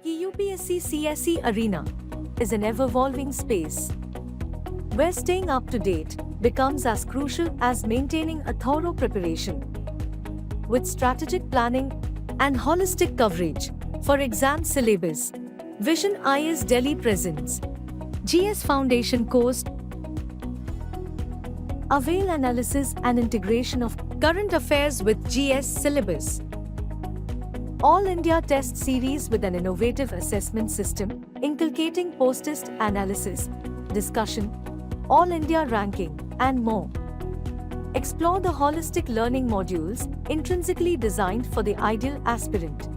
The UPSC CSE arena is an ever-evolving space where staying up to date becomes as crucial as maintaining a thorough preparation. With strategic planning and holistic coverage for exam syllabus, Vision IS Delhi presents GS Foundation course. Avail analysis and integration of current affairs with GS syllabus. All India test series with an innovative assessment system, inculcating post-test analysis, discussion, all India ranking, and more. Explore the holistic learning modules intrinsically designed for the ideal aspirant.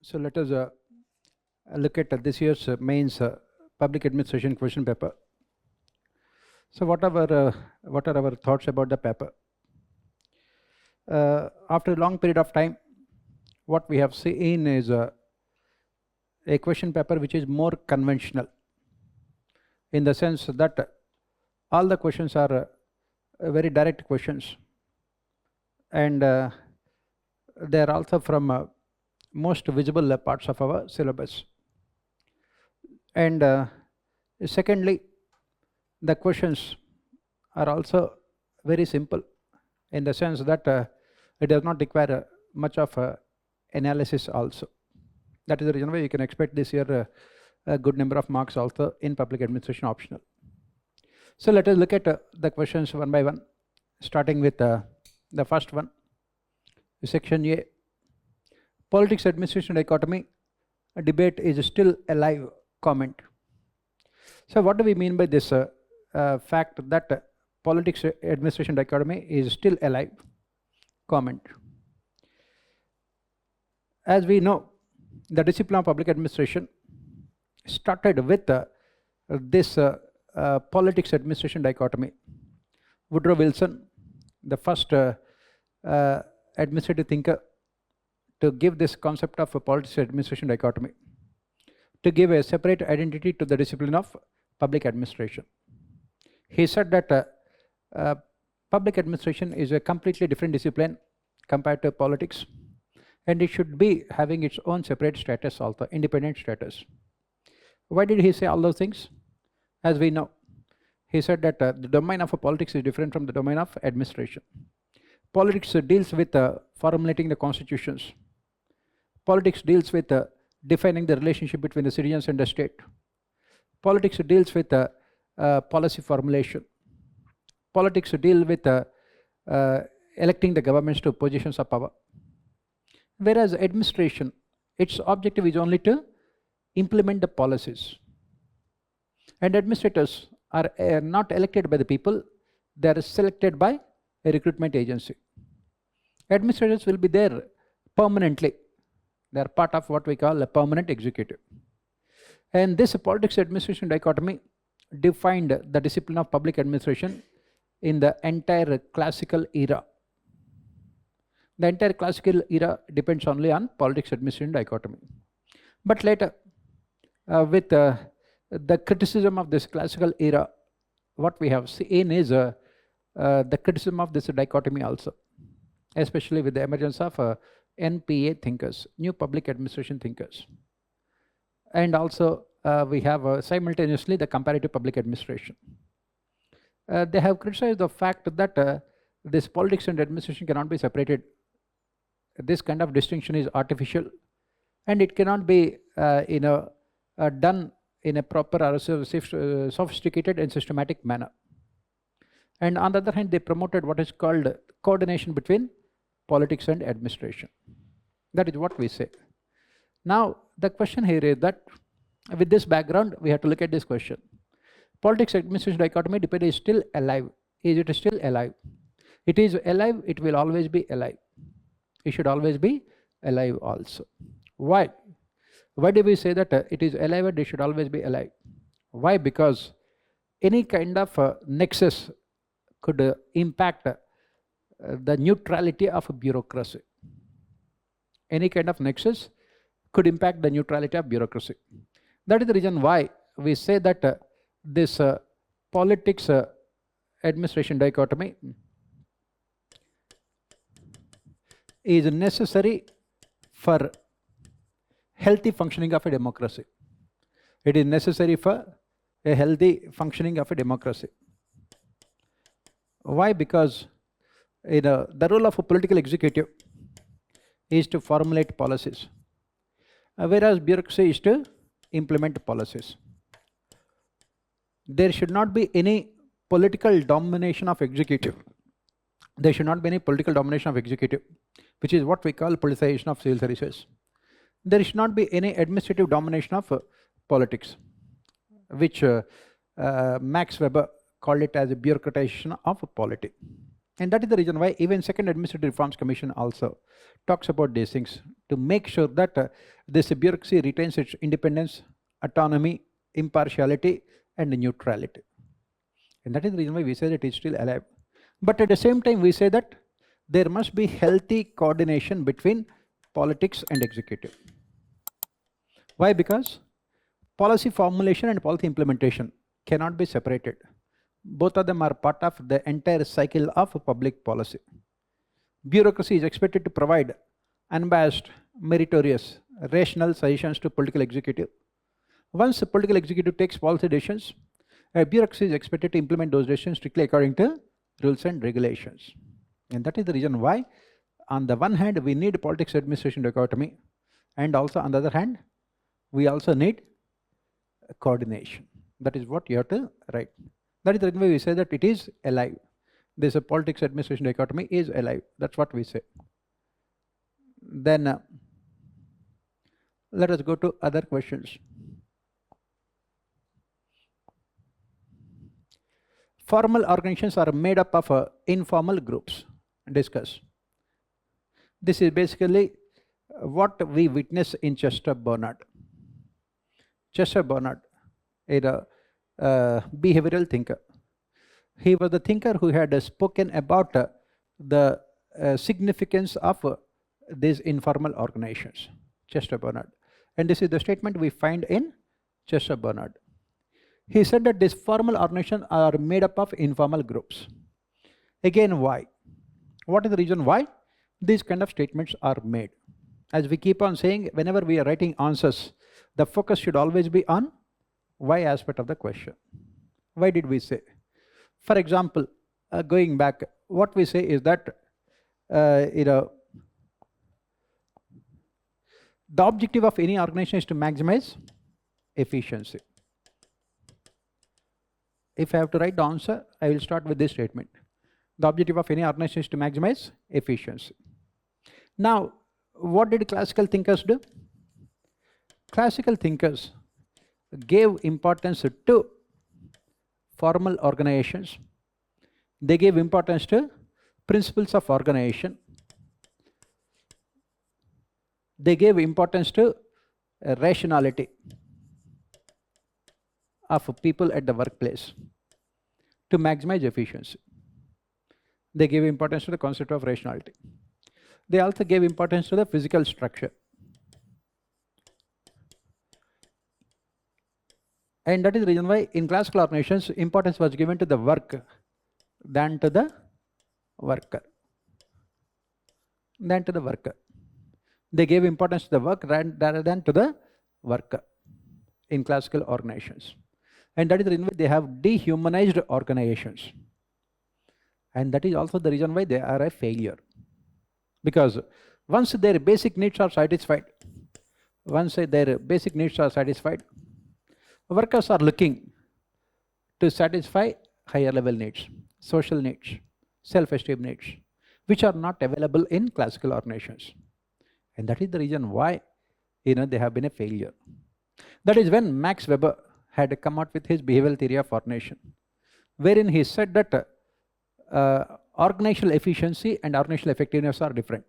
So let us look at this year's mains public administration question paper. So what are our thoughts about the paper? After a long period of time, what we have seen is a question paper which is more conventional, in the sense that all the questions are very direct questions, and they are also from most visible parts of our syllabus. And secondly, the questions are also very simple, in the sense that it does not require much of analysis also. That is the reason why you can expect this year a good number of marks also in public administration optional. So let us look at the questions one by one, starting with the first one, section A. Politics administration dichotomy, a debate is still alive, comment. So what do we mean by this fact that politics administration dichotomy is still alive, comment? As we know, the discipline of public administration started with this politics administration dichotomy. Woodrow Wilson, the first administrative thinker to give this concept of a politics administration dichotomy, to give a separate identity to the discipline of public administration. He said that public administration is a completely different discipline compared to politics, and it should be having its own separate status also, independent status. Why did he say all those things? As we know, he said that the domain of politics is different from the domain of administration. Politics deals with formulating the constitutions. Politics deals with defining the relationship between the citizens and the state. Politics deals with policy formulation. Politics deal with electing the governments to positions of power. Whereas administration, its objective is only to implement the policies. And administrators are not elected by the people, they are selected by a recruitment agency. Administrators will be there permanently. They are part of what we call a permanent executive. And this politics administration dichotomy defined the discipline of public administration in the entire classical era. The entire classical era depends only on politics administration dichotomy. But later, with the criticism of this classical era, what we have seen is the criticism of this dichotomy also, especially with the emergence of NPA thinkers, new public administration thinkers. And also we have simultaneously the comparative public administration. They have criticized the fact that this politics and administration cannot be separated. This kind of distinction is artificial, and it cannot be done in a proper or sophisticated and systematic manner. And on the other hand, they promoted what is called coordination between politics and administration. That is what we say. Now, the question here is that with this background, we have to look at this question. Politics administration dichotomy debate is still alive. Is it still alive? It is alive, it will always be alive. It should always be alive also. Why? Why do we say that it is alive and it should always be alive? Why? Because any kind of nexus could impact the neutrality of bureaucracy. Any kind of nexus could impact the neutrality of bureaucracy. That is the reason why we say that this politics administration dichotomy is necessary for healthy functioning of a democracy. It is necessary for a healthy functioning of a democracy. Why? Because the role of a political executive is to formulate policies, whereas bureaucracy is to implement policies. There should not be any political domination of executive. There should not be any political domination of executive, which is what we call politicization of civil services. There should not be any administrative domination of politics, which Max Weber called it as a bureaucratization of polity. And that is the reason why even Second Administrative Reforms Commission also talks about these things, to make sure that this bureaucracy retains its independence, autonomy, impartiality, and neutrality. And that is the reason why we say that it is still alive. But at the same time, we say that there must be healthy coordination between politics and executive. Why? Because policy formulation and policy implementation cannot be separated. Both of them are part of the entire cycle of public policy. Bureaucracy is expected to provide unbiased, meritorious, rational suggestions to political executive. Once the political executive takes policy decisions, bureaucracy is expected to implement those decisions strictly according to rules and regulations. And that is the reason why, on the one hand, we need politics administration dichotomy, and also on the other hand, we also need coordination. That is what you have to write. That is the reason why we say that it is alive. This politics administration dichotomy is alive. That's what we say. Then let us go to other questions. Formal organizations are made up of informal groups. Discuss. This is basically what we witness in Chester Bernard. Chester Bernard is a behavioral thinker. He was the thinker who had spoken about the significance of these informal organizations. Chester Bernard. And this is the statement we find in Chester Bernard. He said that these formal organizations are made up of informal groups. Again, why? What is the reason why these kind of statements are made? As we keep on saying, whenever we are writing answers, the focus should always be on why aspect of the question. Why did we say? For example, going back, what we say is that the objective of any organization is to maximize efficiency. If I have to write the answer, I will start with this statement. The objective of any organization is to maximize efficiency. Now, what did classical thinkers do? Classical thinkers gave importance to formal organizations. They gave importance to principles of organization. They gave importance to rationality of people at the workplace to maximize efficiency. They gave importance to the concept of rationality. They also gave importance to the physical structure. And that is the reason why in classical organizations, importance was given to the work than to the worker. They gave importance to the work rather than to the worker in classical organizations. And that is the reason why they have dehumanized organizations. And that is also the reason why they are a failure. Because once their basic needs are satisfied, workers are looking to satisfy higher level needs, social needs, self-esteem needs, which are not available in classical organizations. And that is the reason why they have been a failure. That is when Max Weber had come out with his behavioral theory of organization, wherein he said that organizational efficiency and organizational effectiveness are different.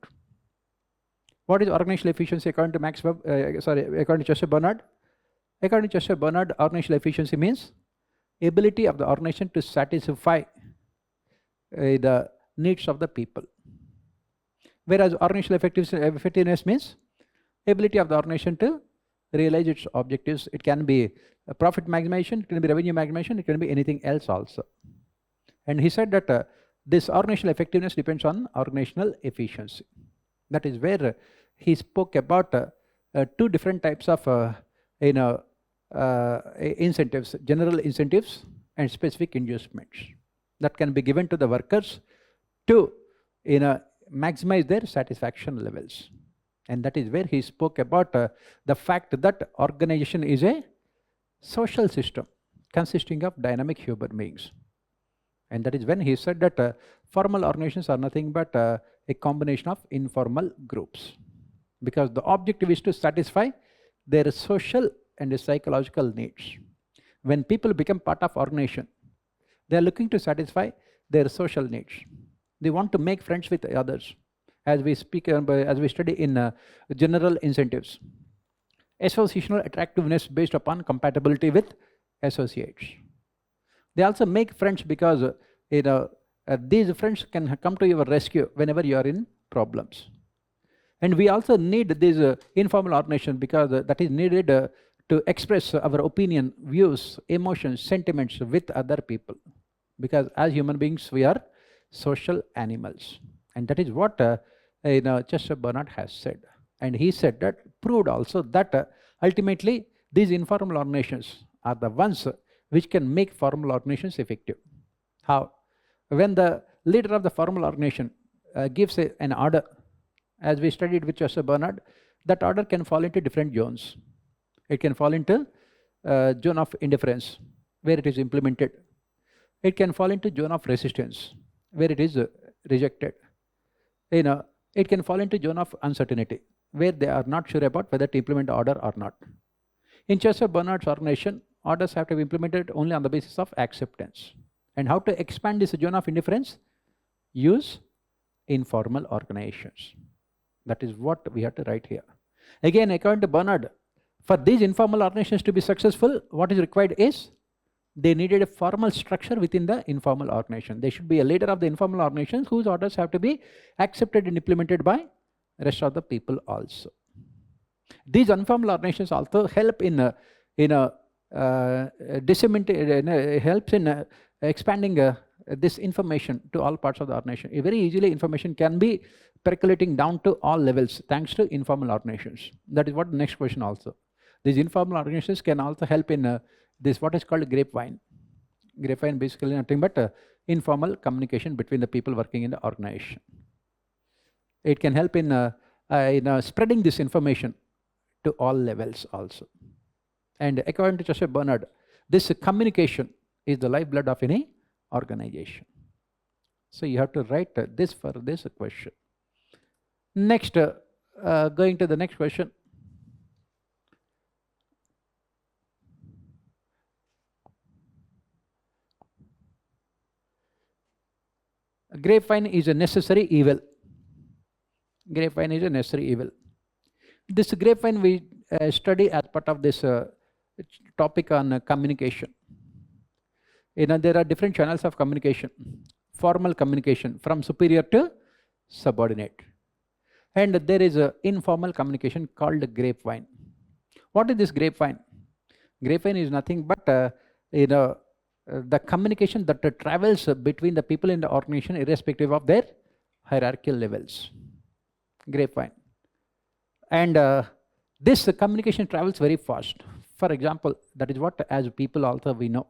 What is organizational efficiency according to according to Chester Bernard? According to Chester Bernard, organizational efficiency means ability of the organization to satisfy the needs of the people. Whereas organizational effectiveness means ability of the organization to realize its objectives. It can be profit maximization, it can be revenue maximization, it can be anything else also. And he said that this organizational effectiveness depends on organizational efficiency. That is where he spoke about two different types of incentives, general incentives and specific inducements that can be given to the workers to maximize their satisfaction levels. And that is where he spoke about the fact that organization is a social system consisting of dynamic human beings. And that is when he said that formal organizations are nothing but a combination of informal groups, because the objective is to satisfy their social and psychological needs. When people become part of organization, they are looking to satisfy their social needs. They want to make friends with others. As we study in general incentives, associational attractiveness based upon compatibility with associates. They also make friends because these friends can come to your rescue whenever you are in problems. And we also need this informal organization because that is needed to express our opinion, views, emotions, sentiments with other people. Because as human beings, we are social animals. And that is what Chester Bernard has said. And he said that, proved also that ultimately these informal organizations are the ones which can make formal organizations effective. How? When the leader of the formal organization gives an order, as we studied with Chester Bernard, that order can fall into different zones. It can fall into zone of indifference, where it is implemented. It can fall into zone of resistance, where it is rejected. It can fall into zone of uncertainty, where they are not sure about whether to implement the order or not. In Chester Bernard's organization, orders have to be implemented only on the basis of acceptance. And how to expand this zone of indifference? Use informal organizations. That is what we have to write here. Again, according to Bernard, for these informal organizations to be successful, what is required is they needed a formal structure within the informal organization. There should be a leader of the informal organization whose orders have to be accepted and implemented by the rest of the people also. These informal organizations also help in expanding this information to all parts of the organization. Very easily information can be percolating down to all levels thanks to informal organizations. That is what the next question also. These informal organizations can also help in this what is called grapevine. Grapevine basically nothing but informal communication between the people working in the organization. It can help in spreading this information to all levels also. And according to Chester Bernard, this communication is the lifeblood of any organization. So you have to write this for this question. Next, going to the next question. Grapevine is a necessary evil. Grapevine is a necessary evil. This grapevine we study as part of this topic on communication. There are different channels of communication. Formal communication from superior to subordinate. And there is an informal communication called grapevine. What is this grapevine? Grapevine is nothing but the communication that travels between the people in the organization irrespective of their hierarchical levels. Grapevine. And this communication travels very fast. For example, that is what as people also we know.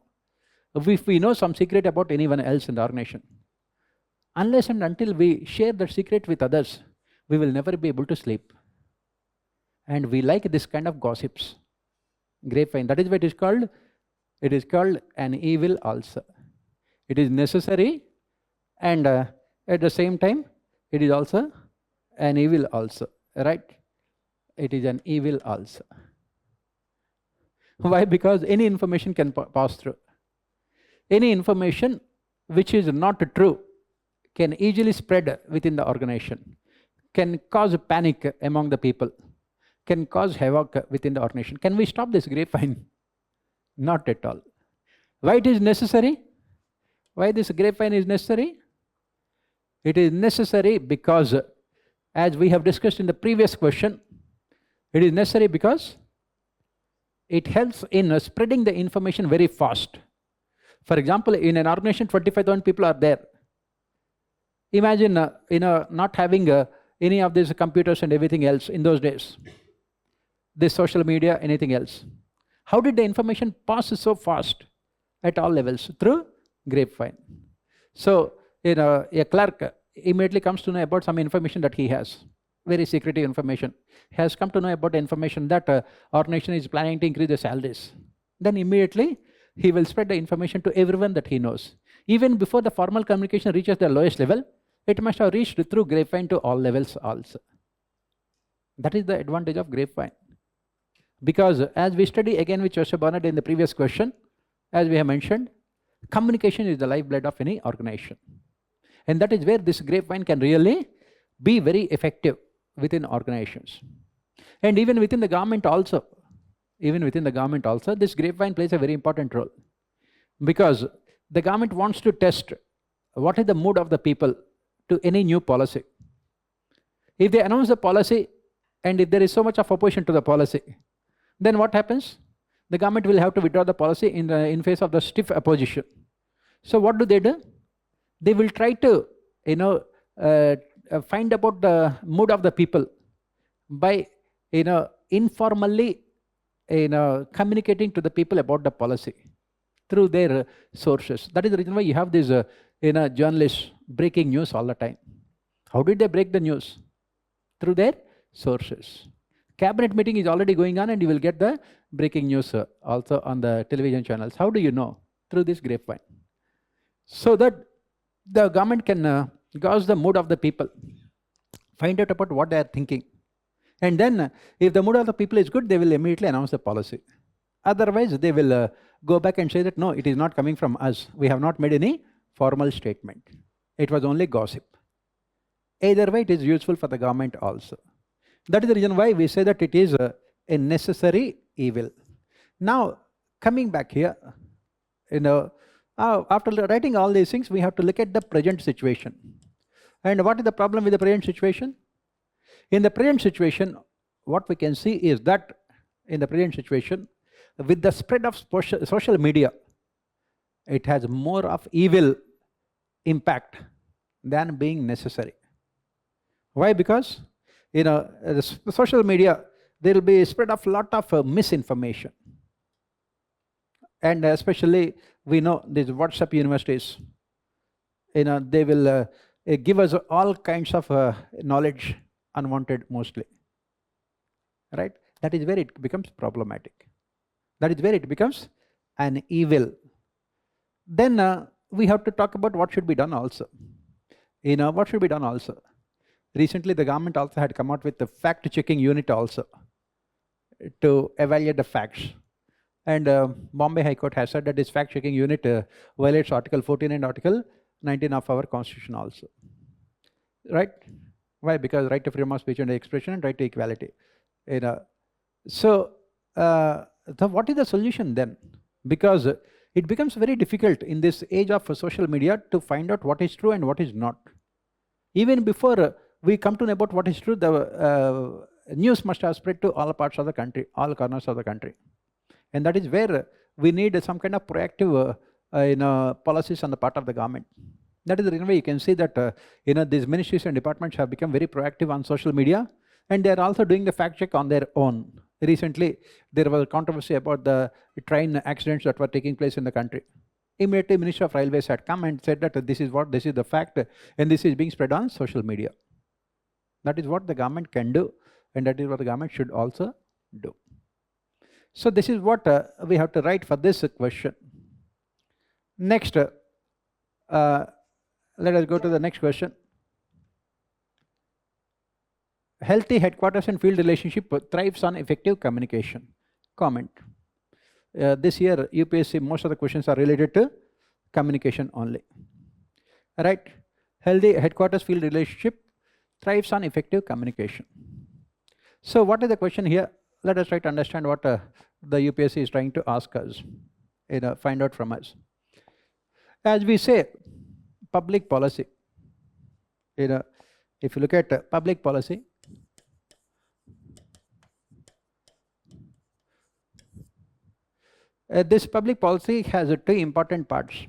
If we know some secret about anyone else in the organization, unless and until we share that secret with others, we will never be able to sleep. And we like this kind of gossips. Grapevine. That is why it is called an evil also. It is necessary, and at the same time, it is also an evil also, right? It is an evil also. Why? Because any information can pass through. Any information which is not true can easily spread within the organization, can cause panic among the people, can cause havoc within the organization. Can we stop this grapevine? Not at all. Why it is necessary? Why this grapevine is necessary? It is necessary because, as we have discussed in the previous question, it is necessary because it helps in spreading the information very fast. For example, in an organization, 25,000 people are there. Imagine not having any of these computers and everything else in those days. This social media, anything else. How did the information pass so fast at all levels? Through grapevine. So, a clerk immediately comes to know about some information that he has, very secretive information. He has come to know about information that organization is planning to increase the salaries. Then immediately he will spread the information to everyone that he knows. Even before the formal communication reaches the lowest level, it must have reached through grapevine to all levels also. That is the advantage of grapevine. Because as we study again with Joseph Barnett in the previous question, as we have mentioned, communication is the lifeblood of any organization. And that is where this grapevine can really be very effective within organizations. And even within the government also, this grapevine plays a very important role. Because the government wants to test what is the mood of the people to any new policy. If they announce the policy and if there is so much of opposition to the policy, then what happens? The government will have to withdraw the policy in face of the stiff opposition. So what do? They will try to find about the mood of the people by informally communicating to the people about the policy through their sources. That is the reason why you have these journalists breaking news all the time. How did they break the news? Through their sources. Cabinet meeting is already going on and you will get the breaking news also on the television channels. How do you know? Through this grapevine. So that the government can gauge the mood of the people, find out about what they are thinking. And then if the mood of the people is good, they will immediately announce the policy. Otherwise, they will go back and say that no, it is not coming from us. We have not made any formal statement. It was only gossip. Either way, it is useful for the government also. That is the reason why we say that it is a necessary evil. Now, coming back here, after writing all these things, we have to look at the present situation. And what is the problem with the present situation? In the present situation, what we can see is that in the present situation, with the spread of social media, it has more of evil impact than being necessary. Why? Because the social media, there will be a spread of lot of misinformation. And especially we know these WhatsApp universities, they will give us all kinds of knowledge, unwanted mostly. Right? That is where it becomes problematic. That is where it becomes an evil. Then we have to talk about what should be done also. What should be done also. Recently the government also had come out with the fact-checking unit also to evaluate the facts. And Bombay High Court has said that this fact-checking unit violates Article 14 and Article 19 of our Constitution also. Right? Why? Because right to freedom of speech and expression and right to equality. So what is the solution then? Because it becomes very difficult in this age of social media to find out what is true and what is not. Even before we come to know about what is true, the news must have spread to all parts of the country, all corners of the country. And that is where we need some kind of proactive policies on the part of the government. That is the reason why you can see that these ministries and departments have become very proactive on social media, and they are also doing the fact check on their own. Recently, there was a controversy about the train accidents that were taking place in the country. Immediately, Minister of Railways had come and said that this is the fact, and this is being spread on social media. That is what the government can do, and that is what the government should also do. So this is what we have to write for this question. Next, let us go to the next question. Healthy headquarters and field relationship thrives on effective communication. Comment. This year, UPSC, most of the questions are related to communication only. Right? Healthy headquarters field relationship thrives on effective communication. So what is the question here? Let us try to understand what the UPSC is trying to ask us, find out from us. As we say, public policy. If you look at public policy, this public policy has two important parts: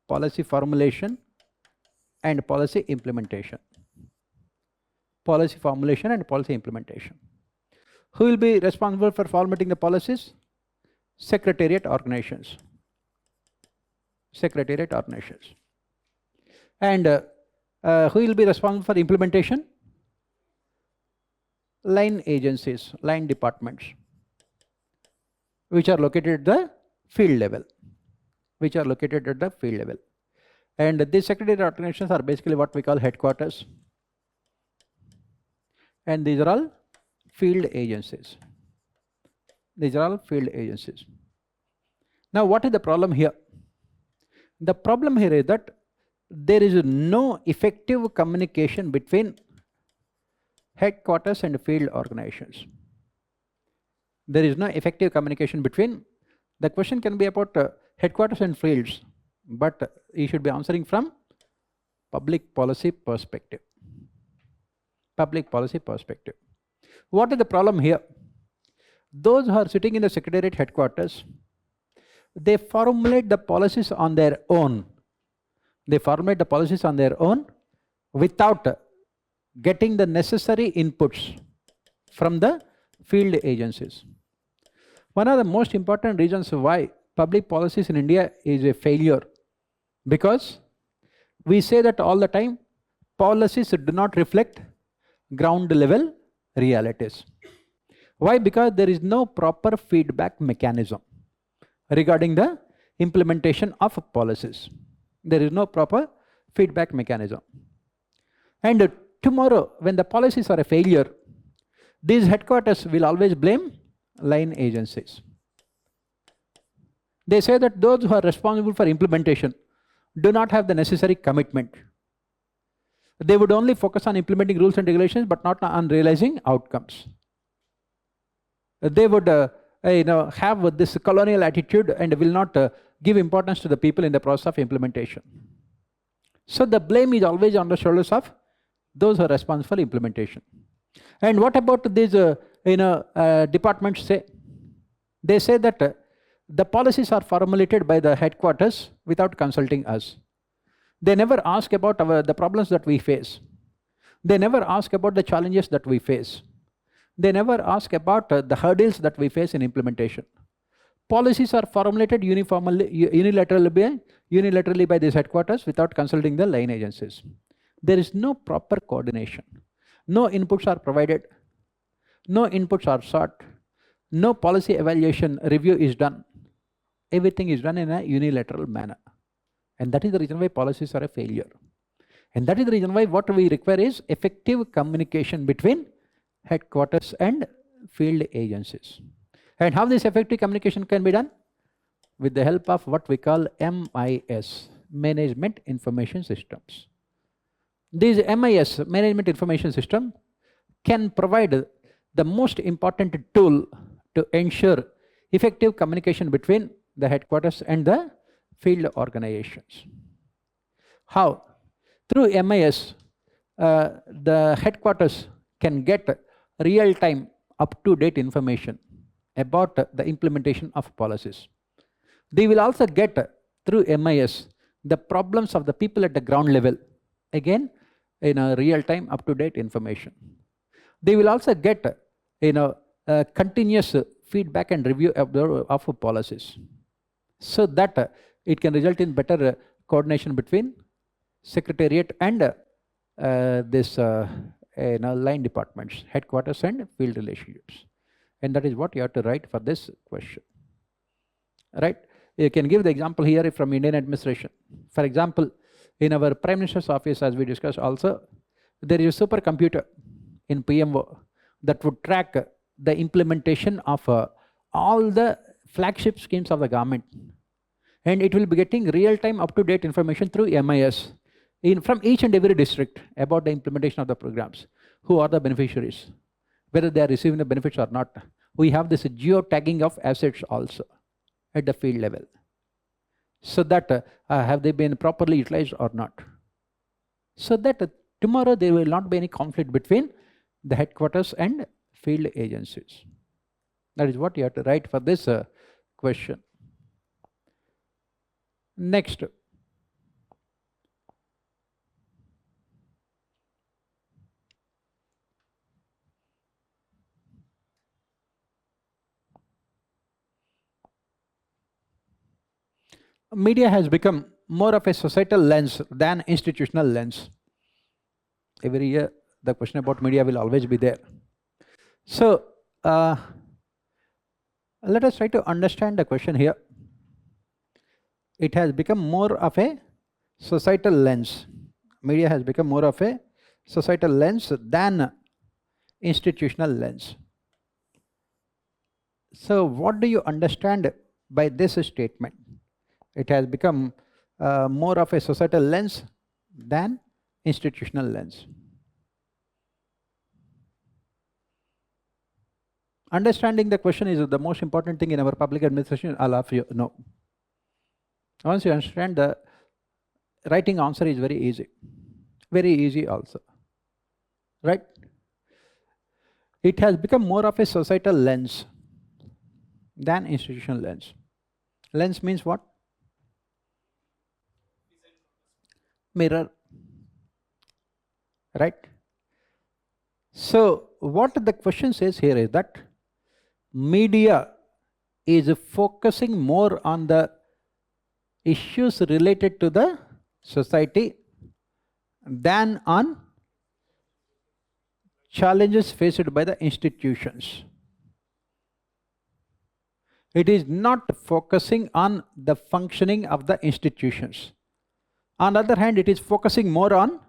policy formulation and policy implementation. Policy formulation and policy implementation. Who will be responsible for formulating the policies? Secretariat organizations. Secretariat organizations. And who will be responsible for implementation? Line agencies, line departments, which are located at the field level. And these secretariat organizations are basically what we call headquarters. And these are all field agencies. Now, what is the problem here? The problem here is that there is no effective communication between headquarters and field organizations. There is no effective communication between. The question can be about headquarters and fields, but you should be answering from public policy perspective. What is the problem here? Those who are sitting in the secretariat headquarters, they formulate the policies on their own. Without getting the necessary inputs from the field agencies. One of the most important reasons why public policies in India is a failure, because we say that all the time, policies do not reflect ground level realities. Why? Because there is no proper feedback mechanism regarding the implementation of policies. There is no proper feedback mechanism. And tomorrow, when the policies are a failure, these headquarters will always blame line agencies. They say that those who are responsible for implementation do not have the necessary commitment. They would only focus on implementing rules and regulations, but not on realizing outcomes. They would have this colonial attitude and will not give importance to the people in the process of implementation. So the blame is always on the shoulders of those who are responsible for implementation. And what about these departments say? They say that the policies are formulated by the headquarters without consulting us. They never ask about the problems that we face. They never ask about the challenges that we face. They never ask about the hurdles that we face in implementation. Policies are formulated unilaterally by these headquarters without consulting the line agencies. There is no proper coordination. No inputs are provided. No inputs are sought. No policy evaluation review is done. Everything is done in a unilateral manner. And that is the reason why policies are a failure. And that is the reason why what we require is effective communication between headquarters and field agencies. And how this effective communication can be done? With the help of what we call MIS, Management Information Systems. These MIS, Management Information System, can provide the most important tool to ensure effective communication between the headquarters and the field organizations. How? Through MIS, the headquarters can get real-time, up-to-date information about the implementation of policies. They will also get through MIS the problems of the people at the ground level, again in a real time up to date information. They will also get continuous feedback and review of policies, so that it can result in better coordination between secretariat and this line departments, headquarters and field relationships. And that is what you have to write for this question, right? You can give the example here from Indian administration. For example, in our Prime Minister's office, as we discussed also, there is a supercomputer in PMO that would track the implementation of all the flagship schemes of the government. And it will be getting real-time up-to-date information through MIS from each and every district about the implementation of the programs, who are the beneficiaries, whether they are receiving the benefits or not. We have this geo-tagging of assets also at the field level, so that have they been properly utilized or not, so that tomorrow there will not be any conflict between the headquarters and field agencies. That is what you have to write for this question. Next, media has become more of a societal lens than institutional lens. Every year the question about media will always be there. So let us try to understand the question here. It has become more of a societal lens. Media has become more of a societal lens than institutional lens. So what do you understand by this statement? It has become more of a societal lens than institutional lens. Understanding the question is the most important thing in our public administration, all of you know. Once you understand, the writing answer is very easy also, right? It has become more of a societal lens than institutional lens. Lens means what? Mirror, right? So what the question says here is that media is focusing more on the issues related to the society than on challenges faced by the institutions. It is not focusing on the functioning of the institutions. On the other hand, it is focusing more on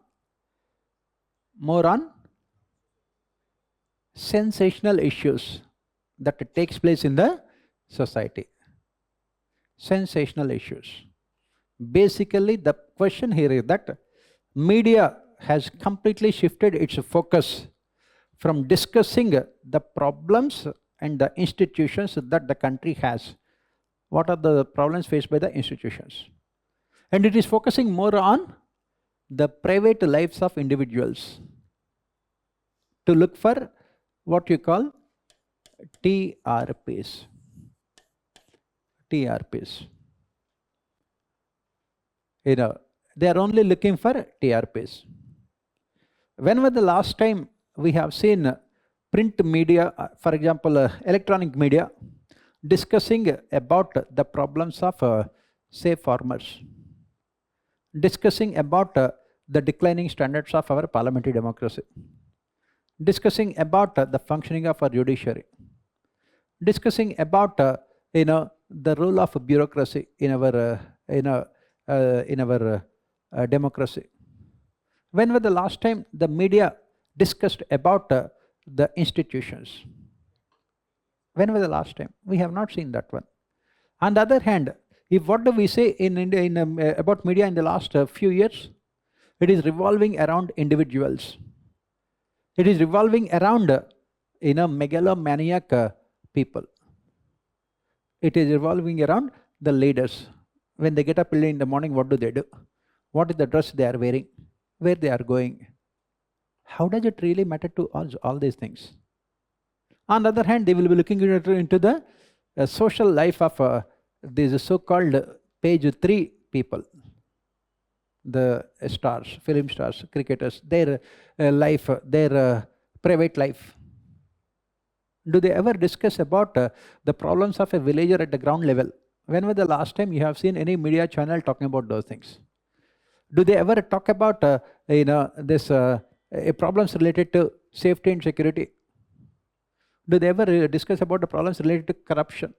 sensational issues that takes place in the society. Sensational issues. Basically, the question here is that media has completely shifted its focus from discussing the problems and the institutions that the country has. What are the problems faced by the institutions? And it is focusing more on the private lives of individuals to look for what you call TRPs. TRPs. They are only looking for TRPs. When was the last time we have seen print media, for example, electronic media, discussing about the problems of, say, farmers, discussing about the declining standards of our parliamentary democracy, discussing about the functioning of our judiciary, discussing about the role of bureaucracy in our democracy. When was the last time the media discussed about the institutions? When was the last time? We have not seen that one. On the other hand, if what do we say in India about media in the last few years? It is revolving around individuals. It is revolving around megalomaniac people. It is revolving around the leaders. When they get up early in the morning, what do? What is the dress they are wearing? Where they are going? How does it really matter to us, all these things? On the other hand, they will be looking into the social life of these so-called page 3 people, the stars, film stars, cricketers, their life, their private life. Do they ever discuss about the problems of a villager at the ground level? When was the last time you have seen any media channel talking about those things? Do they ever talk about this problems related to safety and security? Do they ever discuss about the problems related to corruption?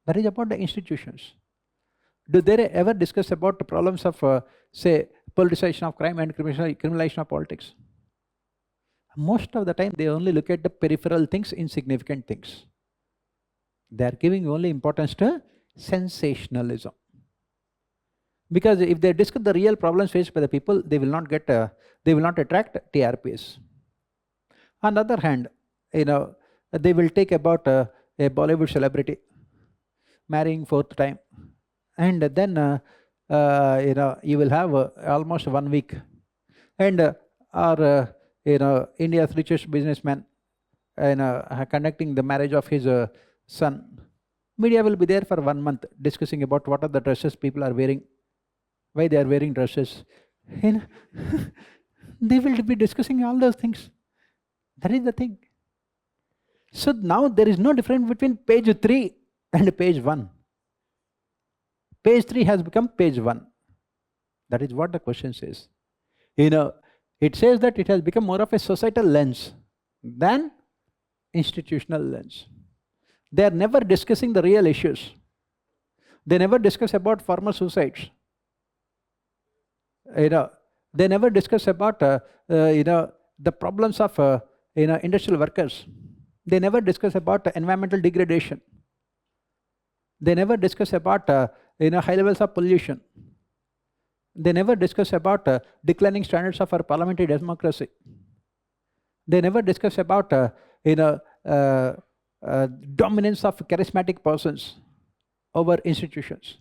That is about the institutions. Do they ever discuss about the problems of, say, politicization of crime and criminalization of politics? Most of the time, they only look at the peripheral things, insignificant things. They are giving only importance to sensationalism. Because if they discuss the real problems faced by the people, they will not get, they will not attract TRPs. On the other hand, they will take about a Bollywood celebrity marrying 4th time, and then you will have almost 1 week, and or India's richest businessman conducting the marriage of his son. Media will be there for 1 month discussing about what are the dresses people are wearing, why they are wearing dresses. They will be discussing all those things. That is the thing. So now there is no difference between page 3 and page 1. Page 3 has become page 1. That is what the question says. It says that it has become more of a societal lens than institutional lens. They are never discussing the real issues. They never discuss about farmer suicides. They never discuss about the problems of industrial workers. They never discuss about environmental degradation. They never discuss about high levels of pollution. They never discuss about declining standards of our parliamentary democracy. They never discuss about dominance of charismatic persons over institutions.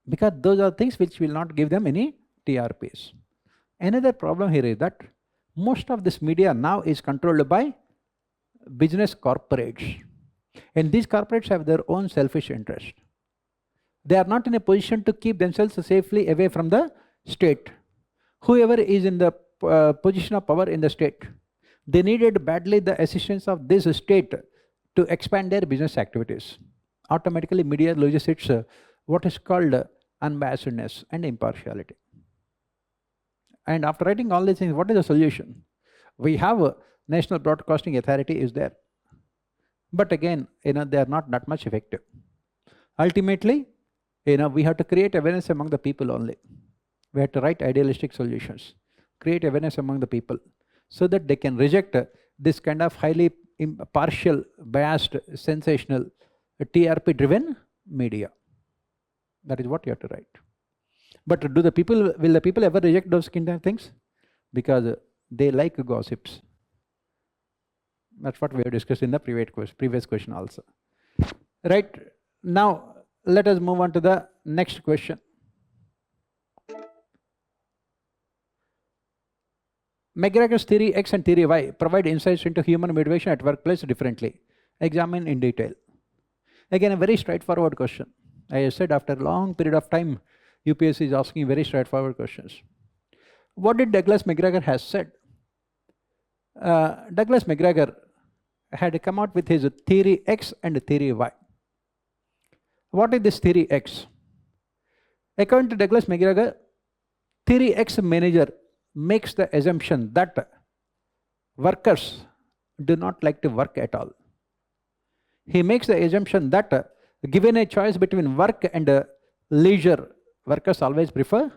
Because those are things which will not give them any TRPs. Another problem here is that most of this media now is controlled by business corporates. And these corporates have their own selfish interest. They are not in a position to keep themselves safely away from the state. Whoever is in the position of power in the state, they needed badly the assistance of this state to expand their business activities. Automatically media loses its what is called unbiasedness and impartiality. And after writing all these things, what is the solution? We have a National Broadcasting Authority is there. But again, they are not that much effective. Ultimately, we have to create awareness among the people only. We have to write idealistic solutions, create awareness among the people, so that they can reject this kind of highly partial, biased, sensational, TRP-driven media. That is what you have to write. But will the people ever reject those kind of things? Because they like gossips. That's what we have discussed in the previous question also. Right, now let us move on to the next question. McGregor's theory X and theory Y provide insights into human motivation at workplace differently. Examine in detail. Again, a very straightforward question. I said after a long period of time, UPSC is asking very straightforward questions. What did Douglas McGregor has said? Douglas McGregor had come out with his theory X and theory Y. What is this theory X? According to Douglas McGregor, theory X manager makes the assumption that workers do not like to work at all. He makes the assumption that given a choice between work and leisure, workers always prefer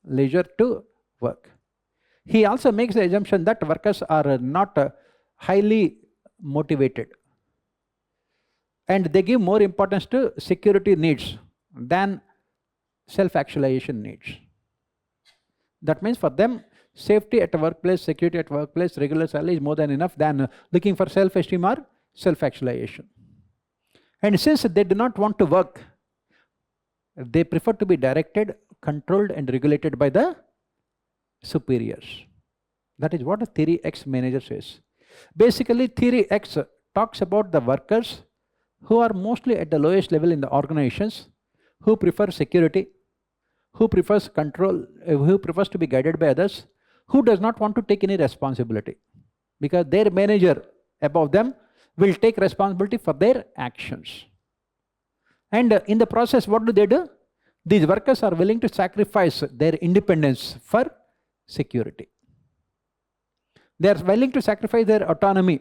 leisure to work. He also makes the assumption that workers are not highly motivated, and they give more importance to security needs than self-actualization needs. That means for them, safety at a workplace, security at workplace, regular salary is more than enough than looking for self-esteem or self-actualization. And since they do not want to work, they prefer to be directed, controlled and regulated by the superiors. That is what a theory X manager says. Basically, theory X talks about the workers who are mostly at the lowest level in the organizations, who prefers security, who prefers control, who prefers to be guided by others, who does not want to take any responsibility, because their manager above them will take responsibility for their actions. And in the process, what do? These workers are willing to sacrifice their independence for security. They are willing to sacrifice their autonomy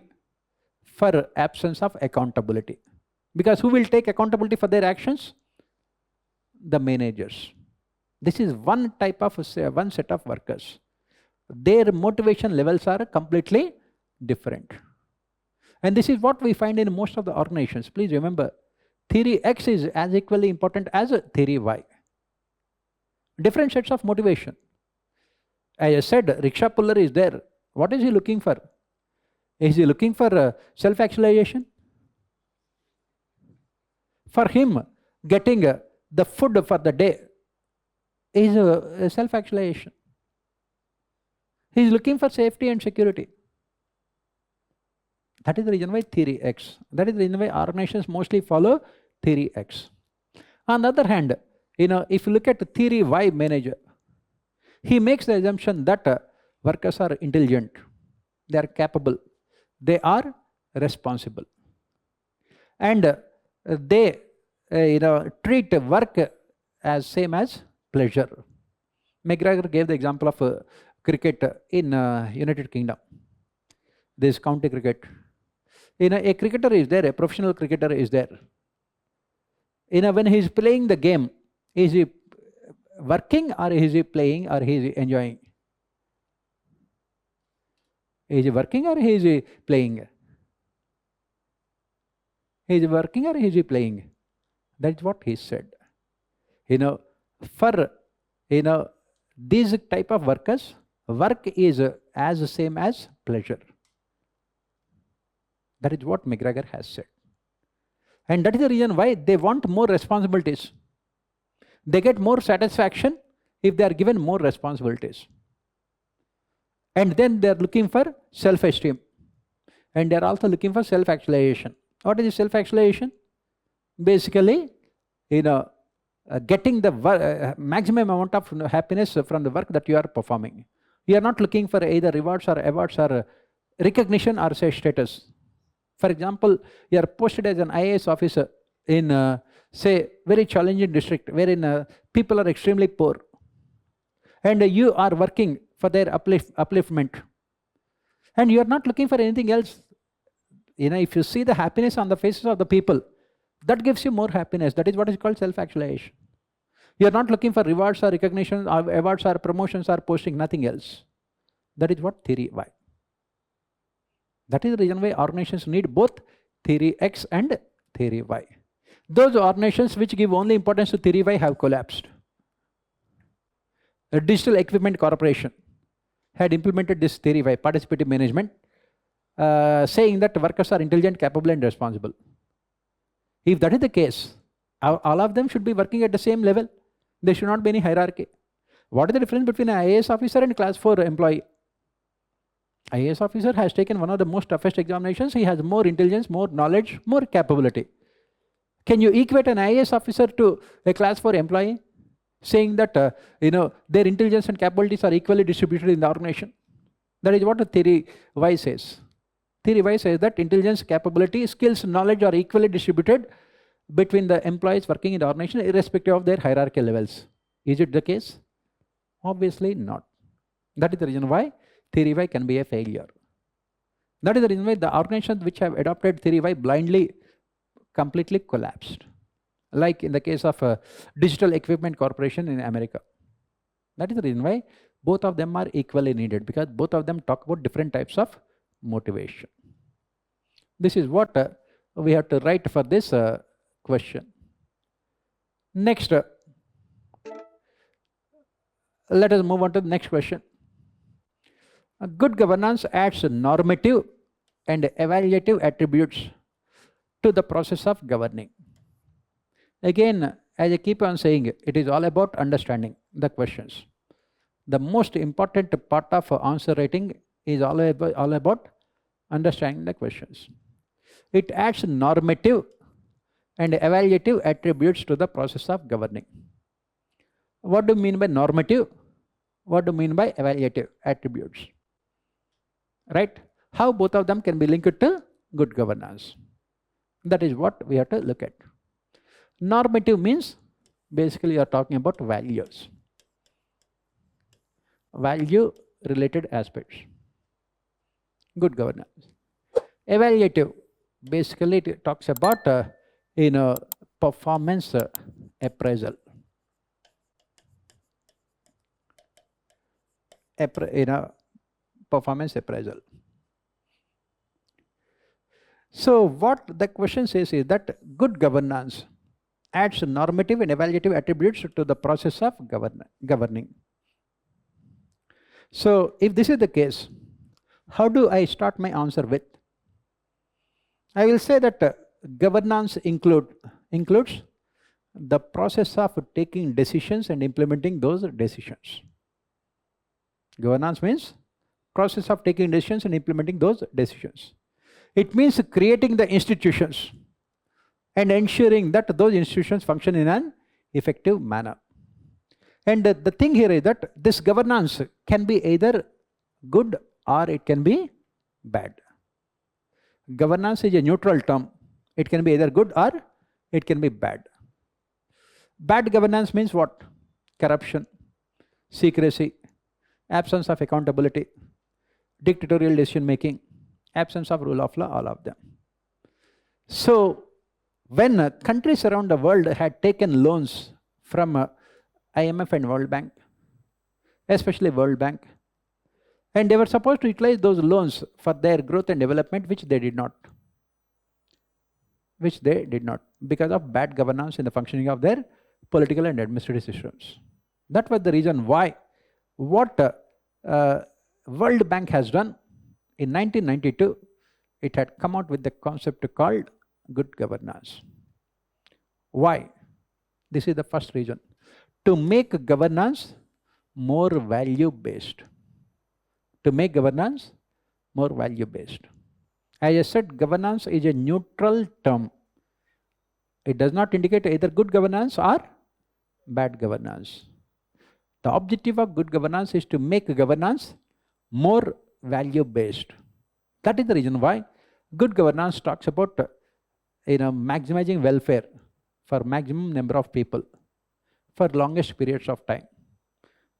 for absence of accountability. Because who will take accountability for their actions? The managers. This is one type of, one set of workers. Their motivation levels are completely different. And this is what we find in most of the organizations. Please remember, theory X is as equally important as theory Y. Different sets of motivation. As I said, rickshaw puller is there. What is he looking for? Is he looking for self-actualization? For him, getting the food for the day is a self-actualization. He is looking for safety and security. That is the reason why theory X. That is the reason why organizations mostly follow theory X. On the other hand, if you look at the theory Y manager, he makes the assumption that workers are intelligent, they are capable, they are responsible, and they treat work as same as pleasure. McGregor gave the example of cricket in United Kingdom. This county cricket. A cricketer is there, a professional cricketer is there. When he is playing the game, is he working or is he playing or is he enjoying? Is he working or is he playing? Is he working or is he playing? That is what he said. For these type of workers, work is as the same as pleasure. That is what McGregor has said. And that is the reason why they want more responsibilities. They get more satisfaction if they are given more responsibilities. And then they are looking for self-esteem. And they are also looking for self-actualization. What is self-actualization? Basically, getting the maximum amount of happiness from the work that you are performing. You are not looking for either rewards or awards or recognition or say status. For example, you are posted as an IAS officer in say very challenging district wherein people are extremely poor, and you are working for their upliftment, and you are not looking for anything else. If you see the happiness on the faces of the people, that gives you more happiness. That is what is called self-actualization. You are not looking for rewards or recognition or awards or promotions or posting, nothing else. That is what theory Y. That is the reason why organizations need both theory X and theory Y. Those organizations which give only importance to theory Y have collapsed. A Digital Equipment Corporation had implemented this theory Y, participative management, saying that workers are intelligent, capable and responsible. If that is the case, all of them should be working at the same level. There should not be any hierarchy. What is the difference between an IAS officer and class 4 employee? IAS officer has taken one of the most toughest examinations. He has more intelligence, more knowledge, more capability. Can you equate an IAS officer to a class 4 employee, saying that their intelligence and capabilities are equally distributed in the organization? That is what the theory Y says. Theory Y says that intelligence, capability, skills, knowledge are equally distributed between the employees working in the organization irrespective of their hierarchical levels. Is it the case? Obviously not. That is the reason why theory Y can be a failure. That is the reason why the organizations which have adopted theory Y blindly completely collapsed. Like in the case of Digital Equipment Corporation in America. That is the reason why both of them are equally needed, because both of them talk about different types of motivation. This is what we have to write for this question. Next, let us move on to the next question. Good governance adds normative and evaluative attributes to the process of governing. Again, as I keep on saying, it is all about understanding the questions. The most important part of answer writing is all about understanding the questions. It adds normative and evaluative attributes to the process of governing. What do you mean by normative? What do you mean by evaluative attributes? Right? How both of them can be linked to good governance. That is what we have to look at. Normative means basically you are talking about values. Value related aspects. Good governance. Evaluative, basically it talks about performance appraisal. Performance appraisal. So what the question says is that good governance adds normative and evaluative attributes to the process of governing. So if this is the case, how do I start my answer with? I will say that governance includes the process of taking decisions and implementing those decisions. Governance means process of taking decisions and implementing those decisions. It means creating the institutions and ensuring that those institutions function in an effective manner. And the thing here is that this governance can be either good or it can be bad. Governance is a neutral term. It can be either good or it can be bad. Bad governance means what? Corruption, secrecy, absence of accountability, dictatorial decision making, absence of rule of law, all of them. So when countries around the world had taken loans from IMF and World Bank, especially World Bank, and they were supposed to utilize those loans for their growth and development, which they did not. Because of bad governance in the functioning of their political and administrative systems. That was the reason why what World Bank has done in 1992, it had come out with the concept called good governance. Why? This is the first reason. To make governance more value-based. To make governance more value-based. As I said, governance is a neutral term. It does not indicate either good governance or bad governance. The objective of good governance is to make governance more value-based. That is the reason why good governance talks about maximizing welfare for maximum number of people for longest periods of time.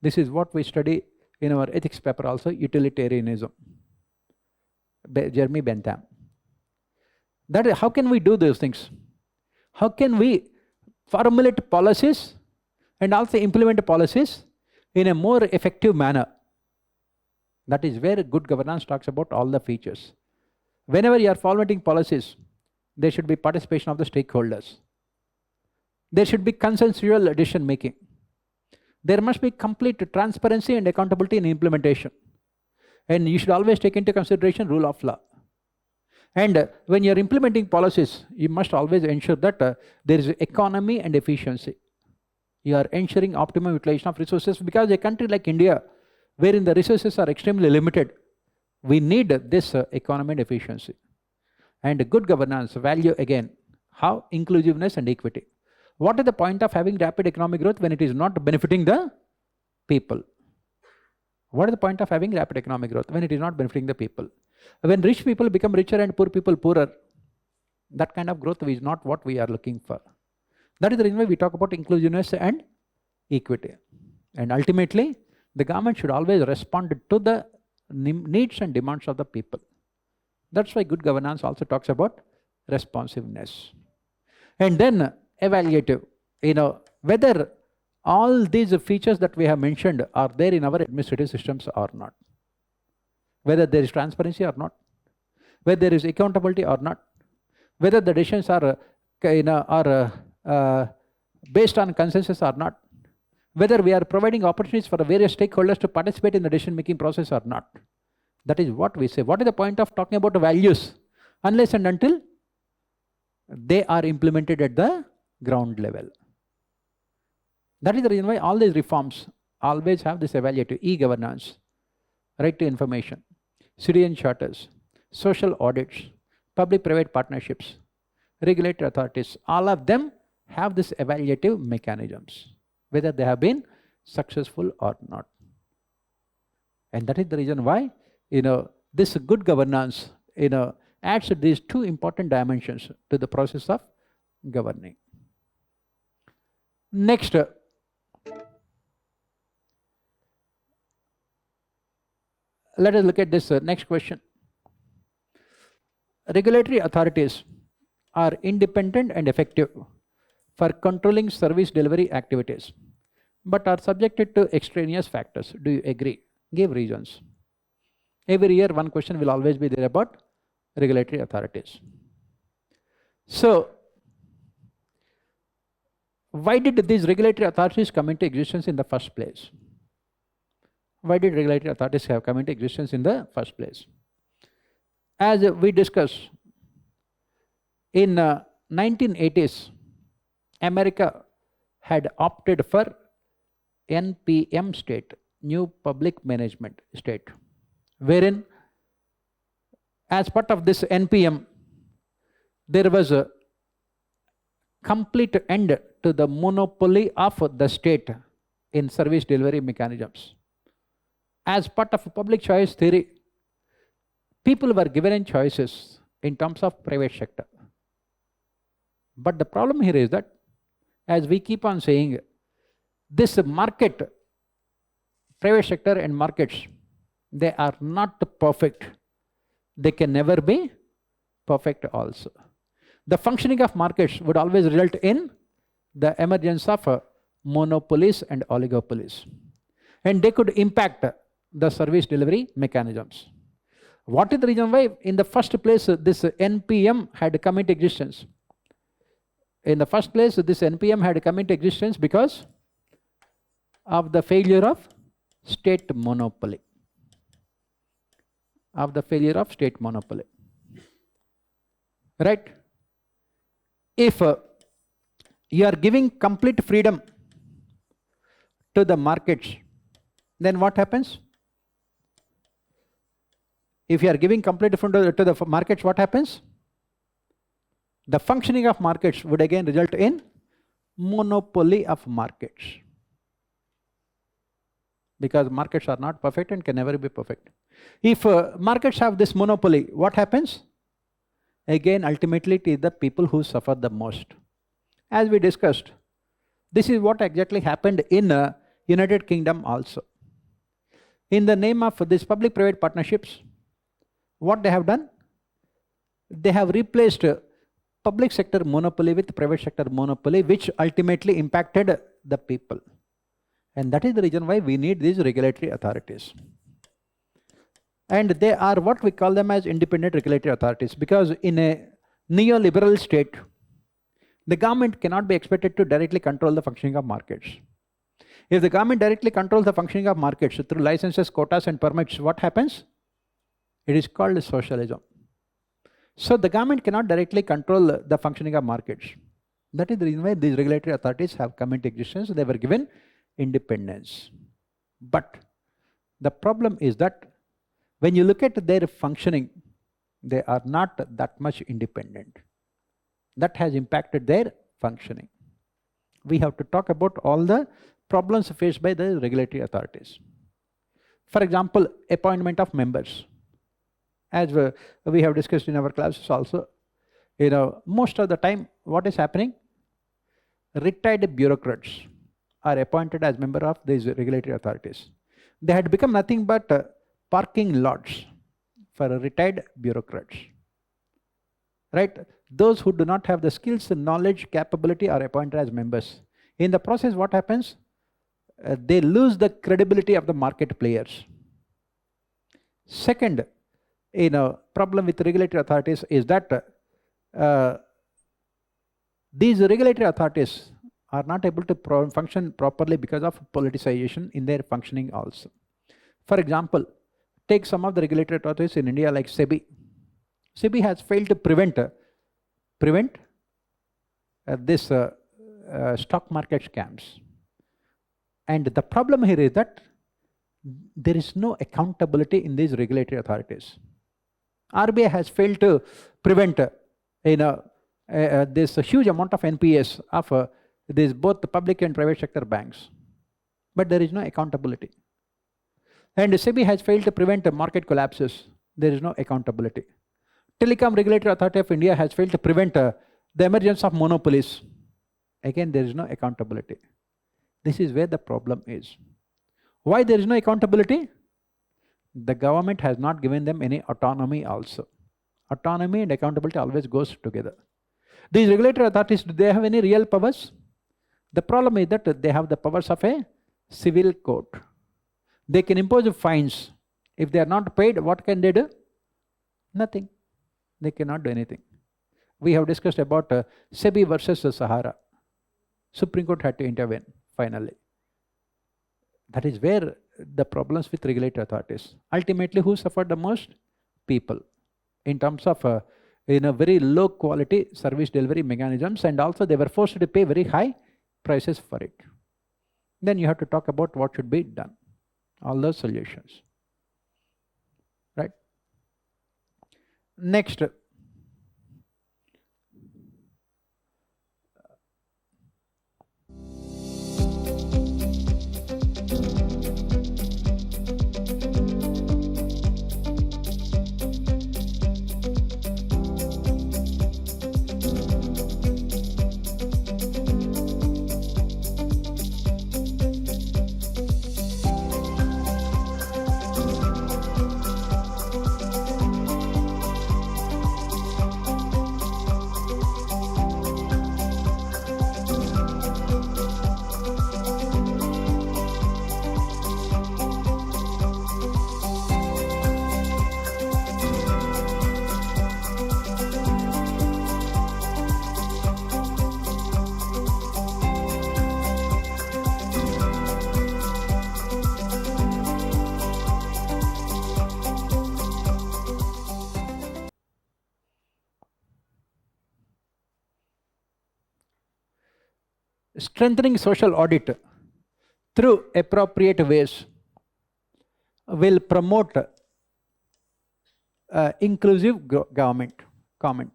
This is what we study in our ethics paper also, utilitarianism. Jeremy Bentham. That is, how can we do those things? How can we formulate policies and also implement policies in a more effective manner? That is where good governance talks about all the features. Whenever you are formulating policies, there should be participation of the stakeholders. There should be consensual decision making. There must be complete transparency and accountability in implementation. And you should always take into consideration rule of law. And when you are implementing policies, you must always ensure that there is economy and efficiency. You are ensuring optimum utilization of resources, because a country like India, wherein the resources are extremely limited, we need this economy and efficiency. And good governance value again, how? Inclusiveness and equity. What is the point of having rapid economic growth when it is not benefiting the people? What is the point of having rapid economic growth when it is not benefiting the people? When rich people become richer and poor people poorer, that kind of growth is not what we are looking for. That is the reason why we talk about inclusiveness and equity. And ultimately, the government should always respond to the needs and demands of the people. That's why good governance also talks about responsiveness. And then evaluative, whether all these features that we have mentioned are there in our administrative systems or not. Whether there is transparency or not. Whether there is accountability or not. Whether the decisions are based on consensus or not. Whether we are providing opportunities for the various stakeholders to participate in the decision-making process or not. That is what we say. What is the point of talking about values unless and until they are implemented at the ground level? That is the reason why all these reforms always have this evaluative e-governance, right to information, citizen charters, social audits, public-private partnerships, regulatory authorities, all of them have this evaluative mechanisms, whether they have been successful or not. And that is the reason why, this good governance, adds these two important dimensions to the process of governing. Next, let us look at this next question. Regulatory authorities are independent and effective for controlling service delivery activities, but are subjected to extraneous factors. Do you agree? Give reasons. Every year, one question will always be there about regulatory authorities. So, why did these regulatory authorities come into existence in the first place? Why did regulatory authorities have come into existence in the first place? As we discussed, in 1980s, America had opted for NPM state, New Public Management state, wherein as part of this NPM, there was a complete end to the monopoly of the state in service delivery mechanisms. As part of public choice theory, people were given choices in terms of private sector. But the problem here is that, as we keep on saying, this market, private sector and markets, they are not perfect. They can never be perfect also. The functioning of markets would always result in the emergence of monopolies and oligopolies. And they could impact the service delivery mechanisms. What is the reason why in the first place this NPM had come into existence? In the first place, this NPM had come into existence because of the failure of state monopoly. Right? If you are giving complete freedom to the markets, then what happens? If you are giving complete freedom to the markets, what happens? The functioning of markets would again result in monopoly of markets, because markets are not perfect and can never be perfect. If markets have this monopoly, what happens? Again, ultimately it is the people who suffer the most. As we discussed, this is what exactly happened in United Kingdom also. In the name of these public-private partnerships, what they have done? They have replaced public sector monopoly with private sector monopoly, which ultimately impacted the people. And that is the reason why we need these regulatory authorities. And they are what we call them as independent regulatory authorities, because in a neoliberal state, the government cannot be expected to directly control the functioning of markets. If the government directly controls the functioning of markets through licenses, quotas and permits, what happens? It is called socialism. So the government cannot directly control the functioning of markets. That is the reason why these regulatory authorities have come into existence. They were given independence. But the problem is that when you look at their functioning, they are not that much independent. That has impacted their functioning. We have to talk about all the problems faced by the regulatory authorities. For example, appointment of members. As we have discussed in our classes also, most of the time what is happening? Retired bureaucrats are appointed as members of these regulatory authorities. They had become nothing but parking lots for retired bureaucrats. Right? Those who do not have the skills, knowledge, capability are appointed as members. In the process, what happens? They lose the credibility of the market players. Second, problem with regulatory authorities is that these regulatory authorities are not able to function properly because of politicization in their functioning also. For example, take some of the regulatory authorities in India like SEBI. SEBI has failed to prevent this stock market scams. And the problem here is that there is no accountability in these regulatory authorities. RBI has failed to prevent there's a huge amount of NPS of these both the public and private sector banks, but there is no accountability. And SEBI has failed to prevent market collapses. There is no accountability. Telecom Regulatory Authority of India has failed to prevent the emergence of monopolies. Again, there is no accountability. This is where the problem is. Why there is no accountability? The government has not given them any autonomy also. Autonomy and accountability always goes together. These regulatory authorities, do they have any real powers? The problem is that they have the powers of a civil court. They can impose fines. If they are not paid, what can they do? Nothing. They cannot do anything. We have discussed about SEBI versus Sahara. Supreme Court had to intervene finally. That is where the problems with regulatory authorities. Ultimately, who suffered the most? People. In terms of very low quality service delivery mechanisms, and also they were forced to pay very high prices for it. Then you have to talk about what should be done. All those solutions. Right? Next. Strengthening social audit through appropriate ways will promote inclusive government. Comment.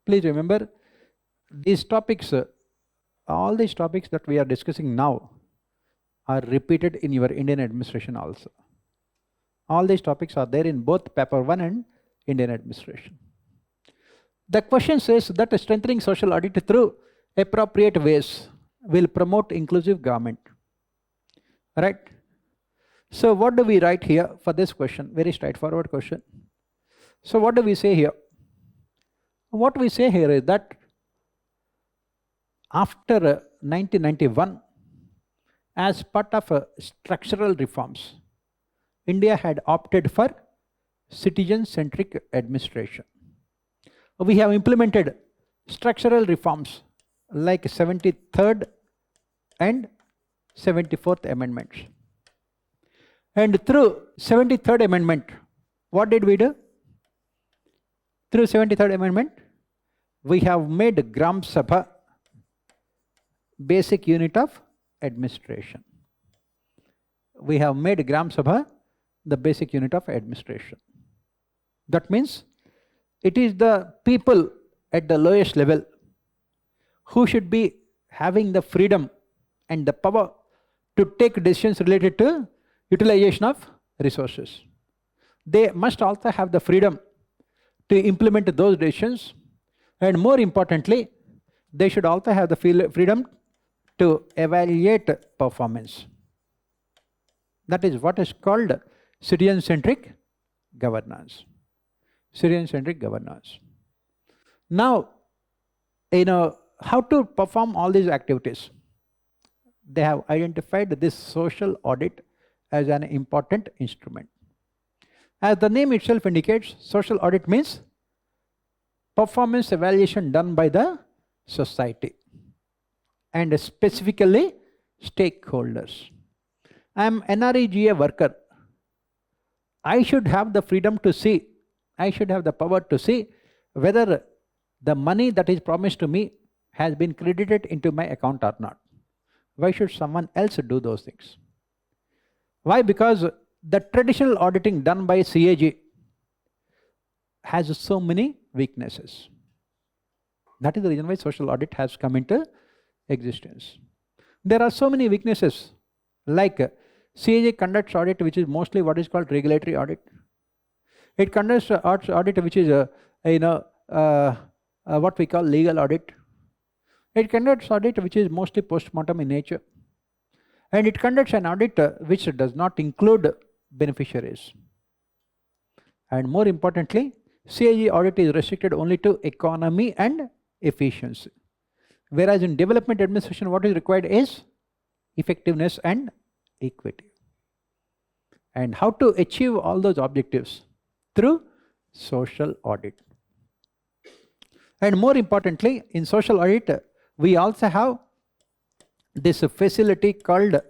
Please remember, these topics, all these topics that we are discussing now are repeated in your Indian administration also. All these topics are there in both Paper-1 and Indian administration. The question says that strengthening social audit through appropriate ways will promote inclusive government. Right? So what do we write here for this question? Very straightforward question. So what do we say here? What we say here is that after 1991, as part of structural reforms, India had opted for citizen-centric administration. We have implemented structural reforms like 73rd and 74th amendments. And through 73rd amendment, what did we do? Through 73rd amendment, we have made Gram Sabha basic unit of administration. We have made Gram Sabha the basic unit of administration. That means it is the people at the lowest level who should be having the freedom and the power to take decisions related to utilization of resources. They must also have the freedom to implement those decisions, and more importantly, they should also have the freedom to evaluate performance. That is what is called citizen-centric governance. Citizen-centric governance. Now, how to perform all these activities? They have identified this social audit as an important instrument. As the name itself indicates, social audit means performance evaluation done by the society and specifically stakeholders. I am NREGA worker. I should have the freedom to see, I should have the power to see whether the money that is promised to me has been credited into my account or not. Why should someone else do those things? Why? Because the traditional auditing done by CAG has so many weaknesses. That is the reason why social audit has come into existence. There are so many weaknesses, like CAG conducts audit, which is mostly what is called regulatory audit. It conducts audit which is what we call legal audit. It conducts audit which is mostly post-mortem in nature. And it conducts an audit which does not include beneficiaries. And more importantly, CAG audit is restricted only to economy and efficiency. Whereas in development administration, what is required is effectiveness and equity. And how to achieve all those objectives? Through social audit. And more importantly, in social audit, we also have this facility called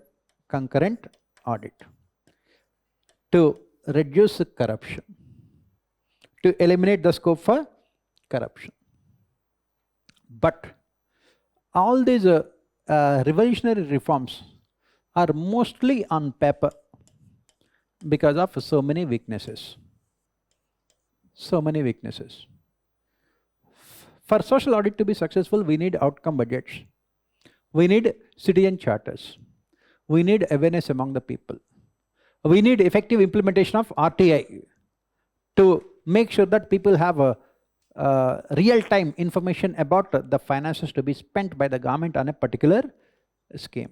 concurrent audit to reduce corruption, to eliminate the scope for corruption. But all these revolutionary reforms are mostly on paper because of so many weaknesses. So many weaknesses. For social audit to be successful, we need outcome budgets. We need citizen charters. We need awareness among the people. We need effective implementation of RTI to make sure that people have a real-time information about the finances to be spent by the government on a particular scheme.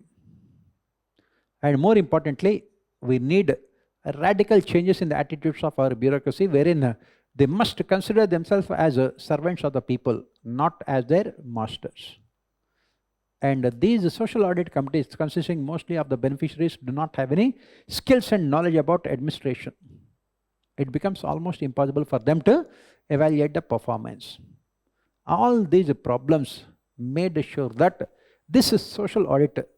And more importantly, we need radical changes in the attitudes of our bureaucracy, wherein they must consider themselves as servants of the people, not as their masters. And these social audit committees, consisting mostly of the beneficiaries, do not have any skills and knowledge about administration. It becomes almost impossible for them to evaluate the performance. All these problems made sure that this social audit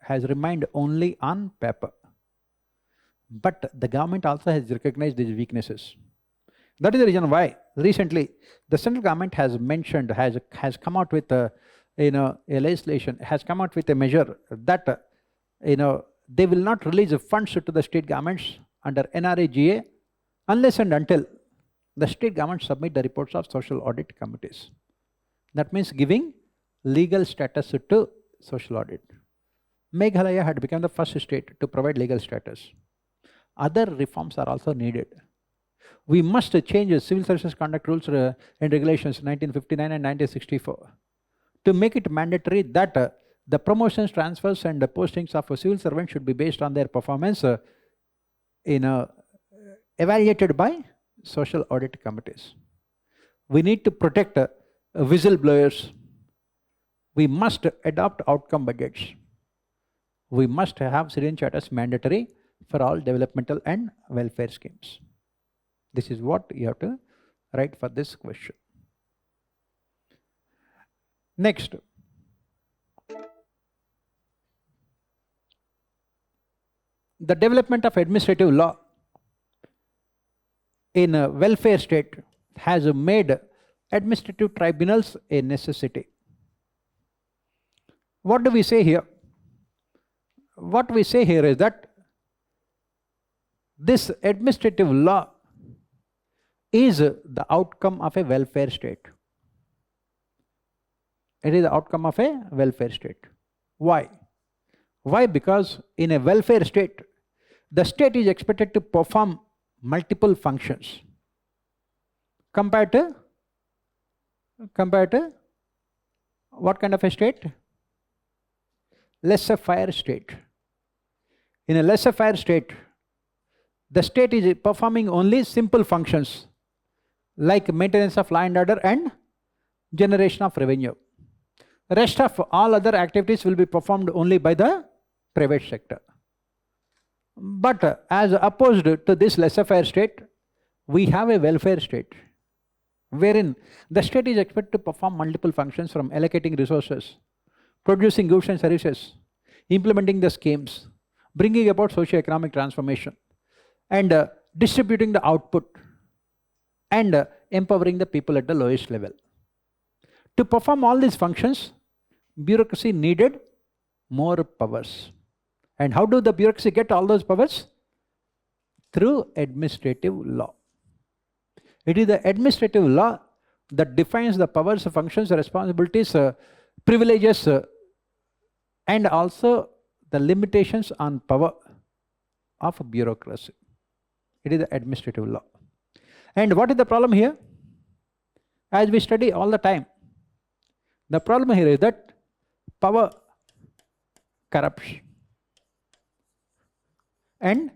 has remained only on paper. But the government also has recognized these weaknesses. That is the reason why recently the central government has mentioned, has come out with a legislation, has come out with a measure that they will not release funds to the state governments under NRAGA unless and until the state governments submit the reports of social audit committees. That means giving legal status to social audit. Meghalaya had become the first state to provide legal status. Other reforms are also needed. We must change the Civil Services Conduct Rules and Regulations 1959 and 1964 to make it mandatory that the promotions, transfers and the postings of a civil servant should be based on their performance evaluated by social audit committees. We need to protect whistleblowers. We must adopt outcome budgets. We must have citizen charters mandatory for all developmental and welfare schemes. This is what you have to write for this question. Next, the development of administrative law in a welfare state has made administrative tribunals a necessity. What do we say here? What we say here is that this administrative law is the outcome of a welfare state. It is the outcome of a welfare state. Why? Why? Because in a welfare state, the state is expected to perform multiple functions compared to what kind of a state? Laissez-faire state. In a laissez-faire state, the state is performing only simple functions like maintenance of law and order and generation of revenue. Rest of all other activities will be performed only by the private sector. But as opposed to this laissez-faire state, we have a welfare state wherein the state is expected to perform multiple functions, from allocating resources, producing goods and services, implementing the schemes, bringing about socio-economic transformation, and distributing the output, and empowering the people at the lowest level. To perform all these functions, bureaucracy needed more powers. And how do the bureaucracy get all those powers? Through administrative law. It is the administrative law that defines the powers, functions, responsibilities, privileges, and also the limitations on power of bureaucracy. It is the administrative law. And what is the problem here? As we study all the time, the problem here is that power corrupts and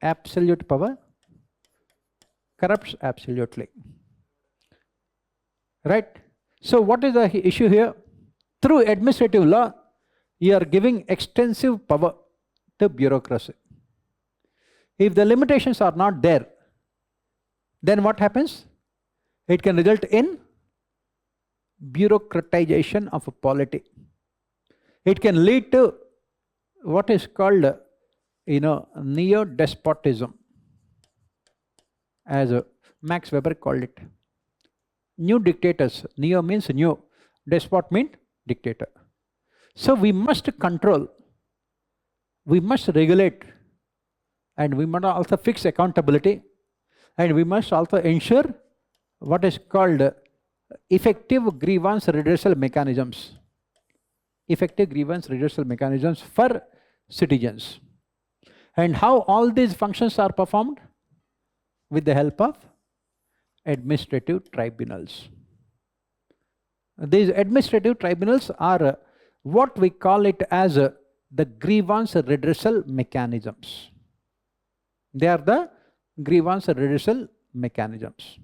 absolute power corrupts absolutely. Right? So what is the issue here? Through administrative law, you are giving extensive power to bureaucracy. If the limitations are not there, then what happens? It can result in bureaucratization of a polity. It can lead to what is called, neo-despotism, as Max Weber called it. New dictators. Neo means new. Despot means dictator. So we must control, we must regulate, and we must also fix accountability, and we must also ensure what is called effective grievance redressal mechanisms. Effective grievance redressal mechanisms for citizens. And how all these functions are performed? With the help of administrative tribunals. These administrative tribunals are what we call it as the grievance redressal mechanisms. They are the grievance redressal mechanisms.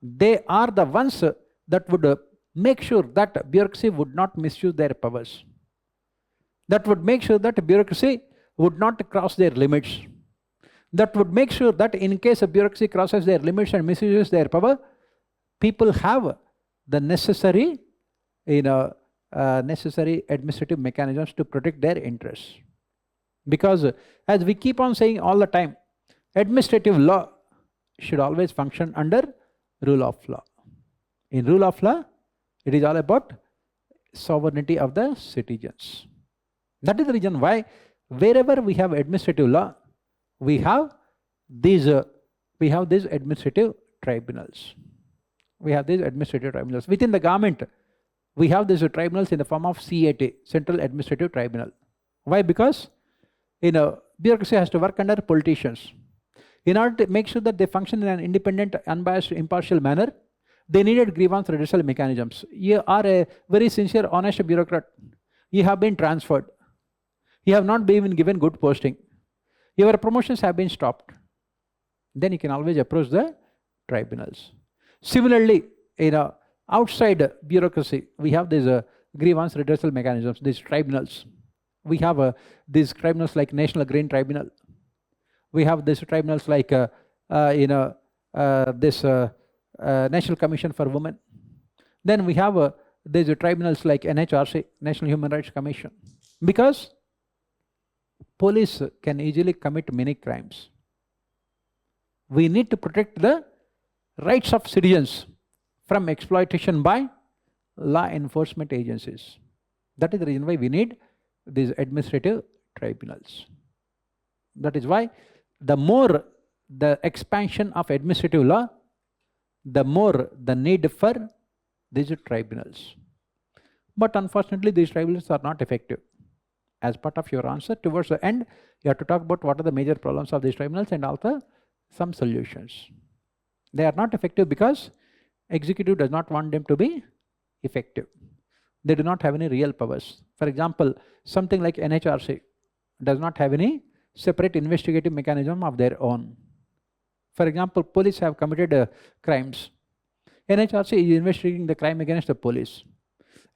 They are the ones that would make sure that bureaucracy would not misuse their powers. That would make sure that bureaucracy would not cross their limits. That would make sure that in case a bureaucracy crosses their limits and misuses their power, people have the necessary, necessary administrative mechanisms to protect their interests. Because as we keep on saying all the time, administrative law should always function under rule of law. In rule of law, it is all about sovereignty of the citizens. That is the reason why wherever we have administrative law, we have these administrative tribunals. We have these administrative tribunals. Within the government, we have these tribunals in the form of CAT, Central Administrative Tribunal. Why? Because bureaucracy has to work under politicians. In order to make sure that they function in an independent, unbiased, impartial manner, they needed grievance redressal mechanisms. You are a very sincere, honest bureaucrat. You have been transferred. You have not been given good posting. Your promotions have been stopped. Then you can always approach the tribunals. Similarly, outside bureaucracy, we have these grievance redressal mechanisms, these tribunals. We have these tribunals like National Grain Tribunal. We have these tribunals like this National Commission for Women. Then we have these tribunals like NHRC, National Human Rights Commission. Because police can easily commit many crimes. We need to protect the rights of citizens from exploitation by law enforcement agencies. That is the reason why we need these administrative tribunals. That is why the more the expansion of administrative law, the more the need for these tribunals. But unfortunately, these tribunals are not effective. As part of your answer, towards the end, you have to talk about what are the major problems of these tribunals and also some solutions. They are not effective because executive does not want them to be effective. They do not have any real powers. For example, something like NHRC does not have any separate investigative mechanism of their own. For example, police have committed crimes. NHRC is investigating the crime against the police.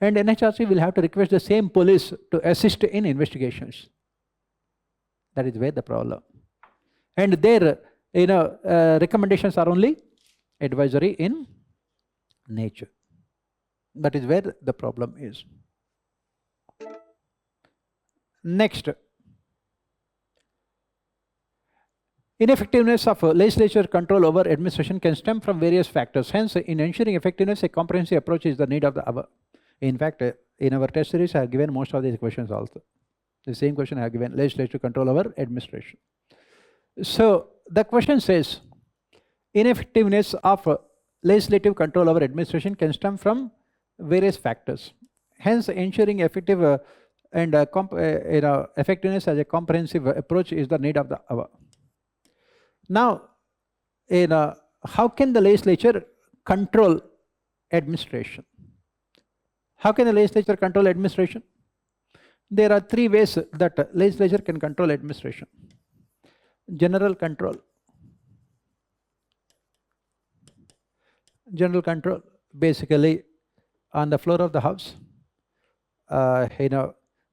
And NHRC will have to request the same police to assist in investigations. That is where the problem. And their recommendations are only advisory in nature. That is where the problem is. Next, ineffectiveness of legislature control over administration can stem from various factors. Hence, in ensuring effectiveness, a comprehensive approach is the need of the hour. In fact, in our test series, I have given most of these questions also. The same question I have given, legislature control over administration. So, the question says, ineffectiveness of legislative control over administration can stem from various factors. Hence, ensuring effective effectiveness as a comprehensive approach is the need of the hour. Now, how can the legislature control administration? How can the legislature control administration? There are three ways that legislature can control administration. General control. General control, basically on the floor of the house,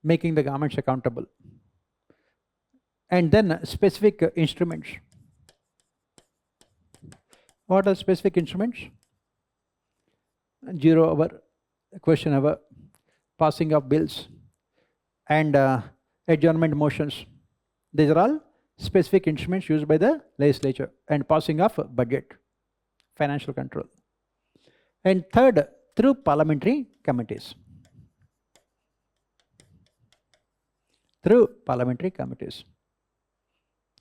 making the governments accountable. And then specific instruments. What are specific instruments? 0 hour, question hour, passing of bills, and adjournment motions. These are all specific instruments used by the legislature, and passing of budget, financial control. And third, through parliamentary committees. Through parliamentary committees.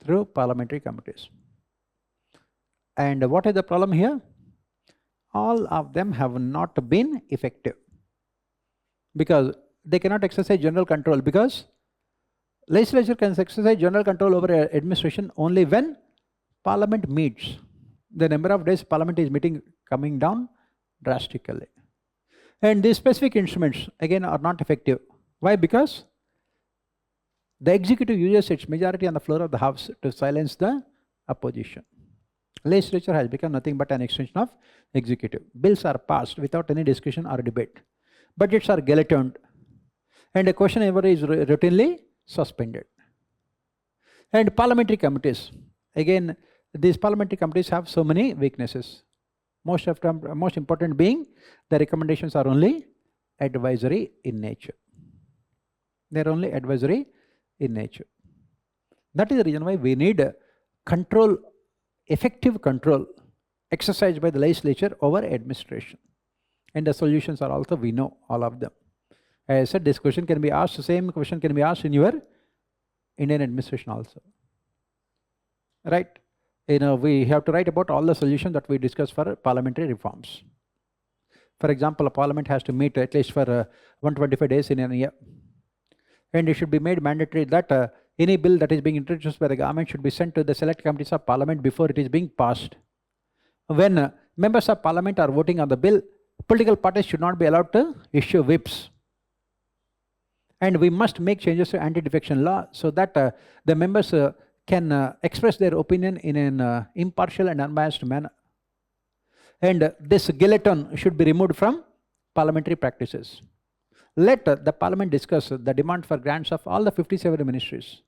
Through parliamentary committees. And what is the problem here? All of them have not been effective, because they cannot exercise general control, because legislature can exercise general control over administration only when parliament meets. The number of days parliament is meeting coming down drastically. And these specific instruments again are not effective. Why? Because the executive uses its majority on the floor of the house to silence the opposition. Legislature has become nothing but an extension of executive. Bills are passed without any discussion or debate. Budgets are guillotined, and a question hour is routinely suspended. And parliamentary committees. Again, these parliamentary committees have so many weaknesses. Most important being the recommendations are only advisory in nature. They are only advisory in nature. That is the reason why we need control, effective control exercised by the legislature over administration. And the solutions are also, we know all of them. As I said, this question can be asked, the same question can be asked in your Indian administration also. Right? We have to write about all the solutions that we discuss for parliamentary reforms. For example, a parliament has to meet at least for 125 days in a year. And it should be made mandatory that any bill that is being introduced by the government should be sent to the select committees of parliament before it is being passed. When members of parliament are voting on the bill, political parties should not be allowed to issue whips. And we must make changes to anti-defection law so that the members can express their opinion in an impartial and unbiased manner. And this guillotine should be removed from parliamentary practices. Let the parliament discuss the demand for grants of all the 57 ministries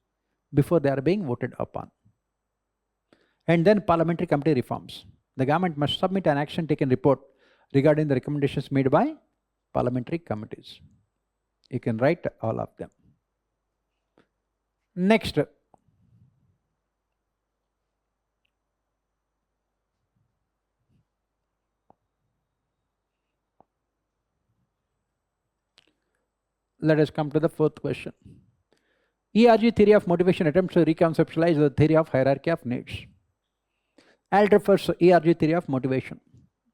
before they are being voted upon. And then parliamentary committee reforms. The government must submit an action taken report regarding the recommendations made by parliamentary committees. You can write all of them. Next, let us come to the fourth question. ERG theory of motivation attempts to reconceptualize the theory of hierarchy of needs. I'll refer first ERG theory of motivation.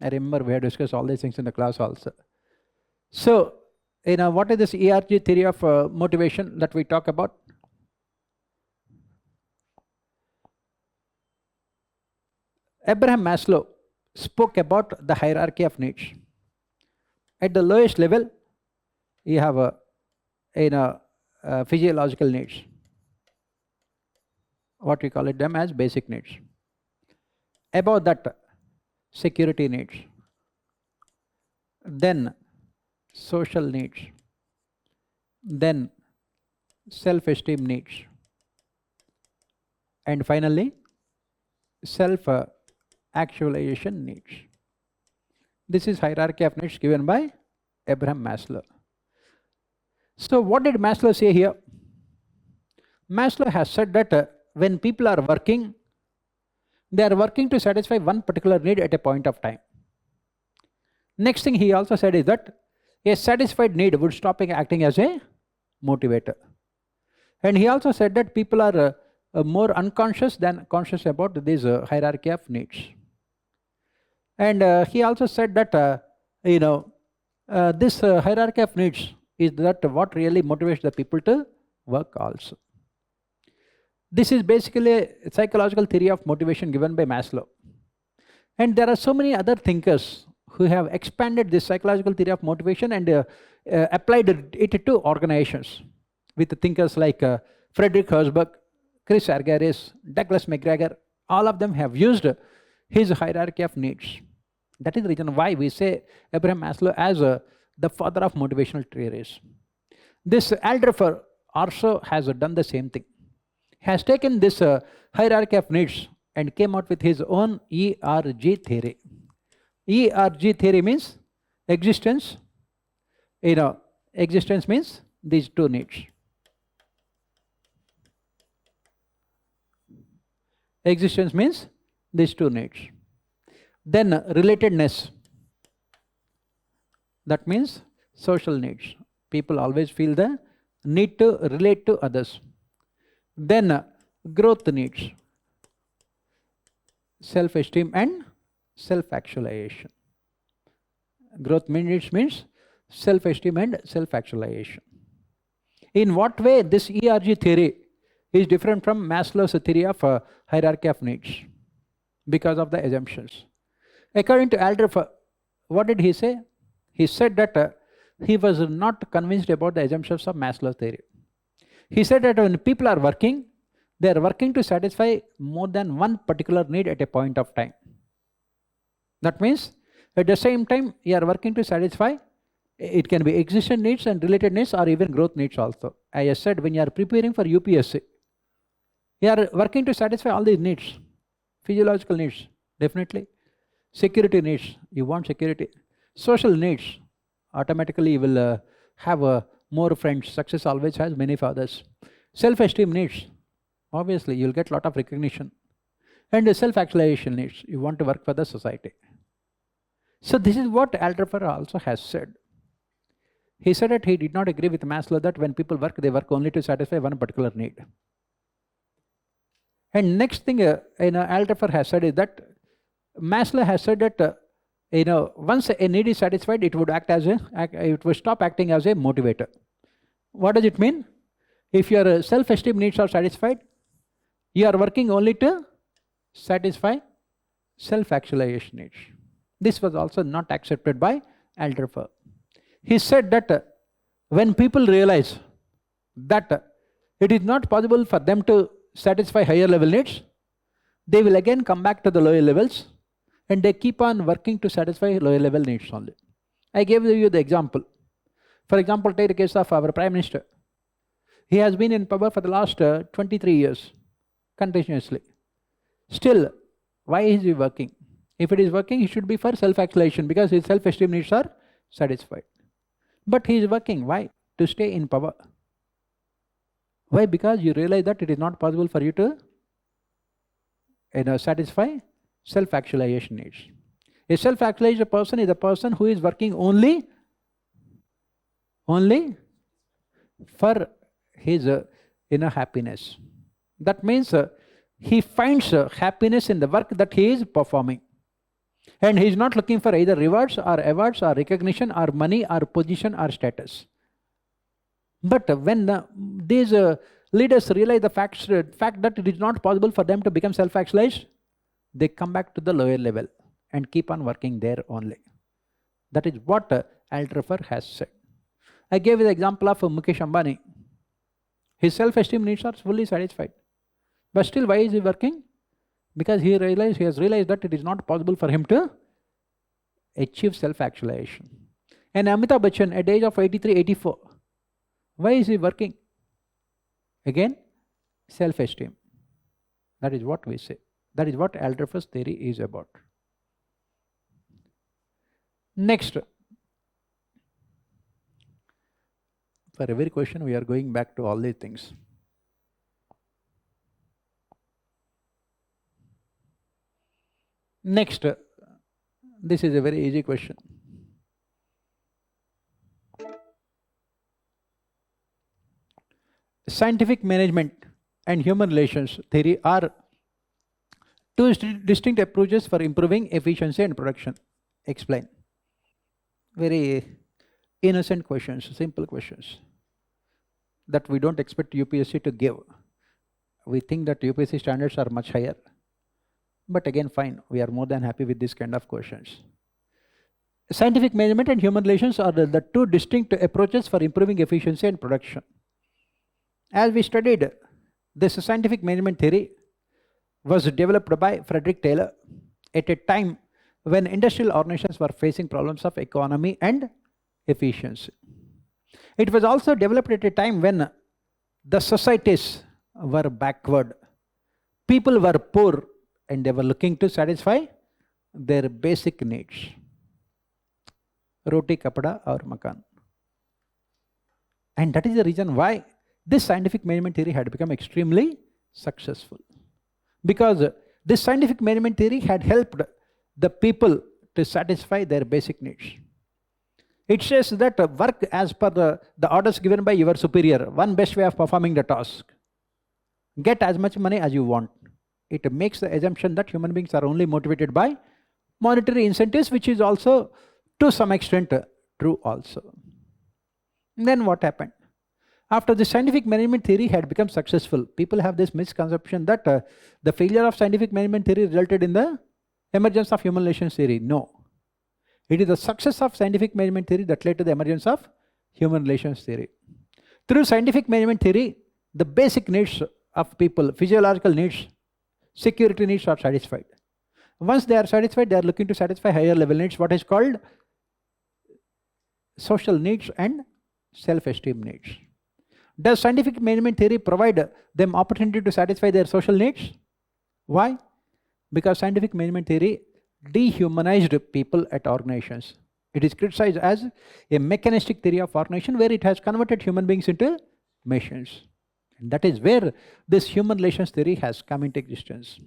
I remember we had discussed all these things in the class also. So, what is this ERG theory of motivation that we talk about? Abraham Maslow spoke about the hierarchy of needs. At the lowest level, you have physiological needs. What we call it them as basic needs. Above that, security needs. Then social needs. Then self-esteem needs. And finally, self-actualization needs. This is hierarchy of needs given by Abraham Maslow. So what did Maslow say here? Maslow has said that when people are working, they are working to satisfy one particular need at a point of time. Next thing he also said is that a satisfied need would stop acting as a motivator. And he also said that people are more unconscious than conscious about this hierarchy of needs. And he also said that, this hierarchy of needs is that what really motivates the people to work also. This is basically a psychological theory of motivation given by Maslow. And there are so many other thinkers who have expanded this psychological theory of motivation and applied it to organizations with thinkers like Frederick Herzberg, Chris Argyris, Douglas McGregor. All of them have used his hierarchy of needs. That is the reason why we say Abraham Maslow as the father of motivational theories. This Alderfer also has done the same thing. He has taken this hierarchy of needs and came out with his own ERG theory. ERG theory means existence. Existence means these two needs. Existence means these two needs. Then relatedness. That means social needs. People always feel the need to relate to others. Then growth needs. Self-esteem and self-actualization. Growth needs means self-esteem and self-actualization. In what way this ERG theory is different from Maslow's theory of hierarchy of needs? Because of the assumptions. According to Alderfer, what did he say? He said that he was not convinced about the assumptions of Maslow's theory. He said that when people are working, they are working to satisfy more than one particular need at a point of time. That means at the same time you are working to satisfy, it can be existence needs and related needs or even growth needs also. I said when you are preparing for UPSC, you are working to satisfy all these needs. Physiological needs, definitely. Security needs, you want security. Social needs, automatically you will have more friends. Success always has many fathers. Self-esteem needs, obviously you will get a lot of recognition. And self-actualization needs, you want to work for the society. So this is what Alderfer also has said. He said that he did not agree with Maslow that when people work, they work only to satisfy one particular need. And next thing Alderfer has said is that Maslow has said that once a need is satisfied, it would it would stop acting as a motivator. What does it mean? If your self-esteem needs are satisfied, you are working only to satisfy self-actualization needs. This was also not accepted by Alderfer. He said that when people realize that it is not possible for them to satisfy higher level needs, they will again come back to the lower levels and they keep on working to satisfy lower level needs only. I gave you the example. For example, take the case of our Prime Minister. He has been in power for the last 23 years, continuously. Still, why is he working? If it is working, he should be for self-actualization because his self-esteem needs are satisfied. But he is working, why? To stay in power. Why? Because you realize that it is not possible for you to satisfy self-actualization needs. A self-actualized person is a person who is working only for his inner happiness. That means he finds happiness in the work that he is performing. And he is not looking for either rewards or awards or recognition or money or position or status. But when these leaders realize the fact that it is not possible for them to become self-actualized, they come back to the lower level and keep on working there only. That is what Alderfer has said. I gave you the example of Mukesh Ambani. His self-esteem needs are fully satisfied. But still, why is he working? Because he has realized that it is not possible for him to achieve self-actualization. And Amitabh Bachchan at the age of 83, 84, why is he working? Again, self-esteem. That is what we say. That is what Alderfer's theory is about. Next, for every question we are going back to all these things. Next, this is a very easy question. Scientific management and human relations theory are Two distinct approaches for improving efficiency and production. Explain. Very innocent questions, simple questions that we don't expect UPSC to give. We think that UPSC standards are much higher. But again, fine, we are more than happy with this kind of questions. Scientific management and human relations are the two distinct approaches for improving efficiency and production. As we studied, this scientific management theory was developed by Frederick Taylor at a time when industrial organizations were facing problems of economy and efficiency. It was also developed at a time when the societies were backward. People were poor and they were looking to satisfy their basic needs. Roti, kapada or makan. And that is the reason why this scientific management theory had become extremely successful. Because this scientific management theory had helped the people to satisfy their basic needs. It says that work as per the orders given by your superior, one best way of performing the task. Get as much money as you want. It makes the assumption that human beings are only motivated by monetary incentives, which is also to some extent true also. Then what happened? After the scientific management theory had become successful, people have this misconception that the failure of scientific management theory resulted in the emergence of human relations theory. No. It is the success of scientific management theory that led to the emergence of human relations theory. Through scientific management theory, the basic needs of people, physiological needs, security needs are satisfied. Once they are satisfied, they are looking to satisfy higher level needs, what is called social needs and self-esteem needs. Does scientific management theory provide them opportunity to satisfy their social needs? Why? Because scientific management theory dehumanized people at organizations. It is criticized as a mechanistic theory of organization where it has converted human beings into machines. And that is where this human relations theory has come into existence.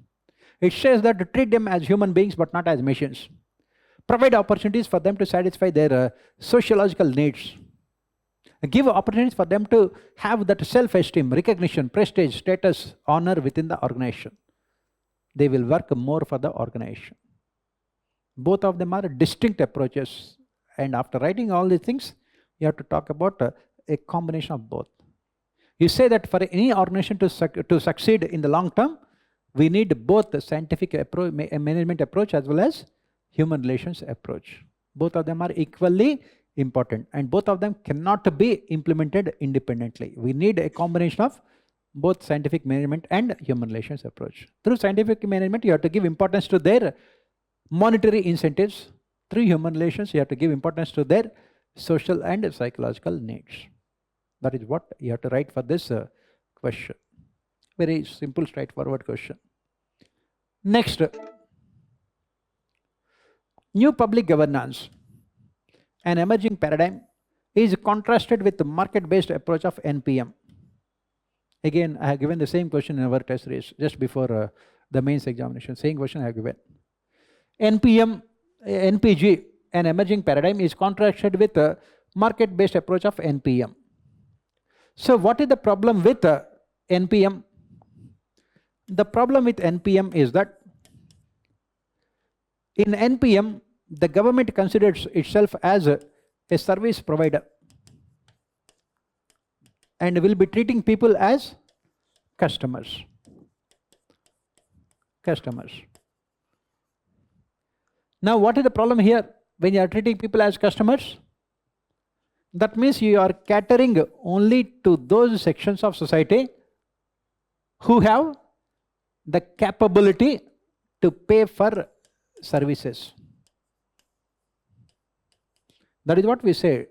It says that to treat them as human beings but not as machines. Provide opportunities for them to satisfy their sociological needs. Give opportunities for them to have that self-esteem, recognition, prestige, status, honor within the organization. They will work more for the organization. Both of them are distinct approaches. And after writing all these things, you have to talk about a combination of both. You say that for any organization to succeed in the long term, we need both the scientific approach, management approach as well as human relations approach. Both of them are equally important and both of them cannot be implemented independently. We need a combination of both scientific management and human relations approach. Through scientific management, you have to give importance to their monetary incentives. Through human relations, you have to give importance to their social and psychological needs. That is what you have to write for this question. Very simple, straightforward question. Next, new public governance, an emerging paradigm, is contrasted with the market-based approach of NPM. Again, I have given the same question in our test race just before the mains examination. Same question I have given. NPG, an emerging paradigm, is contrasted with the market-based approach of NPM. So what is the problem with NPM? The problem with NPM is that in NPM, the government considers itself as a service provider and will be treating people as customers. Now what is the problem here when you are treating people as customers? That means you are catering only to those sections of society who have the capability to pay for services. That is what we say.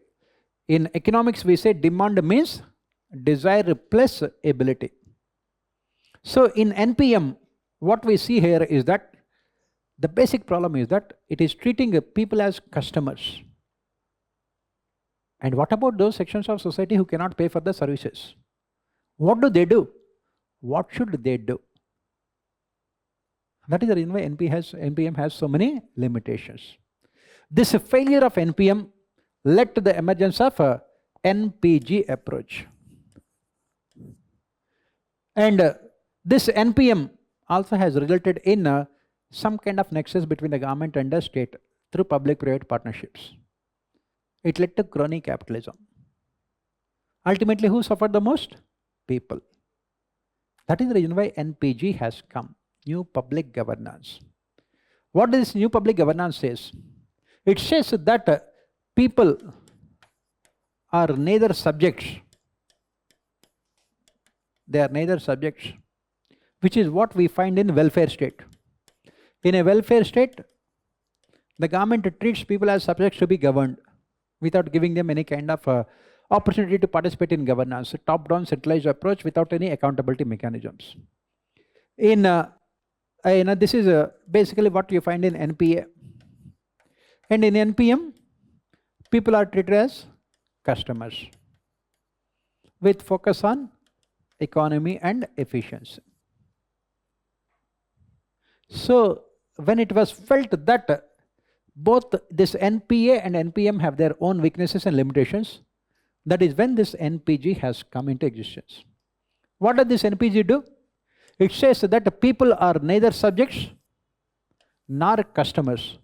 In economics, we say demand means desire plus ability. So in NPM, what we see here is that the basic problem is that it is treating people as customers. And what about those sections of society who cannot pay for the services? What do? What should they do? That is the reason why NPM has so many limitations. This failure of NPM led to the emergence of a NPG approach. And this NPM also has resulted in some kind of nexus between the government and the state through public-private partnerships. It led to crony capitalism. Ultimately, who suffered the most? People. That is the reason why NPG has come, New Public Governance. What this New Public Governance says? It says that people are neither subjects, they are neither subjects, which is what we find in welfare state. In a welfare state, the government treats people as subjects to be governed without giving them any kind of opportunity to participate in governance, a top-down centralized approach without any accountability mechanisms. This is basically what you find in NPA. And in NPM, people are treated as customers with focus on economy and efficiency. So when it was felt that both this NPA and NPM have their own weaknesses and limitations, that is when this NPG has come into existence. What does this NPG do? It says that the people are neither subjects nor customers.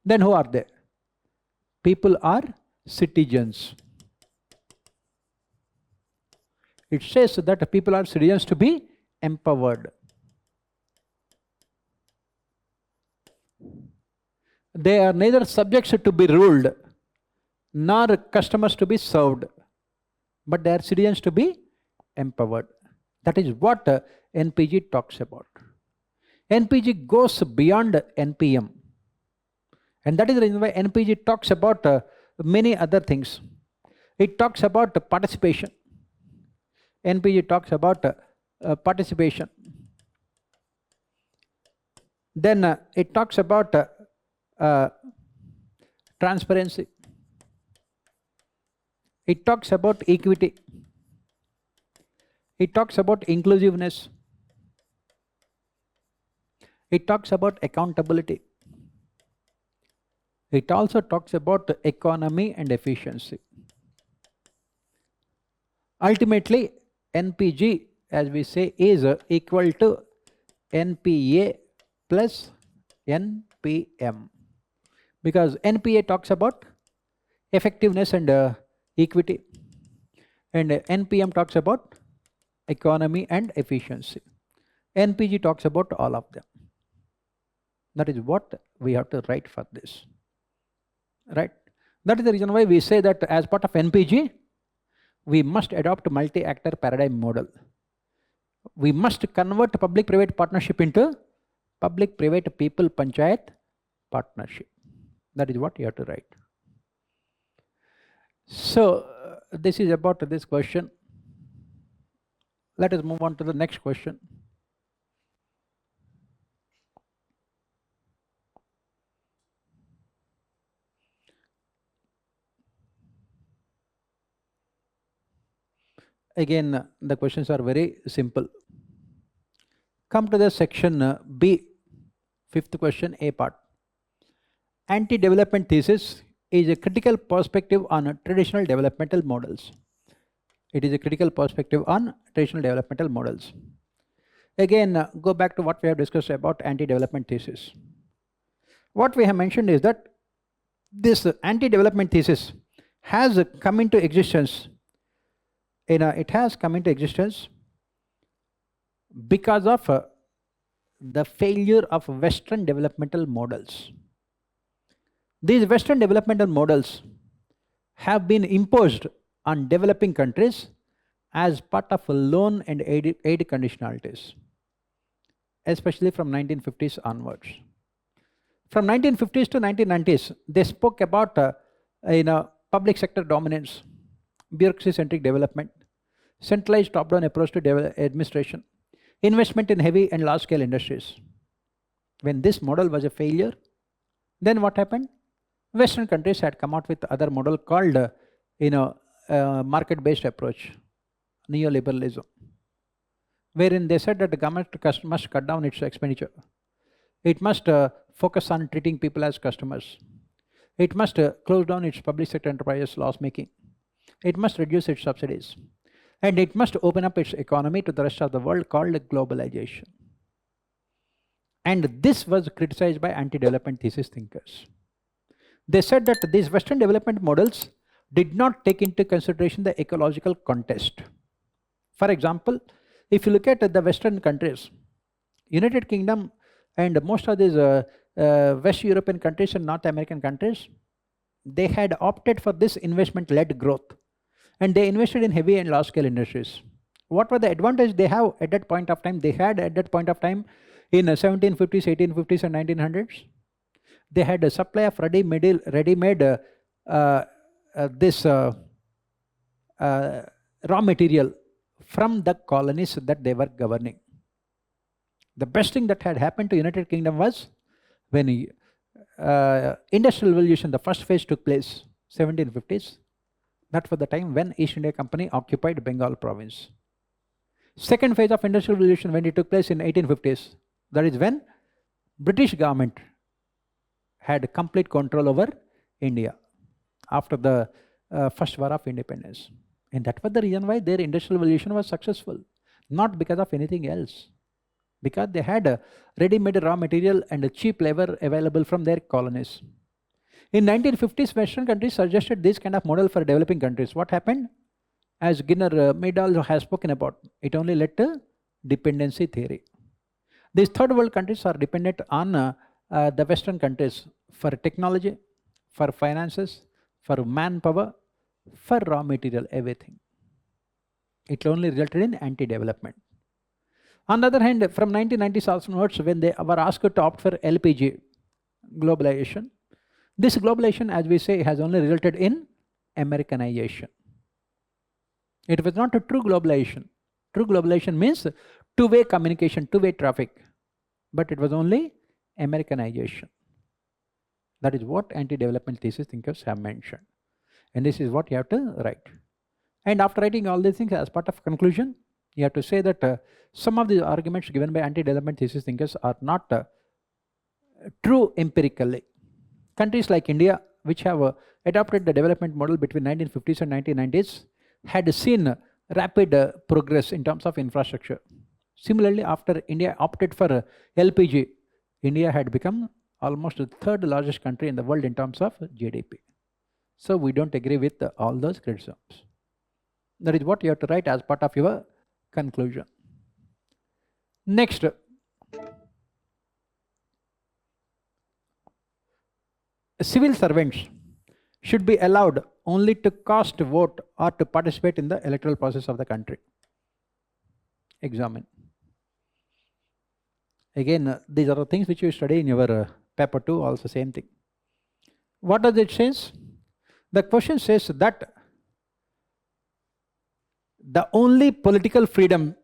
Then who are they? People are citizens. It says that the people are citizens to be empowered. They are neither subjects to be ruled nor customers to be served, but they are citizens to be empowered. That is what NPG talks about. NPG goes beyond NPM, and that is the reason why NPG talks about many other things. It talks about participation. NPG talks about participation. Then it talks about transparency. It talks about equity. It talks about inclusiveness. It talks about accountability. It also talks about economy and efficiency. Ultimately, NPG, as we say, is equal to NPA plus NPM, because NPA talks about effectiveness and equity, and NPM talks about economy and efficiency. NPG talks about all of them. That is what we have to write for this, right? That is the reason why we say that as part of NPG, we must adopt multi-actor paradigm model. We must convert public-private partnership into public-private people panchayat partnership. That is what you have to write. So this is about this question. Let us move on to the next question. Again, the questions are very simple. Come to the section B, fifth question, A part. Anti-development thesis is a critical perspective on traditional developmental models. It is a critical perspective on traditional developmental models. Again, go back to what we have discussed about anti-development thesis. What we have mentioned is that this anti-development thesis has come into existence. It has come into existence because of the failure of Western developmental models. These Western developmental models have been imposed on developing countries as part of loan and aid conditionalities, especially from 1950s onwards. From 1950s to 1990s, they spoke about public sector dominance, bureaucracy-centric development, centralized top-down approach to administration, investment in heavy and large-scale industries. When this model was a failure, then what happened? Western countries had come out with other model called market-based approach, neoliberalism, wherein they said that the government must cut down its expenditure. It must focus on treating people as customers. It must close down its public sector enterprises loss making. It must reduce its subsidies. And it must open up its economy to the rest of the world, called globalization. And this was criticized by anti-development thesis thinkers. They said that these Western development models did not take into consideration the ecological context. For example, if you look at the Western countries, United Kingdom and most of these West European countries and North American countries, they had opted for this investment-led growth, and they invested in heavy and large-scale industries. What were the advantages they have at that point of time? They had at that point of time in 1750s, 1850s and 1900s, they had a supply of ready-made this raw material from the colonies that they were governing. The best thing that had happened to United Kingdom was when Industrial Revolution, the first phase took place, 1750s. That was the time when East India Company occupied Bengal province. Second phase of Industrial Revolution, when it took place in 1850s, that is when British government had complete control over India after the first war of independence. And that was the reason why their Industrial Revolution was successful, not because of anything else, because they had a ready-made raw material and a cheap labor available from their colonies. In 1950s, Western countries suggested this kind of model for developing countries. What happened? As Ginner Meadall has spoken about, it only led to dependency theory. These third world countries are dependent on the Western countries for technology, for finances, for manpower, for raw material, everything. It only resulted in anti-development. On the other hand, from 1990s onwards, when they were asked to opt for LPG, globalization, this globalization, as we say, has only resulted in Americanization. It was not a true globalization. True globalization means two-way communication, two-way traffic, but it was only Americanization. That is what anti-development thesis thinkers have mentioned. And this is what you have to write. And after writing all these things as part of conclusion, you have to say that some of the arguments given by anti-development thesis thinkers are not true empirically. Countries like India, which have adopted the development model between 1950s and 1990s, had seen rapid progress in terms of infrastructure. Similarly, after India opted for LPG, India had become almost the third largest country in the world in terms of GDP. So we don't agree with all those criticisms. That is what you have to write as part of your conclusion. Next, civil servants should be allowed only to cast a vote or to participate in the electoral process of the country. Examine. Again, these are the things which you study in your paper 2, also same thing. What does it say? The question says that the only political freedom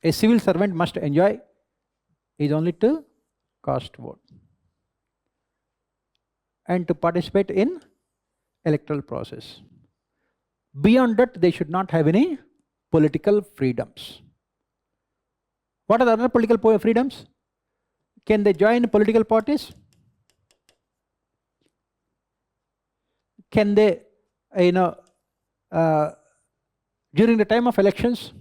a civil servant must enjoy is only to cast vote and to participate in electoral process. Beyond that, they should not have any political freedoms. What are the other political freedoms? Can they join political parties? Can they, during the time of elections,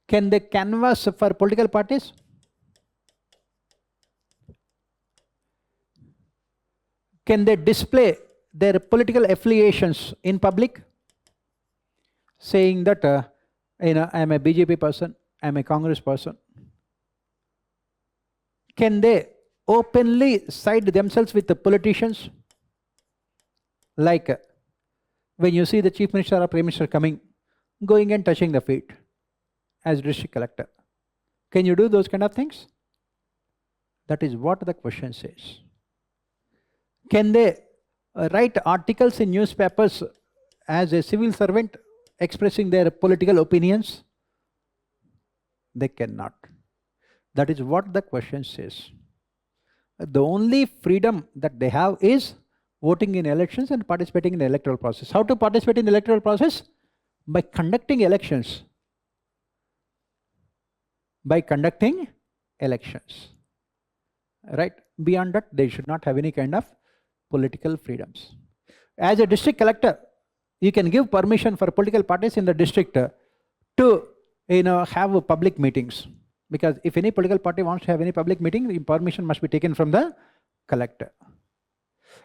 can they canvass for political parties? Can they display their political affiliations in public, saying that I am a BJP person, I am a Congress person? Can they openly side themselves with the politicians? Like when you see the Chief Minister or Prime Minister coming, going and touching the feet as district collector. Can you do those kind of things? That is what the question says. Can they write articles in newspapers as a civil servant expressing their political opinions? They cannot. That is what the question says. The only freedom that they have is voting in elections and participating in the electoral process. How to participate in the electoral process? By conducting elections. By conducting elections. Right? Beyond that, they should not have any kind of political freedoms. As a district collector, you can give permission for political parties in the district to have public meetings. Because if any political party wants to have any public meeting, the permission must be taken from the collector.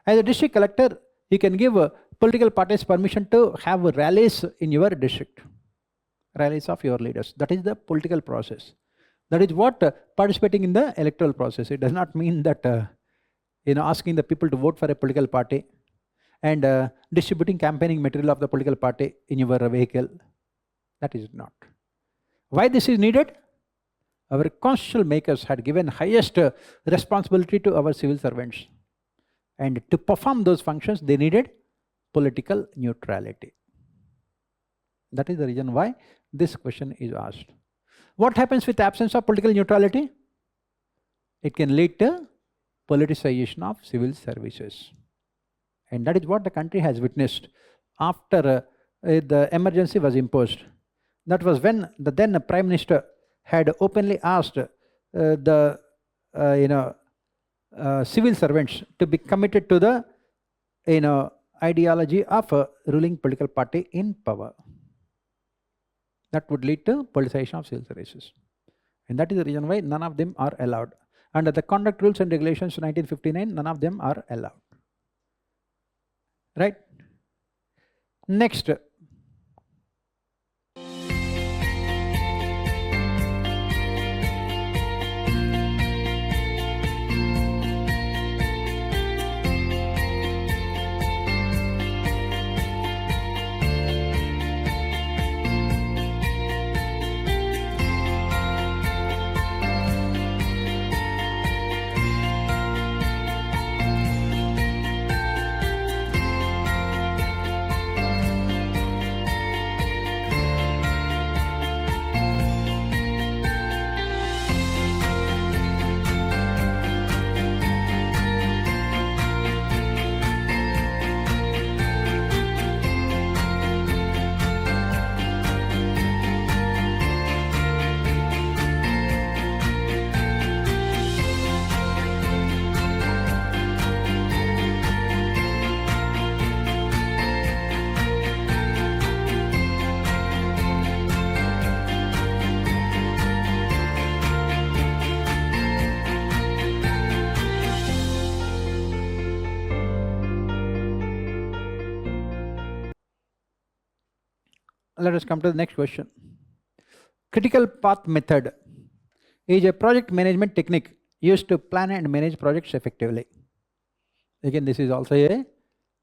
As a district collector, you can give political parties permission to have rallies in your district, rallies of your leaders. That is the political process. That is what participating in the electoral process. It does not mean that asking the people to vote for a political party and distributing campaigning material of the political party in your vehicle. That is not. Why this is needed? Our constitutional makers had given highest responsibility to our civil servants. And to perform those functions, they needed political neutrality. That is the reason why this question is asked. What happens with the absence of political neutrality? It can lead to politicization of civil services. And that is what the country has witnessed after the emergency was imposed. That was when the then Prime Minister had openly asked the civil servants to be committed to the ideology of a ruling political party in power. That would lead to politicization of civil services. And that is the reason why none of them are allowed. Under the Conduct Rules and Regulations 1959, none of them are allowed. Right? Next. Let us come to the next question. Critical path method is a project management technique used to plan and manage projects effectively. Again, this is also a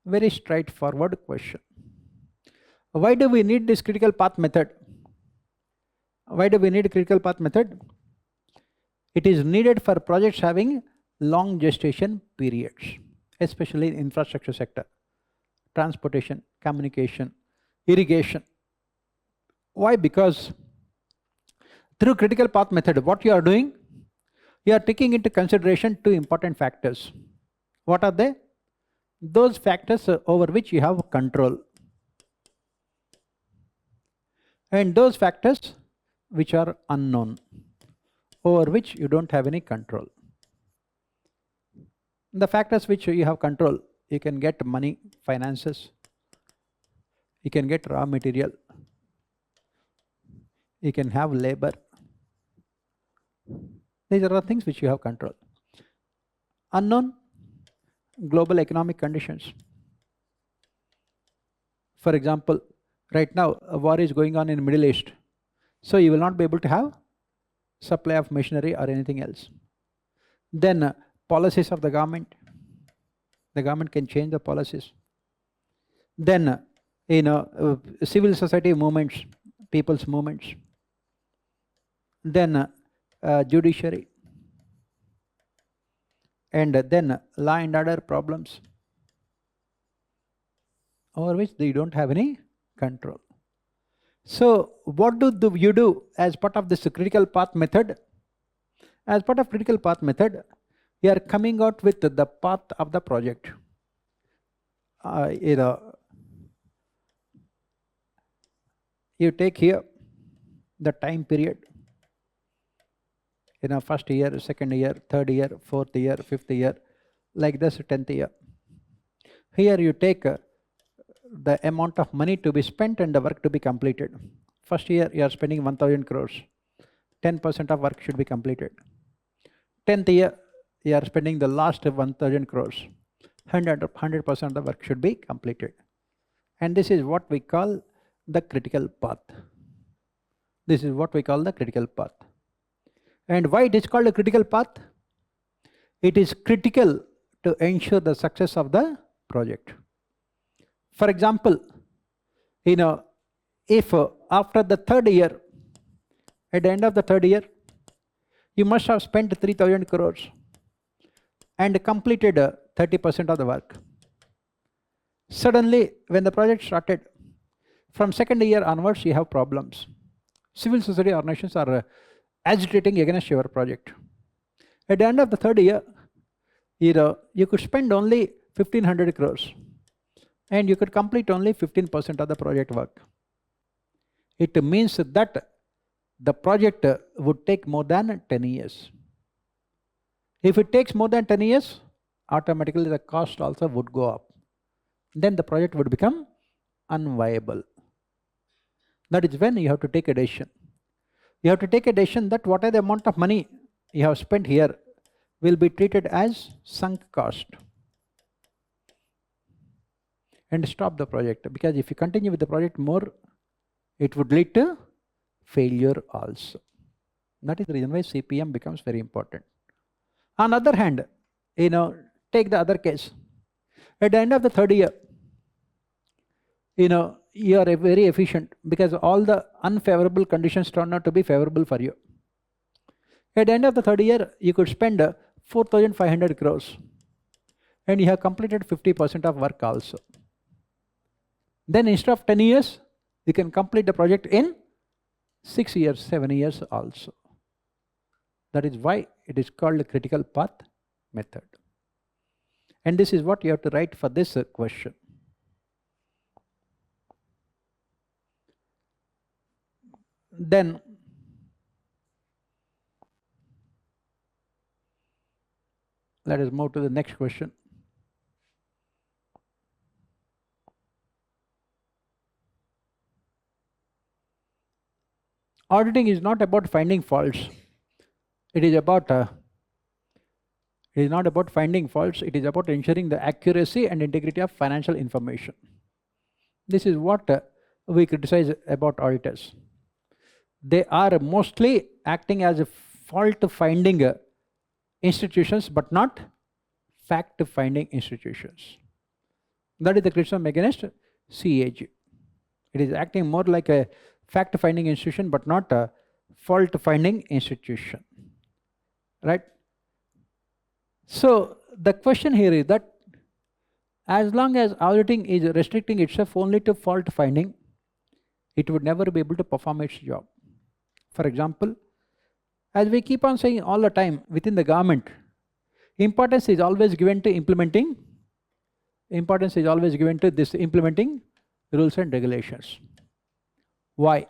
very straightforward question. Why do we need this critical path method? Why do we need critical path method? It is needed for projects having long gestation periods, especially in infrastructure sector, transportation, communication, irrigation. Why? Because through critical path method, what you are doing, you are taking into consideration two important factors. What are they? Those factors over which you have control, and those factors which are unknown, over which you don't have any control. The factors which you have control, you can get money, finances, you can get raw material, you can have labor. These are the things which you have control. Unknown, global economic conditions. For example, right now a war is going on in Middle East, so you will not be able to have supply of machinery or anything else. Then policies of the government can change the policies. Then civil society movements, people's movements. Then judiciary, and then law and order problems, over which they don't have any control. So what do you do as part of this critical path method? As part of critical path method, you are coming out with the path of the project. You take here the time period, first year, second year, third year, fourth year, fifth year, like this 10th year. Here you take the amount of money to be spent and the work to be completed. First year you are spending 1000 crores. 10% of work should be completed. 10th year, you are spending the last 1,000 crores. 100% of the work should be completed. And this is what we call the critical path. This is what we call the critical path. And why it is called a critical path? It is critical to ensure the success of the project. For example, if after the third year, at the end of the third year, you must have spent 3,000 crores and completed 30% of the work. Suddenly, when the project started, from second year onwards, you have problems. Civil society organizations are agitating against your project. At the end of the third year, you could spend only 1,500 crores and you could complete only 15% of the project work. It means that the project would take more than 10 years. If it takes more than 10 years, automatically the cost also would go up. Then the project would become unviable. That is when you have to take a decision. You have to take a decision that whatever the amount of money you have spent here will be treated as sunk cost and stop the project, because if you continue with the project more, it would lead to failure also. That is the reason why CPM becomes very important. On the other hand, take the other case. At the end of the third year, you are very efficient because all the unfavorable conditions turn out to be favorable for you. At the end of the third year, you could spend 4,500 crores and you have completed 50% of work also. Then instead of 10 years, you can complete the project in 6 years, 7 years also. That is why it is called the critical path method. And this is what you have to write for this question. Then let us move to the next question. Auditing is not about finding faults. It is not about finding faults. It is about ensuring the accuracy and integrity of financial information. This is what we criticize about auditors. They are mostly acting as a fault-finding institutions, but not fact-finding institutions. That is the criticism against CAG. It is acting more like a fact-finding institution, but not a fault-finding institution. Right? So the question here is that as long as auditing is restricting itself only to fault-finding, it would never be able to perform its job. For example, as we keep on saying all the time within the government, importance is always given to implementing rules and regulations. Why?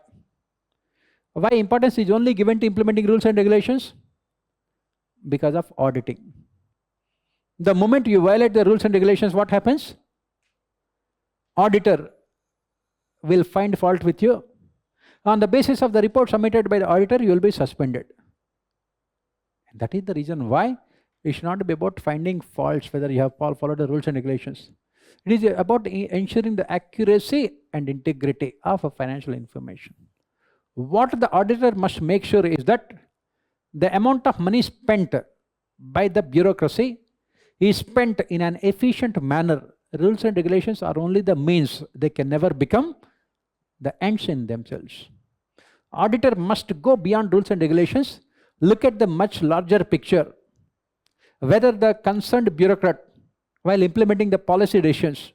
Why importance is only given to implementing rules and regulations? Because of auditing. The moment you violate the rules and regulations, what happens? Auditor will find fault with you. On the basis of the report submitted by the auditor, you will be suspended. And that is the reason why it should not be about finding faults, whether you have followed the rules and regulations. It is about ensuring the accuracy and integrity of a financial information. What the auditor must make sure is that the amount of money spent by the bureaucracy is spent in an efficient manner. Rules and regulations are only the means. They can never become the ends in themselves. Auditor must go beyond rules and regulations, look at the much larger picture, whether the concerned bureaucrat, while implementing the policy decisions,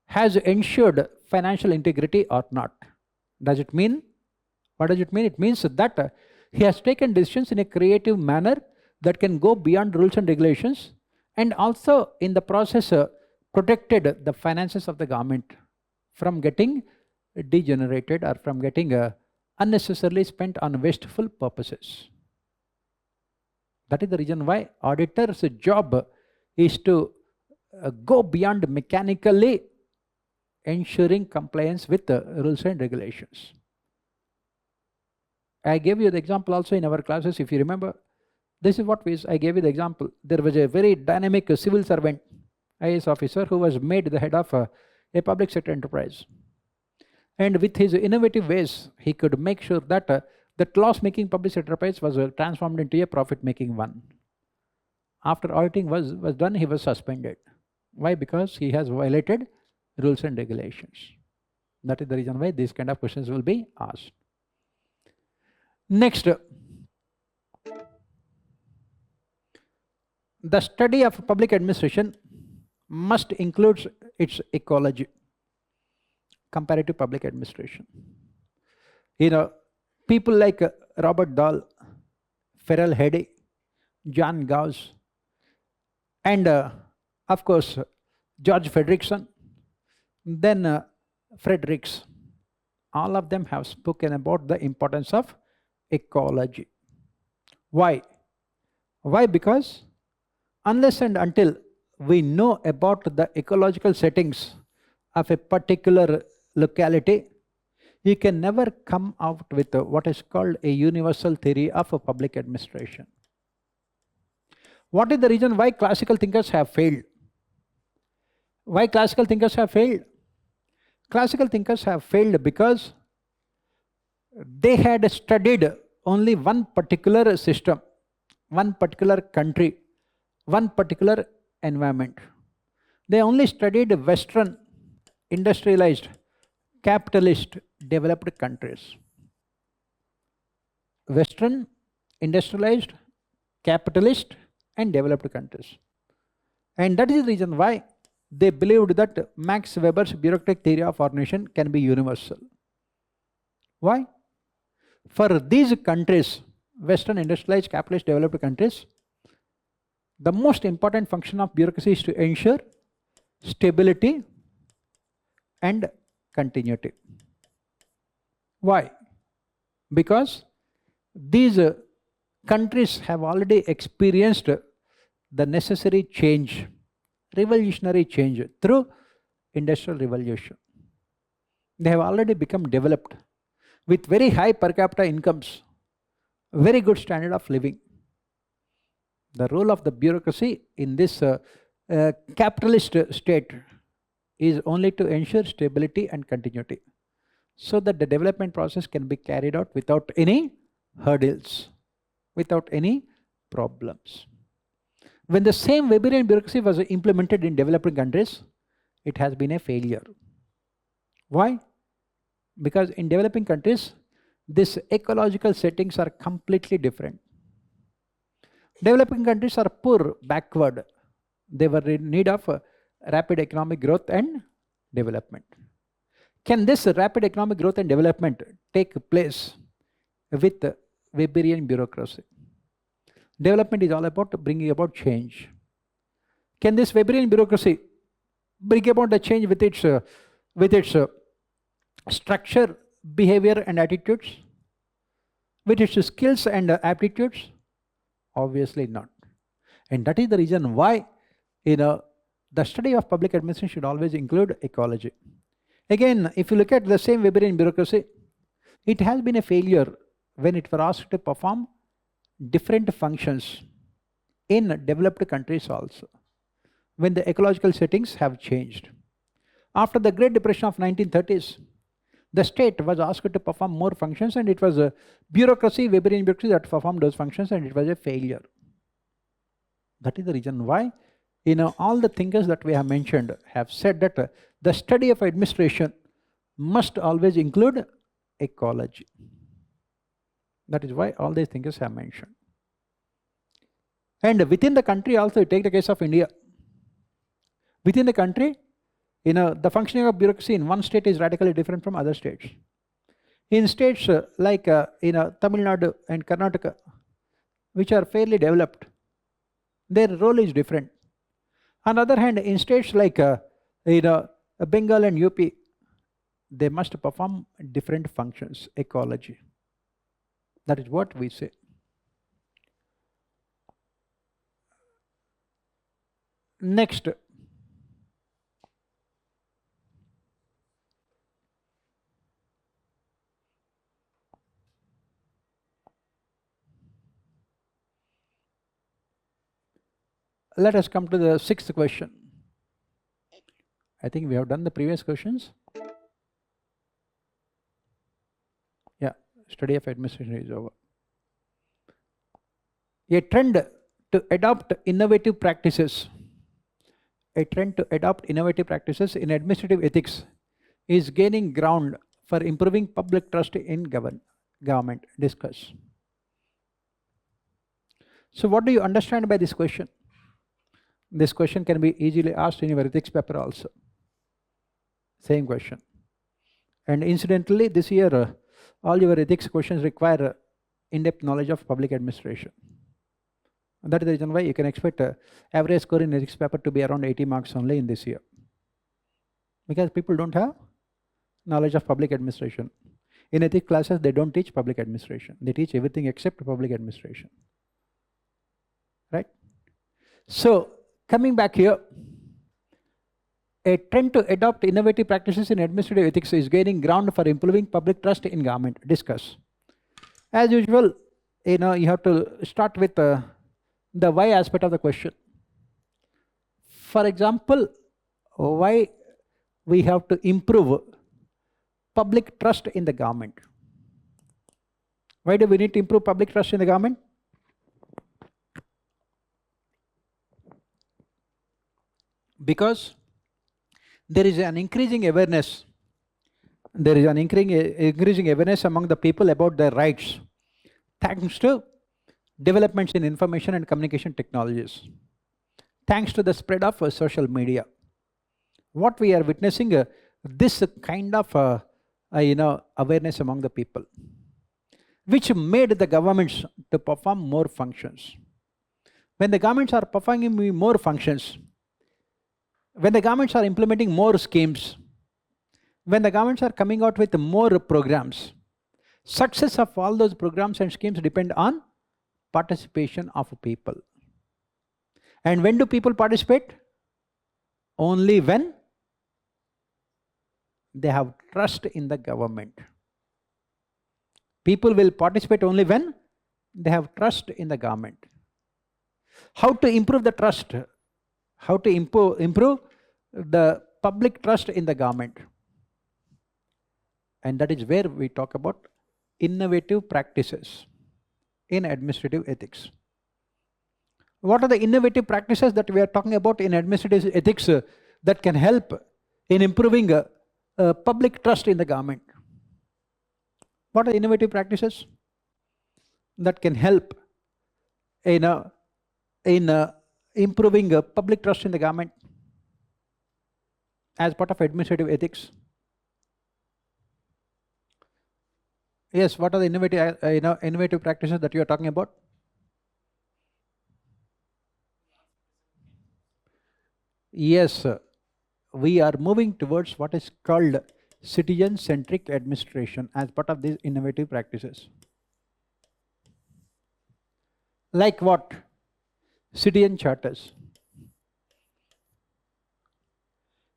has ensured financial integrity or not. Does it mean? What does it mean? It means that he has taken decisions in a creative manner that can go beyond rules and regulations, and also in the process protected the finances of the government from getting degenerated or from getting unnecessarily spent on wasteful purposes. That is the reason why auditor's job is to go beyond mechanically ensuring compliance with the rules and regulations. I gave you the example also in our classes, if you remember. This is what I gave you the example. There was a very dynamic civil servant, IAS officer, who was made the head of a public sector enterprise. And with his innovative ways, he could make sure that that loss-making public sector enterprise was transformed into a profit-making one. After auditing was done, he was suspended. Why? Because he has violated rules and regulations. That is the reason why these kind of questions will be asked. Next, the study of public administration must include its ecology, comparative public administration. People like Robert Dahl, Farrell Hedy, John Gauss, and of course George Fredrickson, then Fredericks, all of them have spoken about the importance of ecology. Why? Why? Because unless and until we know about the ecological settings of a particular locality, you can never come out with what is called a universal theory of a public administration. What is the reason why classical thinkers have failed? Why classical thinkers have failed? Classical thinkers have failed because they had studied only one particular system, one particular country, one particular environment. They only studied Western, industrialized, capitalist, developed countries. Western, industrialized, capitalist, and developed countries. And that is the reason why they believed that Max Weber's bureaucratic theory of organization can be universal. Why? For these countries, Western, industrialized, capitalist, developed countries, the most important function of bureaucracy is to ensure stability and continuity. Why? Because these countries have already experienced the necessary change, revolutionary change through industrial revolution. They have already become developed with very high per capita incomes, very good standard of living. The role of the bureaucracy in this capitalist state is only to ensure stability and continuity, so that the development process can be carried out without any hurdles, without any problems. When the same Weberian bureaucracy was implemented in developing countries, it has been a failure. Why? Because in developing countries, these ecological settings are completely different. Developing countries are poor, backward. They were in need of rapid economic growth and development. Can this rapid economic growth and development take place with Weberian bureaucracy? Development is all about bringing about change. Can this Weberian bureaucracy bring about the change with its structure, behavior and attitudes, with its skills and aptitudes? Obviously not. And that is the reason why the study of public administration should always include ecology. Again, if you look at the same Weberian bureaucracy, it has been a failure when it was asked to perform different functions in developed countries also, when the ecological settings have changed. After the Great Depression of 1930s, the state was asked to perform more functions, and it was a bureaucracy, Weberian bureaucracy, that performed those functions, and it was a failure. That is the reason why all the thinkers that we have mentioned have said that the study of administration must always include ecology. That is why all these thinkers have mentioned. And within the country also, take the case of India. Within the country, the functioning of bureaucracy in one state is radically different from other states. In states like Tamil Nadu and Karnataka, which are fairly developed, their role is different. On the other hand, in states like Bengal and UP, they must perform different functions, ecology. That is what we say. Next, let us come to the sixth question. I think we have done the previous questions. Yeah, study of administration is over. A trend to adopt innovative practices. A trend to adopt innovative practices in administrative ethics is gaining ground for improving public trust in government. Discuss. So what do you understand by this question? This question can be easily asked in your ethics paper also. Same question. And incidentally, this year, all your ethics questions require in-depth knowledge of public administration. And that is the reason why you can expect average score in ethics paper to be around 80 marks only in this year. Because people don't have knowledge of public administration. In ethics classes, they don't teach public administration. They teach everything except public administration. Right? So, coming back here, a trend to adopt innovative practices in administrative ethics is gaining ground for improving public trust in government. Discuss. As usual, you have to start with the why aspect of the question. For example, why we have to improve public trust in the government. Why do we need to improve public trust in the government? Because there is an increasing awareness. There is an increasing awareness among the people about their rights, thanks to developments in information and communication technologies, thanks to the spread of social media. What we are witnessing, this kind of awareness among the people, which made the governments to perform more functions. When the governments are performing more functions, when the governments are implementing more schemes, when the governments are coming out with more programs, success of all those programs and schemes depend on participation of people. And when do people participate? Only when they have trust in the government. People will participate only when they have trust in the government. How to improve the trust? How to improve the public trust in the government? And that is where we talk about innovative practices in administrative ethics. What are the innovative practices that we are talking about in administrative ethics that can help in improving public trust in the government? What are innovative practices that can help in improving public trust in the government as part of administrative ethics? Yes, what are the innovative practices that you are talking about? Yes, we are moving towards what is called citizen-centric administration as part of these innovative practices. Like what? Citizen charters.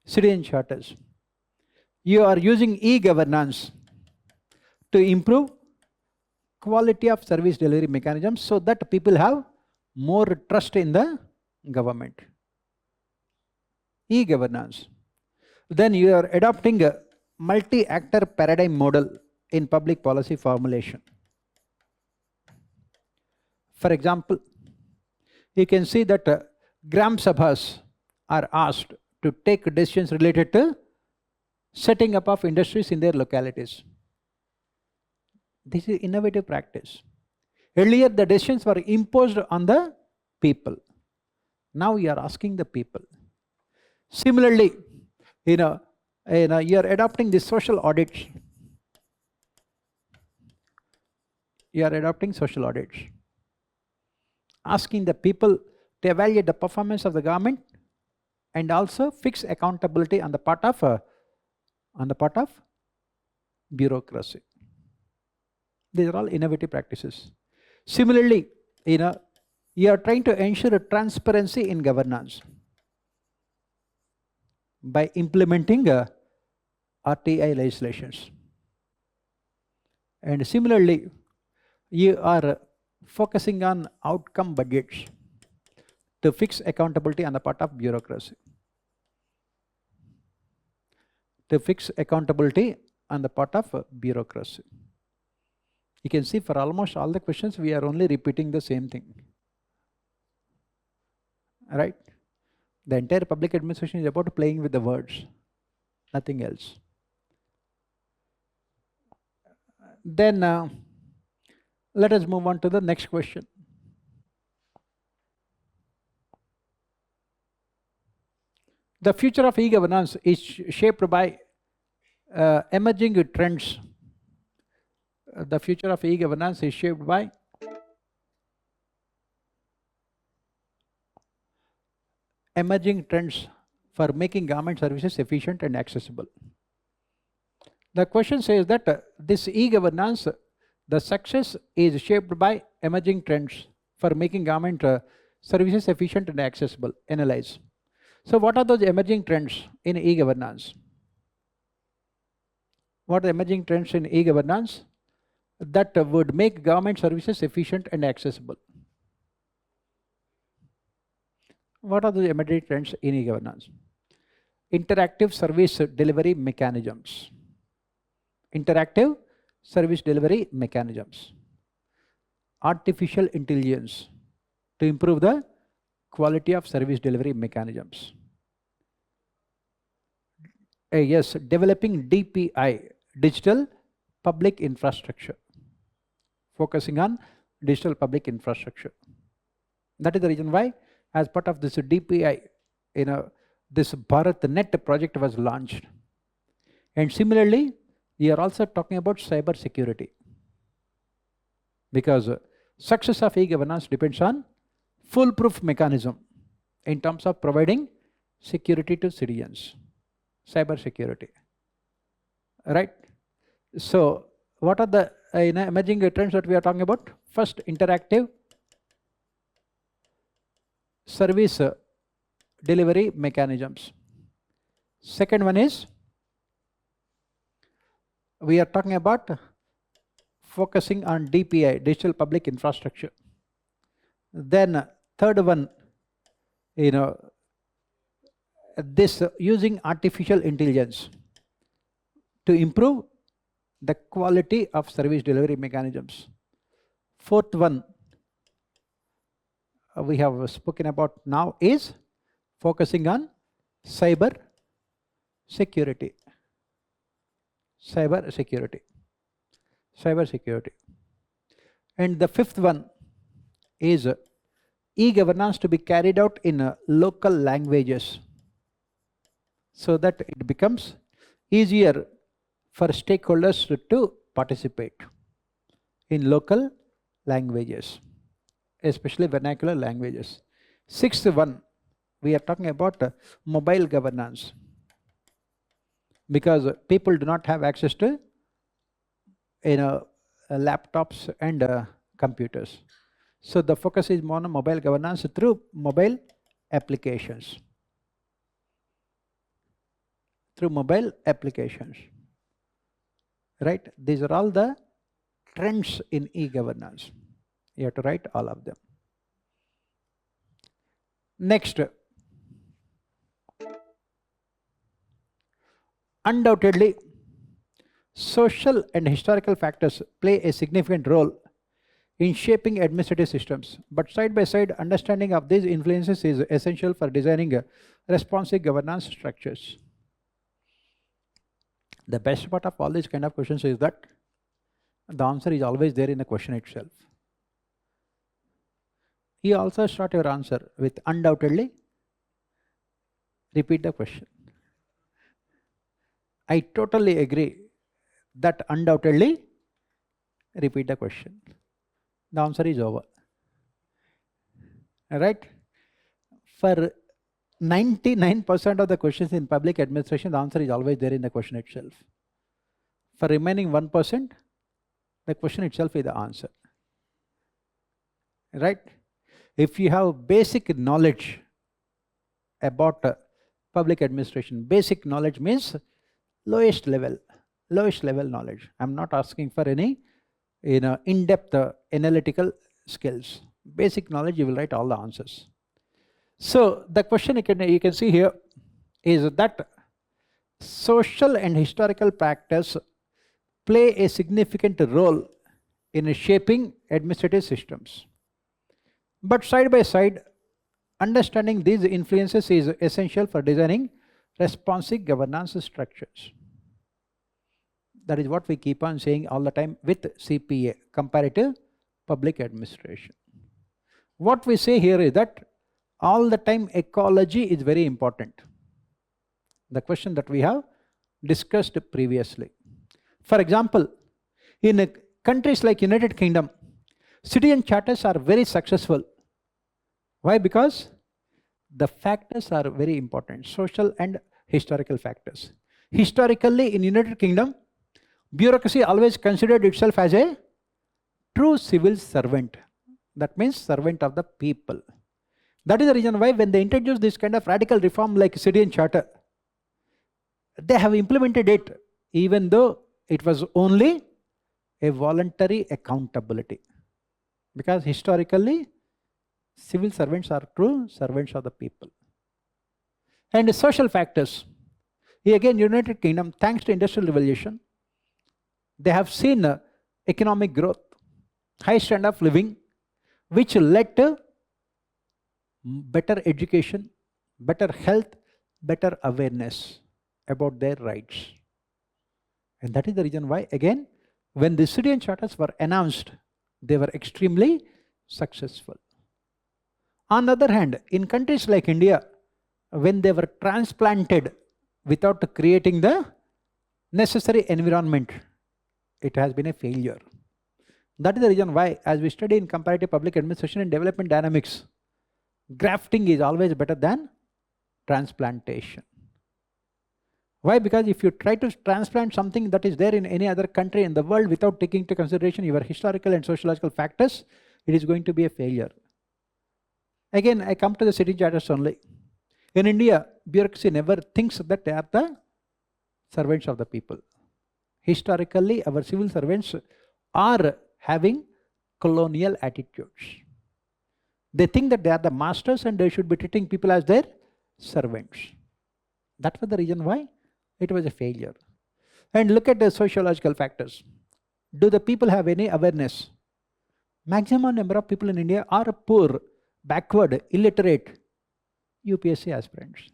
Citizen charters. You are using e-governance to improve quality of service delivery mechanisms so that people have more trust in the government. E-governance. Then you are adopting a multi-actor paradigm model in public policy formulation. For example, you can see that Gram Sabhas are asked to take decisions related to setting up of industries in their localities. This is innovative practice. Earlier the decisions were imposed on the people. Now we are asking the people. Similarly, you are adopting the social audits. You are adopting social audits, asking the people to evaluate the performance of the government and also fix accountability on the part of bureaucracy. These are all innovative practices. Similarly, you are trying to ensure transparency in governance by implementing RTI legislations. And similarly, you are focusing on outcome budgets to fix accountability on the part of bureaucracy. To fix accountability on the part of bureaucracy. You can see for almost all the questions we are only repeating the same thing. Right? The entire public administration is about playing with the words, nothing else. Then let us move on to the next question. The future of e-governance is shaped by emerging trends. The future of e-governance is shaped by emerging trends for making government services efficient and accessible. The question says that this e-governance, the success is shaped by emerging trends for making government services efficient and accessible. Analyze. So what are those emerging trends in e-governance? What are the emerging trends in e-governance that would make government services efficient and accessible? What are the emerging trends in e-governance? Interactive service delivery mechanisms. Interactive service delivery mechanisms. Artificial intelligence to improve the quality of service delivery mechanisms. Yes, developing DPI, digital public infrastructure. Focusing on digital public infrastructure. That is the reason why, as part of this DPI, this BharatNet project was launched. And similarly, we are also talking about cyber security. Because success of e-governance depends on foolproof mechanism in terms of providing security to citizens. Cyber security. Right? So, what are the emerging trends that we are talking about? First, interactive service delivery mechanisms. Second one is, we are talking about focusing on DPI, digital public infrastructure. Then third one, this using artificial intelligence to improve the quality of service delivery mechanisms. Fourth one, we have spoken about now, is focusing on cyber security. Cyber security. Cyber security. And the fifth one is e-governance to be carried out in local languages, so that it becomes easier for stakeholders to participate in local languages, especially vernacular languages. Sixth one, we are talking about mobile governance, because people do not have access to laptops and computers. So the focus is more on mobile governance through mobile applications. Through mobile applications. Right? These are all the trends in e-governance. You have to write all of them. Next. Undoubtedly, social and historical factors play a significant role in shaping administrative systems, but side by side, understanding of these influences is essential for designing responsive governance structures. The best part of all these kind of questions is that the answer is always there in the question itself. You also start your answer with undoubtedly, repeat the question. I totally agree that undoubtedly, repeat the question. The answer is over. Right? For 99% of the questions in public administration, the answer is always there in the question itself. For remaining 1%, the question itself is the answer. Right? If you have basic knowledge about public administration, basic knowledge means lowest level knowledge. I'm not asking for any in-depth analytical skills. Basic knowledge, you will write all the answers. So the question you can see here is that social and historical practice play a significant role in shaping administrative systems. But side by side, understanding these influences is essential for designing responsive governance structures. That is what we keep on saying all the time with CPA, comparative public administration. What we say here is that all the time ecology is very important. The question that we have discussed previously. For example, in countries like United Kingdom, citizen charters are very successful. Why? Because the factors are very important, social and historical factors. Historically, in United Kingdom, bureaucracy always considered itself as a true civil servant. That means servant of the people. That is the reason why when they introduced this kind of radical reform like citizen charter, they have implemented it even though it was only a voluntary accountability. Because historically, civil servants are true servants of the people. And the social factors. Again, United Kingdom, thanks to Industrial Revolution, they have seen economic growth, high standard of living, which led to better education, better health, better awareness about their rights. And that is the reason why, again, when the citizen charters were announced, they were extremely successful. On the other hand, in countries like India, when they were transplanted without creating the necessary environment, it has been a failure. That is the reason why, as we study in comparative public administration and development dynamics, grafting is always better than transplantation. Why? Because if you try to transplant something that is there in any other country in the world without taking into consideration your historical and sociological factors, it is going to be a failure. Again, I come to the city charters only. In India, bureaucracy never thinks that they are the servants of the people. Historically, our civil servants are having colonial attitudes. They think that they are the masters and they should be treating people as their servants. That was the reason why it was a failure. And look at the sociological factors. Do the people have any awareness? Maximum number of people in India are poor, backward, illiterate UPSC aspirants.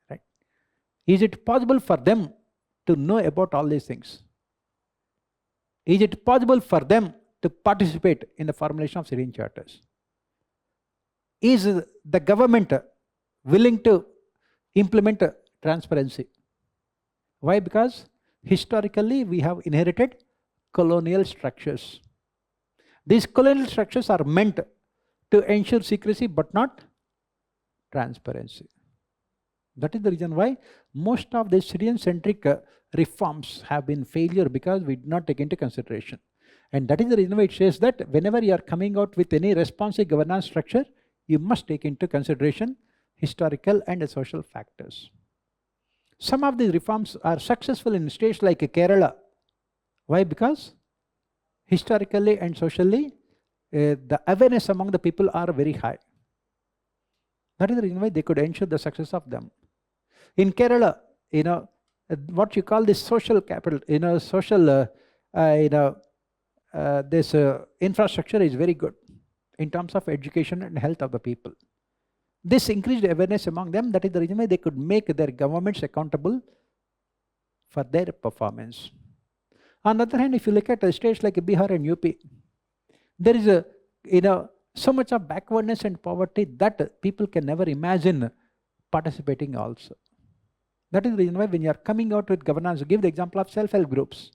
Right? Is it possible for them to know about all these things? Is it possible for them to participate in the formulation of citizen charters? Is the government willing to implement transparency? Why? Because historically we have inherited colonial structures. These colonial structures are meant to ensure secrecy but not transparency. That is the reason why most of the citizen-centric reforms have been failure, because we did not take into consideration. And that is the reason why it says that whenever you are coming out with any responsive governance structure, you must take into consideration historical and social factors. Some of these reforms are successful in states like Kerala. Why? Because historically and socially, the awareness among the people are very high. That is the reason why they could ensure the success of them. In Kerala, what you call this social capital, this infrastructure is very good in terms of education and health of the people. This increased awareness among them. That is the reason why they could make their governments accountable for their performance. On the other hand, if you look at states like Bihar and UP, there is so much of backwardness and poverty that people can never imagine participating also. That is the reason why when you are coming out with governance, give the example of self-help groups.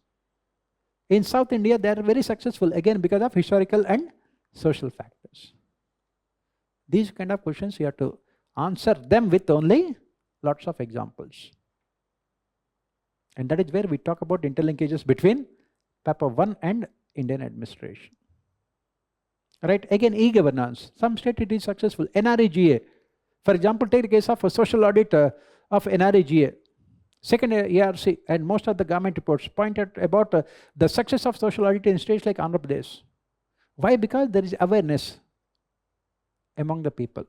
In South India, they are very successful, again because of historical and social factors. These kind of questions you have to answer them with only lots of examples. And that is where we talk about interlinkages between Paper-1 and Indian administration. Right? Again, e-governance. Some state it is successful. NREGA. For example, take the case of a social audit of NREGA. Second ARC and most of the government reports point out about the success of social audit in states like Andhra Pradesh. Why? Because there is awareness among the people.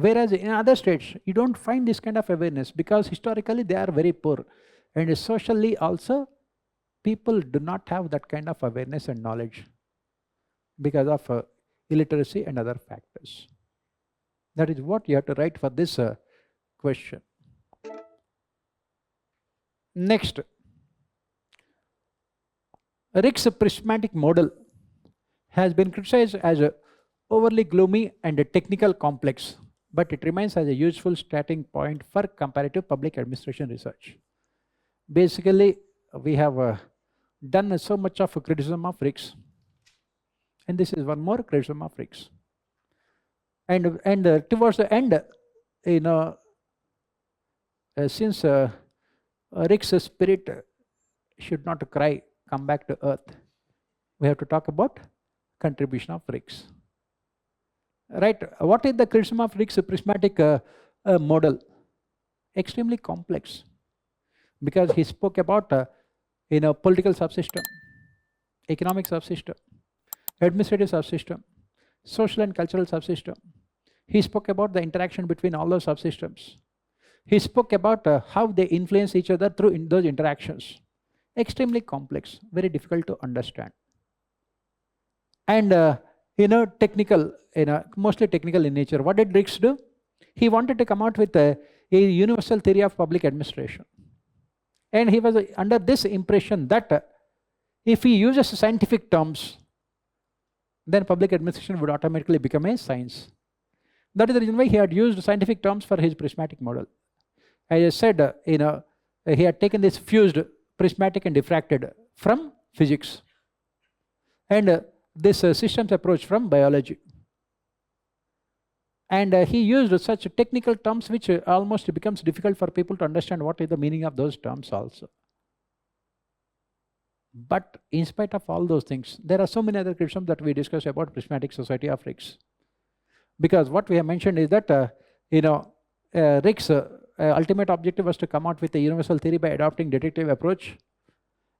Whereas in other states, you don't find this kind of awareness because historically they are very poor. And socially also, people do not have that kind of awareness and knowledge because of illiteracy and other factors. That is what you have to write for this question. Next, Rick's prismatic model has been criticized as a overly gloomy and a technical complex, but it remains as a useful starting point for comparative public administration research. Basically, we have done so much of criticism of Rick's, and this is one more criticism of Rick's. And towards the end, since Rick's spirit should not cry, come back to earth, we have to talk about contribution of Rick's. Right? What is the criticism of Rick's prismatic model? Extremely complex, because he spoke about political subsystem, economic subsystem, administrative subsystem, social and cultural subsystem. He spoke about the interaction between all those subsystems. He spoke about how they influence each other through those interactions. Extremely complex, very difficult to understand. And technical, mostly technical in nature. What did Rick's do? He wanted to come out with a universal theory of public administration. And he was under this impression that if he uses scientific terms, then public administration would automatically become a science. That is the reason why he had used scientific terms for his prismatic model. As I said, he had taken this fused prismatic and diffracted from physics, and this systems approach from biology. And he used such technical terms which almost becomes difficult for people to understand what is the meaning of those terms also. But in spite of all those things, there are so many other criticisms that we discussed about Prismatic Society of Rick's. Because what we have mentioned is that Rick's ultimate objective was to come out with a universal theory by adopting deductive approach.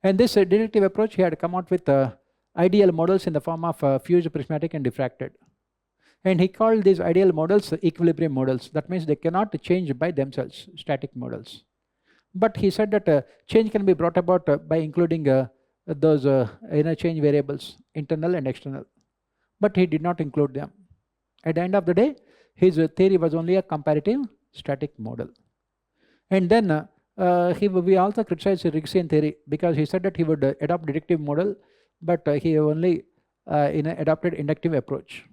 And this deductive approach, he had come out with ideal models in the form of fused, prismatic and diffracted. And he called these ideal models equilibrium models. That means they cannot change by themselves, static models. But he said that change can be brought about by including those change variables, internal and external. But he did not include them. At the end of the day, his theory was only a comparative static model. And then we also criticized Ricksian theory because he said that he would adopt deductive model, but he only adopted inductive approach.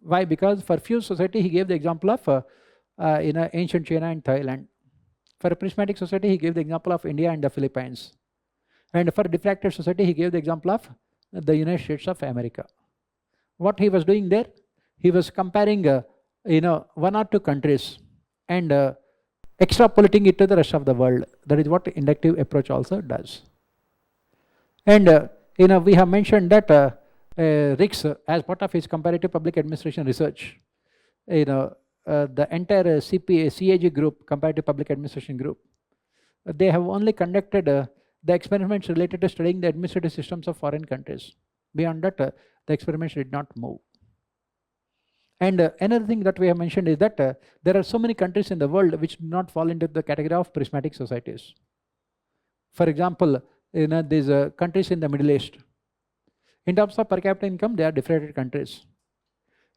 Why? Because for fused society, he gave the example of ancient China and Thailand. For a prismatic society, he gave the example of India and the Philippines. And for a diffracted society, he gave the example of the United States of America. What he was doing there? He was comparing one or two countries and extrapolating it to the rest of the world. That is what inductive approach also does. And we have mentioned that Rick's, as part of his comparative public administration research, the entire CAG group, comparative public administration group, they have only conducted the experiments related to studying the administrative systems of foreign countries. Beyond that, the experiments did not move. And another thing that we have mentioned is that there are so many countries in the world which do not fall into the category of prismatic societies. For example, these countries in the Middle East, in terms of per capita income, they are differentiated countries.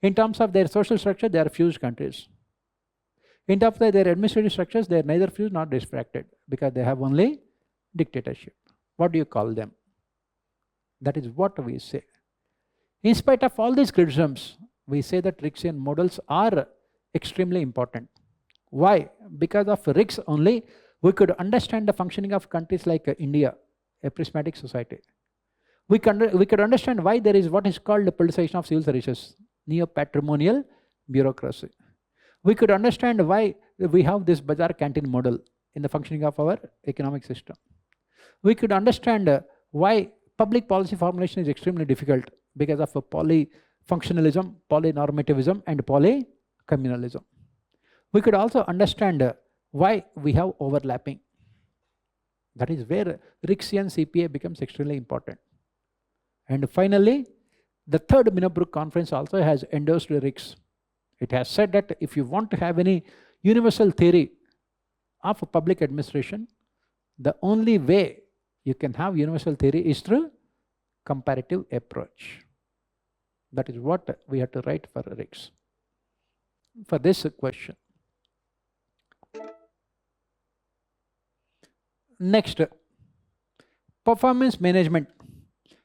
In terms of their social structure, they are fused countries. In terms of their administrative structures, they are neither fused nor diffracted because they have only dictatorship. What do you call them? That is what we say. In spite of all these criticisms, we say that Ricksian models are extremely important. Why? Because of Rick's only, we could understand the functioning of countries like India, a prismatic society. We could understand why there is what is called the politicization of civil services, neo-patrimonial bureaucracy. We could understand why we have this bazaar canteen model in the functioning of our economic system. We could understand why public policy formulation is extremely difficult because of polyfunctionalism, polynormativism, and polycommunalism. We could also understand why we have overlapping. That is where Ricksian CPA becomes extremely important. And finally, the third Minnebrook conference also has endorsed Rick's. It has said that if you want to have any universal theory of public administration, the only way you can have universal theory is through comparative approach. That is what we have to write for RICS for this question. Next, performance management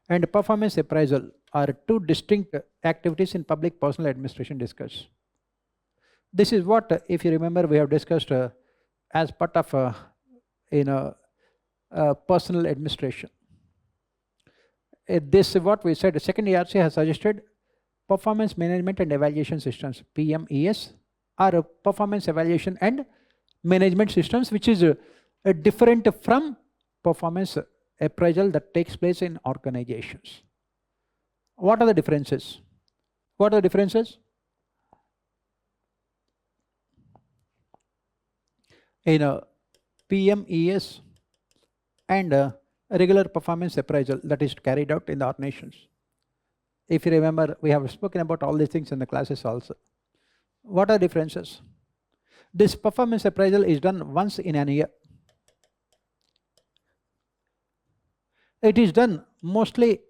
and performance appraisal are two distinct activities in public personal administration discussed. This is what, if you remember, we have discussed as part of personal administration. This is what we said. The second ERC has suggested performance management and evaluation systems, PMES, are performance evaluation and management systems, which is different from performance appraisal that takes place in organizations. What are the differences? What are the differences? In PMES and regular performance appraisal that is carried out in the organizations. If you remember, we have spoken about all these things in the classes also. What are the differences? This performance appraisal is done once in a year. It is done mostly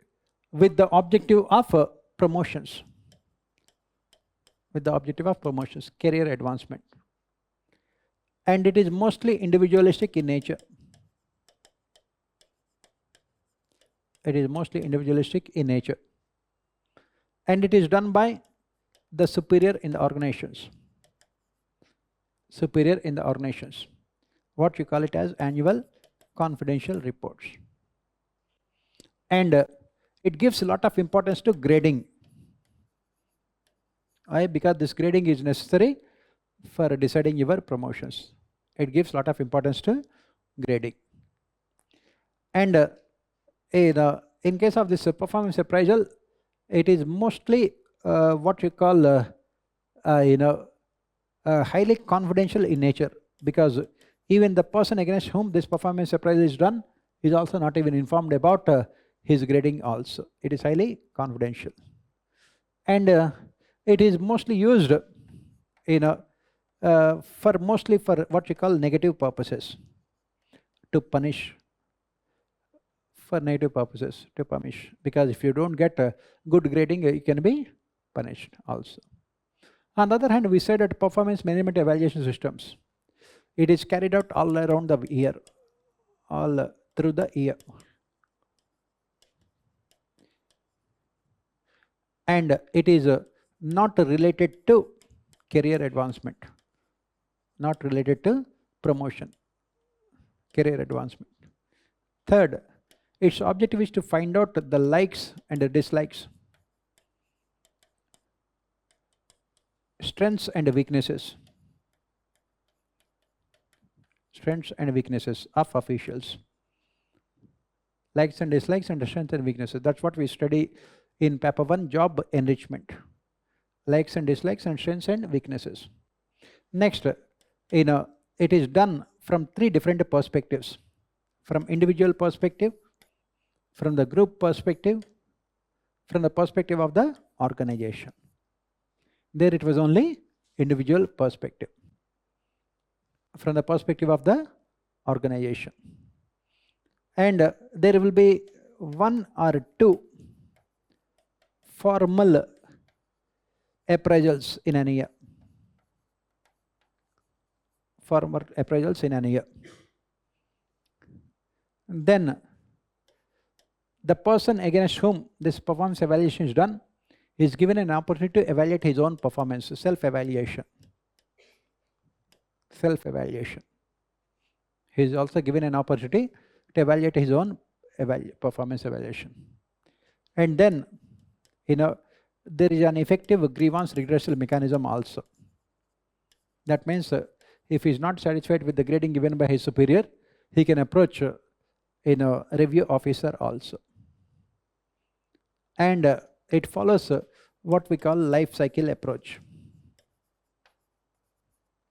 with the objective of promotions. With the objective of promotions, career advancement. And it is mostly individualistic in nature. It is mostly individualistic in nature. And it is done by the superior in the organizations. Superior in the organizations. What you call it as annual confidential reports. And it gives a lot of importance to grading. Why? Because this grading is necessary for deciding your promotions. It gives a lot of importance to grading. And in case of this performance appraisal, it is mostly what you call highly confidential in nature, because even the person against whom this performance appraisal is done is also not even informed about his grading also. It is highly confidential. And it is mostly used mostly for what you call negative purposes, to punish. For negative purposes, to punish, because if you don't get a good grading, you can be punished also. On the other hand, we said that performance management evaluation systems, it is carried out all around the year, all through the year. And it is not related to career advancement, not related to promotion, career advancement. Third, its objective is to find out the likes and the dislikes, strengths and weaknesses, of officials, likes and dislikes and strengths and weaknesses. That's what we study in Paper-1, job enrichment, likes and dislikes and strengths and weaknesses. Next, it is done from three different perspectives: from individual perspective, from the group perspective, from the perspective of the organization. There it was only individual perspective, from the perspective of the organization. And there will be one or two formal appraisals in an year. Formal appraisals in an year. Then the person against whom this performance evaluation is done is given an opportunity to evaluate his own performance, self-evaluation. Self-evaluation. He is also given an opportunity to evaluate his own performance evaluation. And then, there is an effective grievance redressal mechanism also. That means if he is not satisfied with the grading given by his superior, he can approach review officer also. And it follows what we call life cycle approach.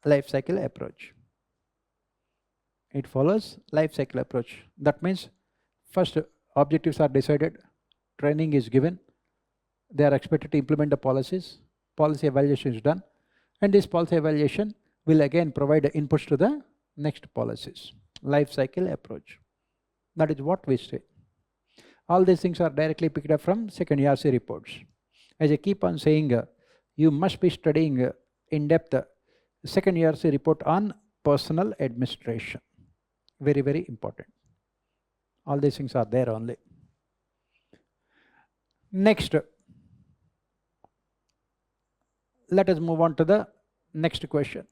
Life cycle approach. It follows life cycle approach. That means first objectives are decided, training is given, they are expected to implement the policies, policy evaluation is done, And this policy evaluation will again provide inputs to the next policies. Life cycle approach. That is what we say. All these things are directly picked up from second ERC reports. As I keep on saying, you must be studying in depth second ERC report on personal administration. Very, very important. All these things are there only. Next, let us move on to the next question.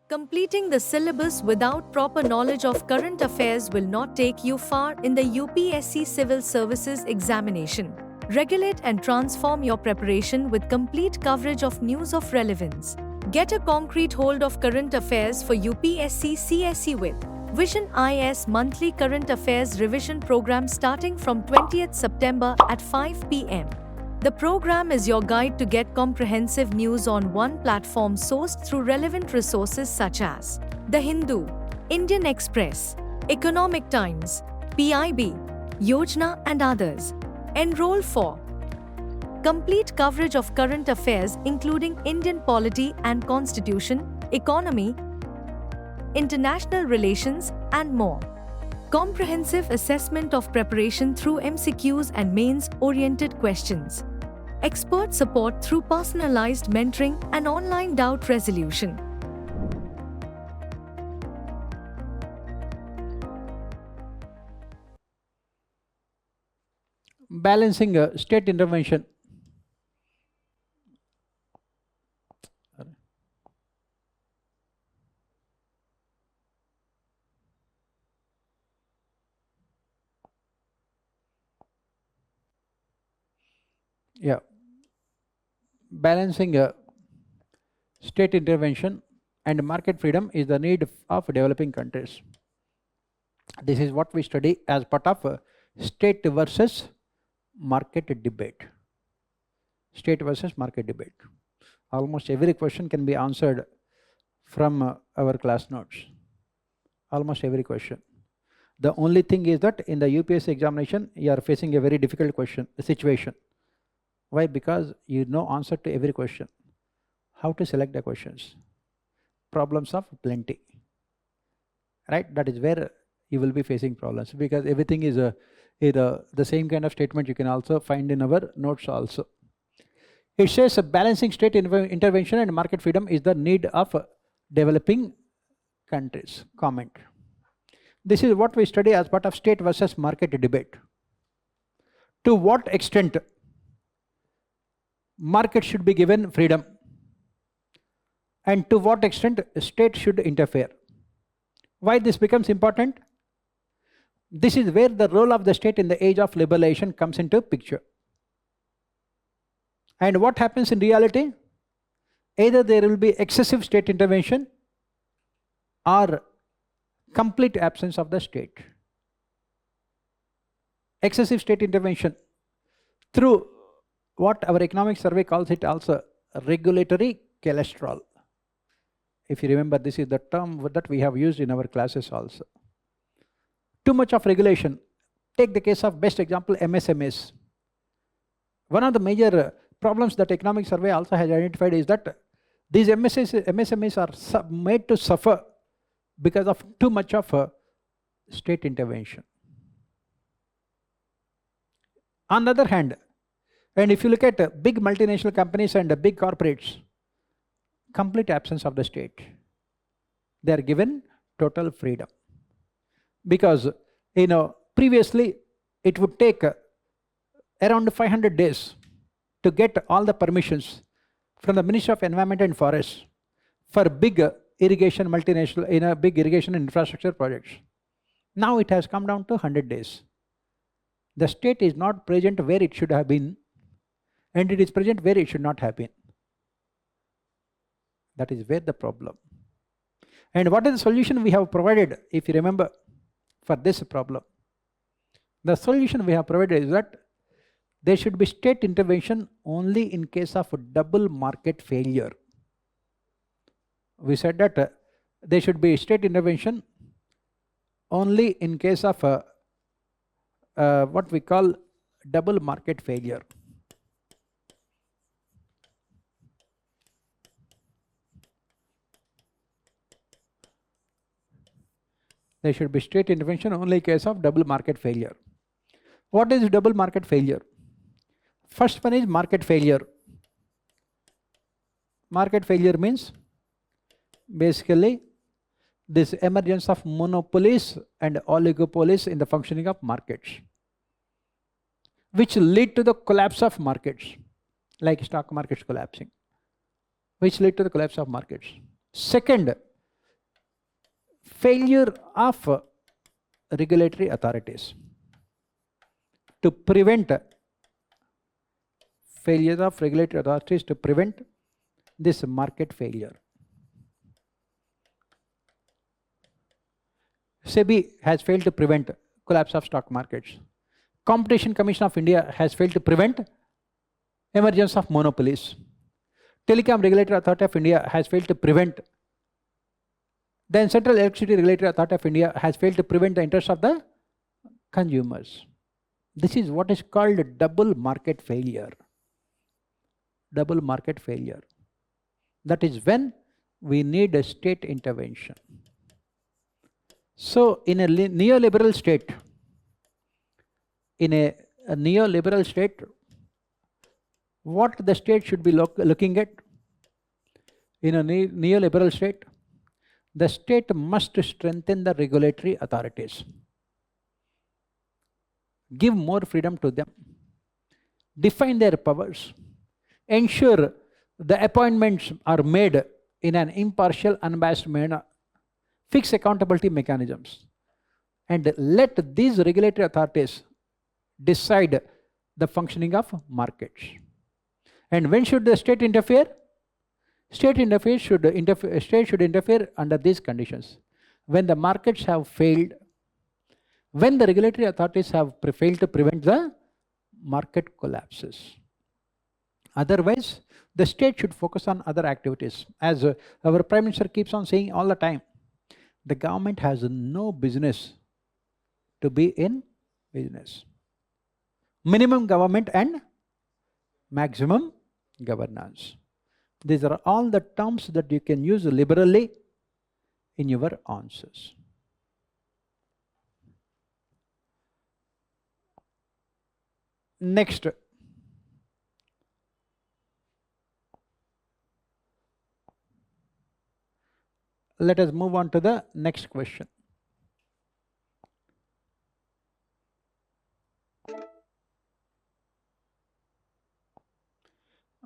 Completing the syllabus without proper knowledge of current affairs will not take you far in the UPSC Civil Services examination. Regulate and transform your preparation with complete coverage of news of relevance. Get a concrete hold of current affairs for UPSC CSE with Vision IS Monthly Current Affairs Revision Program starting from 20th September at 5 p.m. The program is your guide to get comprehensive news on one platform sourced through relevant resources such as The Hindu, Indian Express, Economic Times, PIB, Yojana and others. Enroll for complete coverage of current affairs including Indian polity and constitution, economy, international relations and more. Comprehensive assessment of preparation through MCQs and mains-oriented questions. Expert support through personalized mentoring and online doubt resolution. Balancing state intervention. Yeah. Balancing state intervention and market freedom is the need of developing countries. This is what we study as part of state versus market debate. State versus market debate. Almost every question can be answered from our class notes. Almost every question. The only thing is that in the UPSC examination, you are facing a very difficult situation. Why? Because you know answer to every question. How to select the questions? Problems of plenty. Right? That is where you will be facing problems, because everything is the same kind of statement you can also find in our notes also. It says balancing state intervention and market freedom is the need of developing countries. Comment. This is what we study as part of state versus market debate. To what extent market should be given freedom, and to what extent state should interfere. Why this becomes important? This is where the role of the state in the age of liberalization comes into picture. And what happens in reality? Either there will be excessive state intervention or complete absence of the state. Excessive state intervention through what our economic survey calls it also regulatory cholesterol. If you remember, this is the term that we have used in our classes also. Too much of regulation. Take the case of best example, MSMEs. One of the major problems that economic survey also has identified is that these MSMEs are made to suffer because of too much of state intervention. On the other hand, and if you look at big multinational companies and big corporates, complete absence of the state. They are given total freedom. Because, previously it would take around 500 days to get all the permissions from the Ministry of Environment and Forests for big irrigation multinational, big irrigation infrastructure projects. Now it has come down to 100 days. The state is not present where it should have been, and it is present where it should not have been. That is where the problem. And what is the solution we have provided, if you remember, for this problem? The solution we have provided is that there should be state intervention only in case of double market failure. We said that there should be state intervention only in case of what we call double market failure. There should be state intervention only in case of double market failure. What is double market failure? First one is market failure. Market failure means basically this emergence of monopolies and oligopolies in the functioning of markets, which lead to the collapse of markets, like stock markets collapsing, which lead to the collapse of markets. Second, failure of regulatory authorities to prevent failure of regulatory authorities to prevent this market failure. SEBI has failed to prevent collapse of stock markets. Competition Commission of India has failed to prevent emergence of monopolies. Telecom Regulatory Authority of India has failed to prevent. Then Central Electricity Regulatory Authority of India has failed to prevent the interests of the consumers. This is what is called double market failure. Double market failure. That is when we need a state intervention. So in a neoliberal state, what the state should be looking at? In a neoliberal state, the state must strengthen the regulatory authorities, give more freedom to them, define their powers, ensure the appointments are made in an impartial, unbiased manner, fix accountability mechanisms, and let these regulatory authorities decide the functioning of markets. And when should the state interfere? State should interfere under these conditions: when the markets have failed, when the regulatory authorities have failed to prevent the market collapses. Otherwise, the state should focus on other activities. As our Prime Minister keeps on saying all the time, the government has no business to be in business. Minimum government and maximum governance. These are all the terms that you can use liberally in your answers. Next, let us move on to the next question.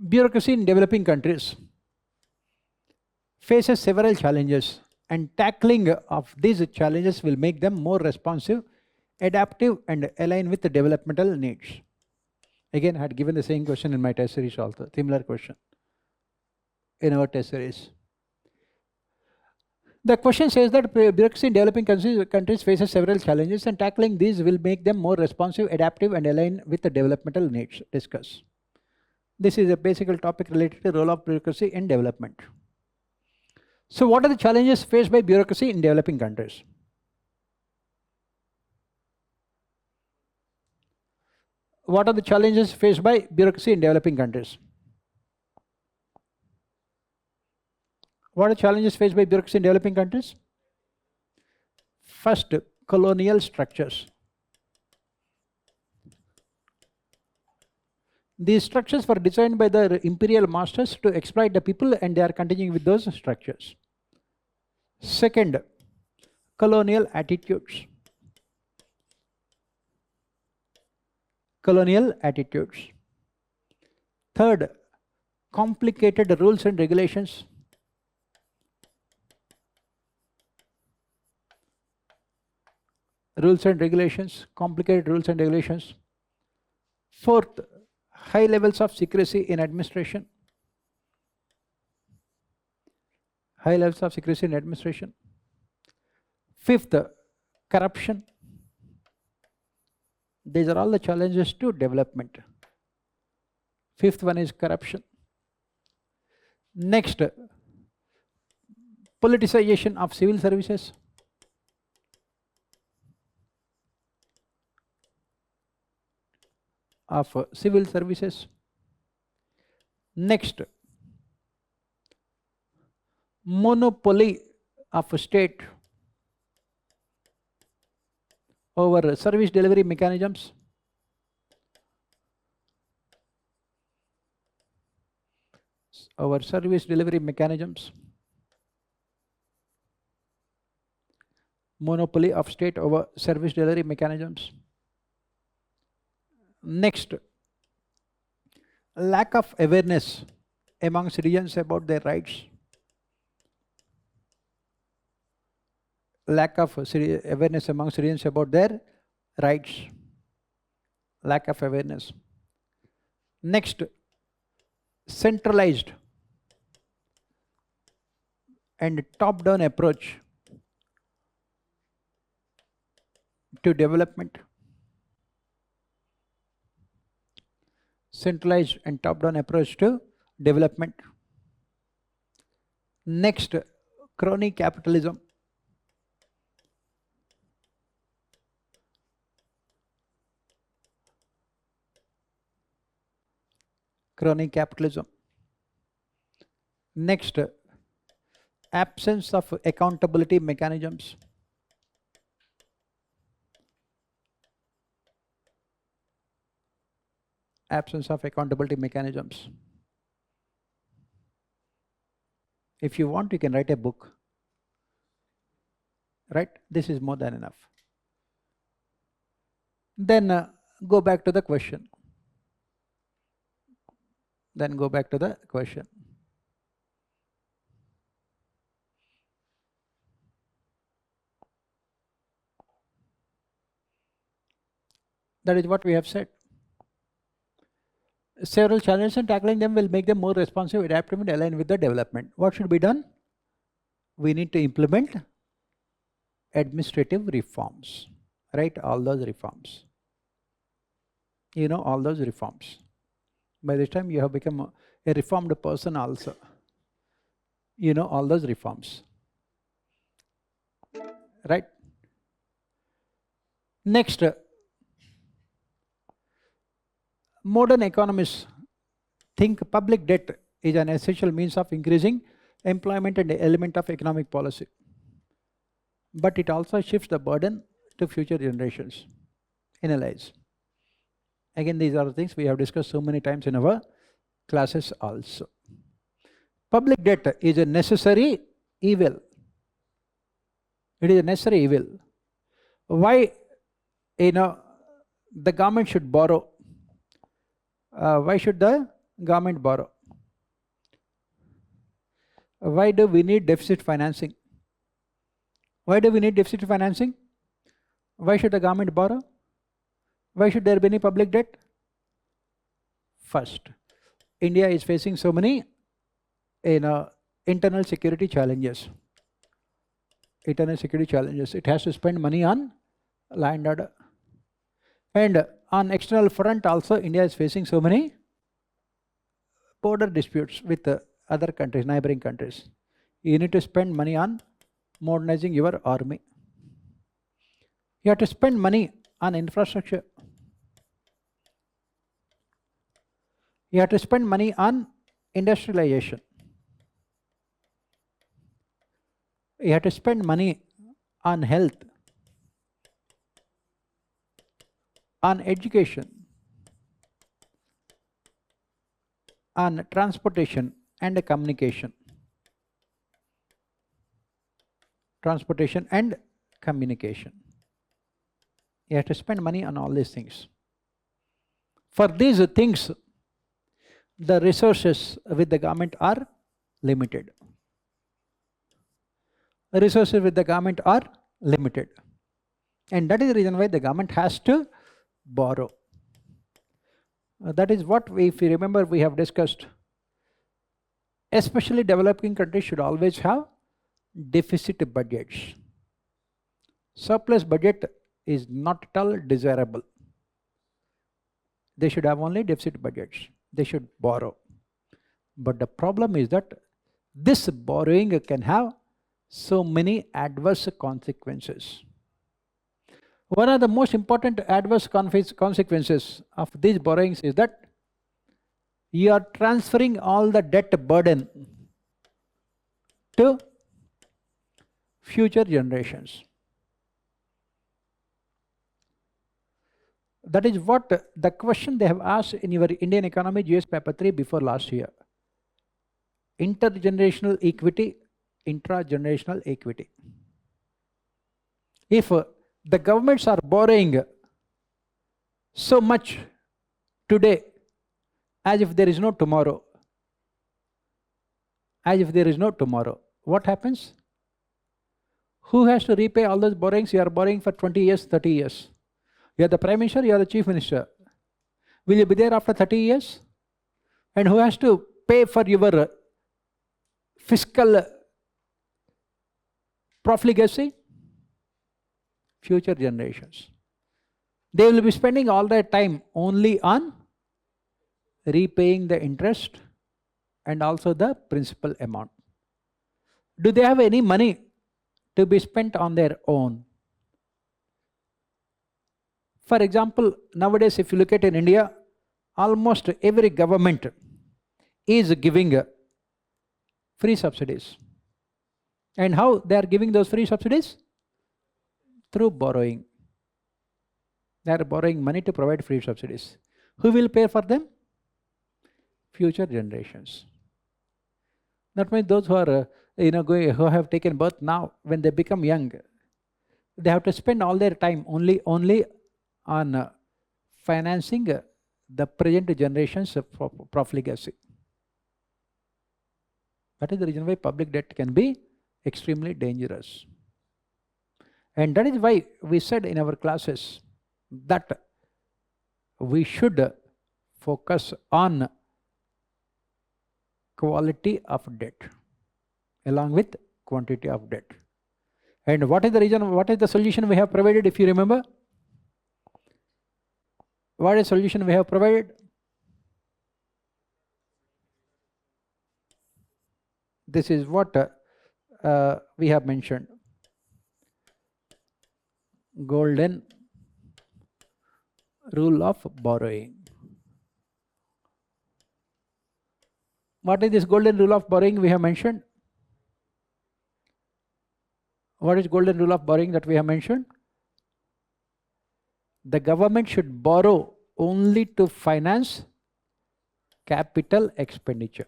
Bureaucracy in developing countries faces several challenges, and tackling of these challenges will make them more responsive, adaptive, and align with the developmental needs. Again, I had given the same question in my test series also, similar question in our test series. The question says that bureaucracy in developing countries faces several challenges, and tackling these will make them more responsive, adaptive, and align with the developmental needs. Discuss. This is a basic topic related to the role of bureaucracy in development. So what are the challenges faced by bureaucracy in developing countries? What are the challenges faced by bureaucracy in developing countries? What are the challenges faced by bureaucracy in developing countries? First, colonial structures. These structures were designed by the imperial masters to exploit the people, and they are continuing with those structures. Second, colonial attitudes. Colonial attitudes. Third, complicated rules and regulations. Rules and regulations, complicated rules and regulations. Fourth, high levels of secrecy in administration. High levels of secrecy in administration. Fifth, corruption. These are all the challenges to development. Fifth one is corruption. Next, politicization of civil services. Next, monopoly of a state over service delivery mechanisms, monopoly of state over service delivery mechanisms. Next, lack of awareness among citizens about their rights. Lack of awareness among citizens about their rights. Lack of awareness. Next, centralized and top-down approach to development. Centralized and top-down approach to development. Next, crony capitalism. Crony capitalism. Next, absence of accountability mechanisms. Absence of accountability mechanisms. If you want, you can write a book. Right? This is more than enough. Then go back to the question. That is what we have said. Several challenges, and tackling them will make them more responsive, adaptive, and aligned with the development. What should be done? We need to implement administrative reforms. Right? All those reforms. All those reforms. By this time you have become a reformed person also. All those reforms. Right? Next, modern economists think public debt is an essential means of increasing employment and an element of economic policy. But it also shifts the burden to future generations. Analyze. Again, these are the things we have discussed so many times in our classes also. Public debt is a necessary evil. It is a necessary evil. Why, the government should borrow? Why should the government borrow? Why do we need deficit financing? Why do we need deficit financing? Why should the government borrow? Why should there be any public debt? First, India is facing so many internal security challenges. It has to spend money on law and order. And on external front also, India is facing so many border disputes with other countries, neighboring countries. You need to spend money on modernizing your army. You have to spend money on infrastructure. You have to spend money on industrialization. You have to spend money on health, on education, on transportation and communication. Transportation and communication. You have to spend money on all these things. For these things, the resources with the government are limited. Resources with the government are limited. And that is the reason why the government has to borrow. That is what if you remember, we have discussed. Especially developing countries should always have deficit budgets. Surplus budget is not at all desirable. They should have only deficit budgets. They should borrow. But the problem is that this borrowing can have so many adverse consequences. One of the most important adverse consequences of these borrowings is that you are transferring all the debt burden to future generations. That is what the question they have asked in your Indian Economy GS Paper 3 before last year. Intergenerational equity, intragenerational equity. If the governments are borrowing so much today as if there is no tomorrow, what happens? Who has to repay all those borrowings? You are borrowing for 20 years, 30 years. You are the Prime Minister, you are the Chief Minister. Will you be there after 30 years? And who has to pay for your fiscal profligacy? Future generations. They will be spending all their time only on repaying the interest and also the principal amount. Do they have any money to be spent on their own? For example, nowadays if you look at in India, almost every government is giving free subsidies. And how they are giving those free subsidies? Through borrowing. They are borrowing money to provide free subsidies. Who will pay for them? Future generations. That means those who are who have taken birth now, when they become young, they have to spend all their time only on financing the present generation's profligacy. That is the reason why public debt can be extremely dangerous. And that is why we said in our classes that we should focus on quality of debt along with quantity of debt. And what is the reason, what is the solution we have provided, if you remember? What is the solution we have provided? This is what we have mentioned. Golden rule of borrowing. What is this golden rule of borrowing we have mentioned? What is golden rule of borrowing that we have mentioned? The government should borrow only to finance capital expenditure,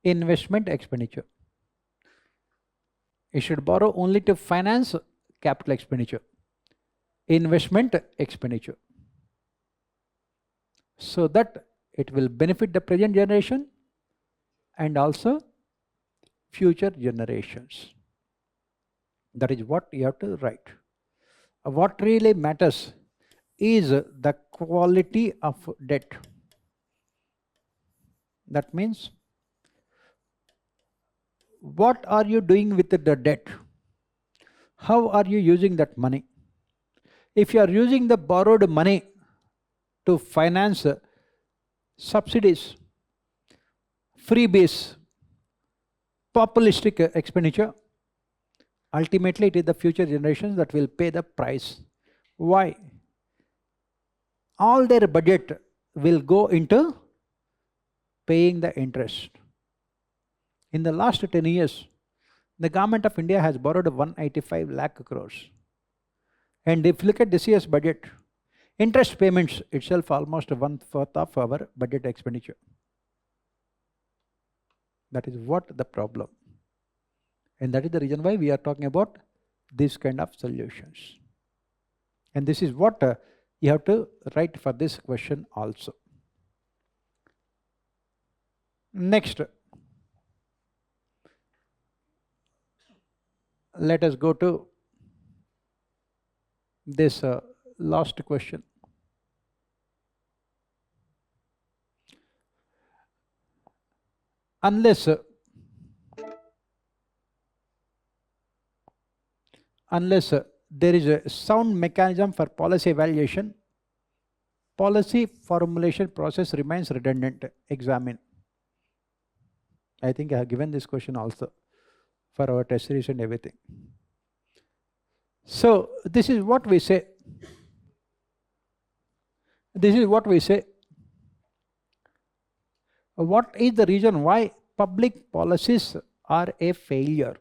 investment expenditure. It should borrow only to finance capital expenditure, investment expenditure, so that it will benefit the present generation and also future generations. That is what you have to write. What really matters is the quality of debt. That means, what are you doing with the debt? How are you using that money? If you are using the borrowed money to finance subsidies, freebies, populistic expenditure, ultimately it is the future generations that will pay the price. Why? All their budget will go into paying the interest. In the last 10 years, the government of India has borrowed 185 lakh crores. And if you look at this year's budget, interest payments itself almost 1/4 of our budget expenditure. That is what the problem. And that is the reason why we are talking about this kind of solutions. And this is what you have to write for this question also. Next, let us go to this last question. Unless there is a sound mechanism for policy evaluation, policy formulation process remains redundant. Examine. I think I have given this question also for our test series and everything. So this is what we say. This is what we say. What is the reason why public policies are a failure?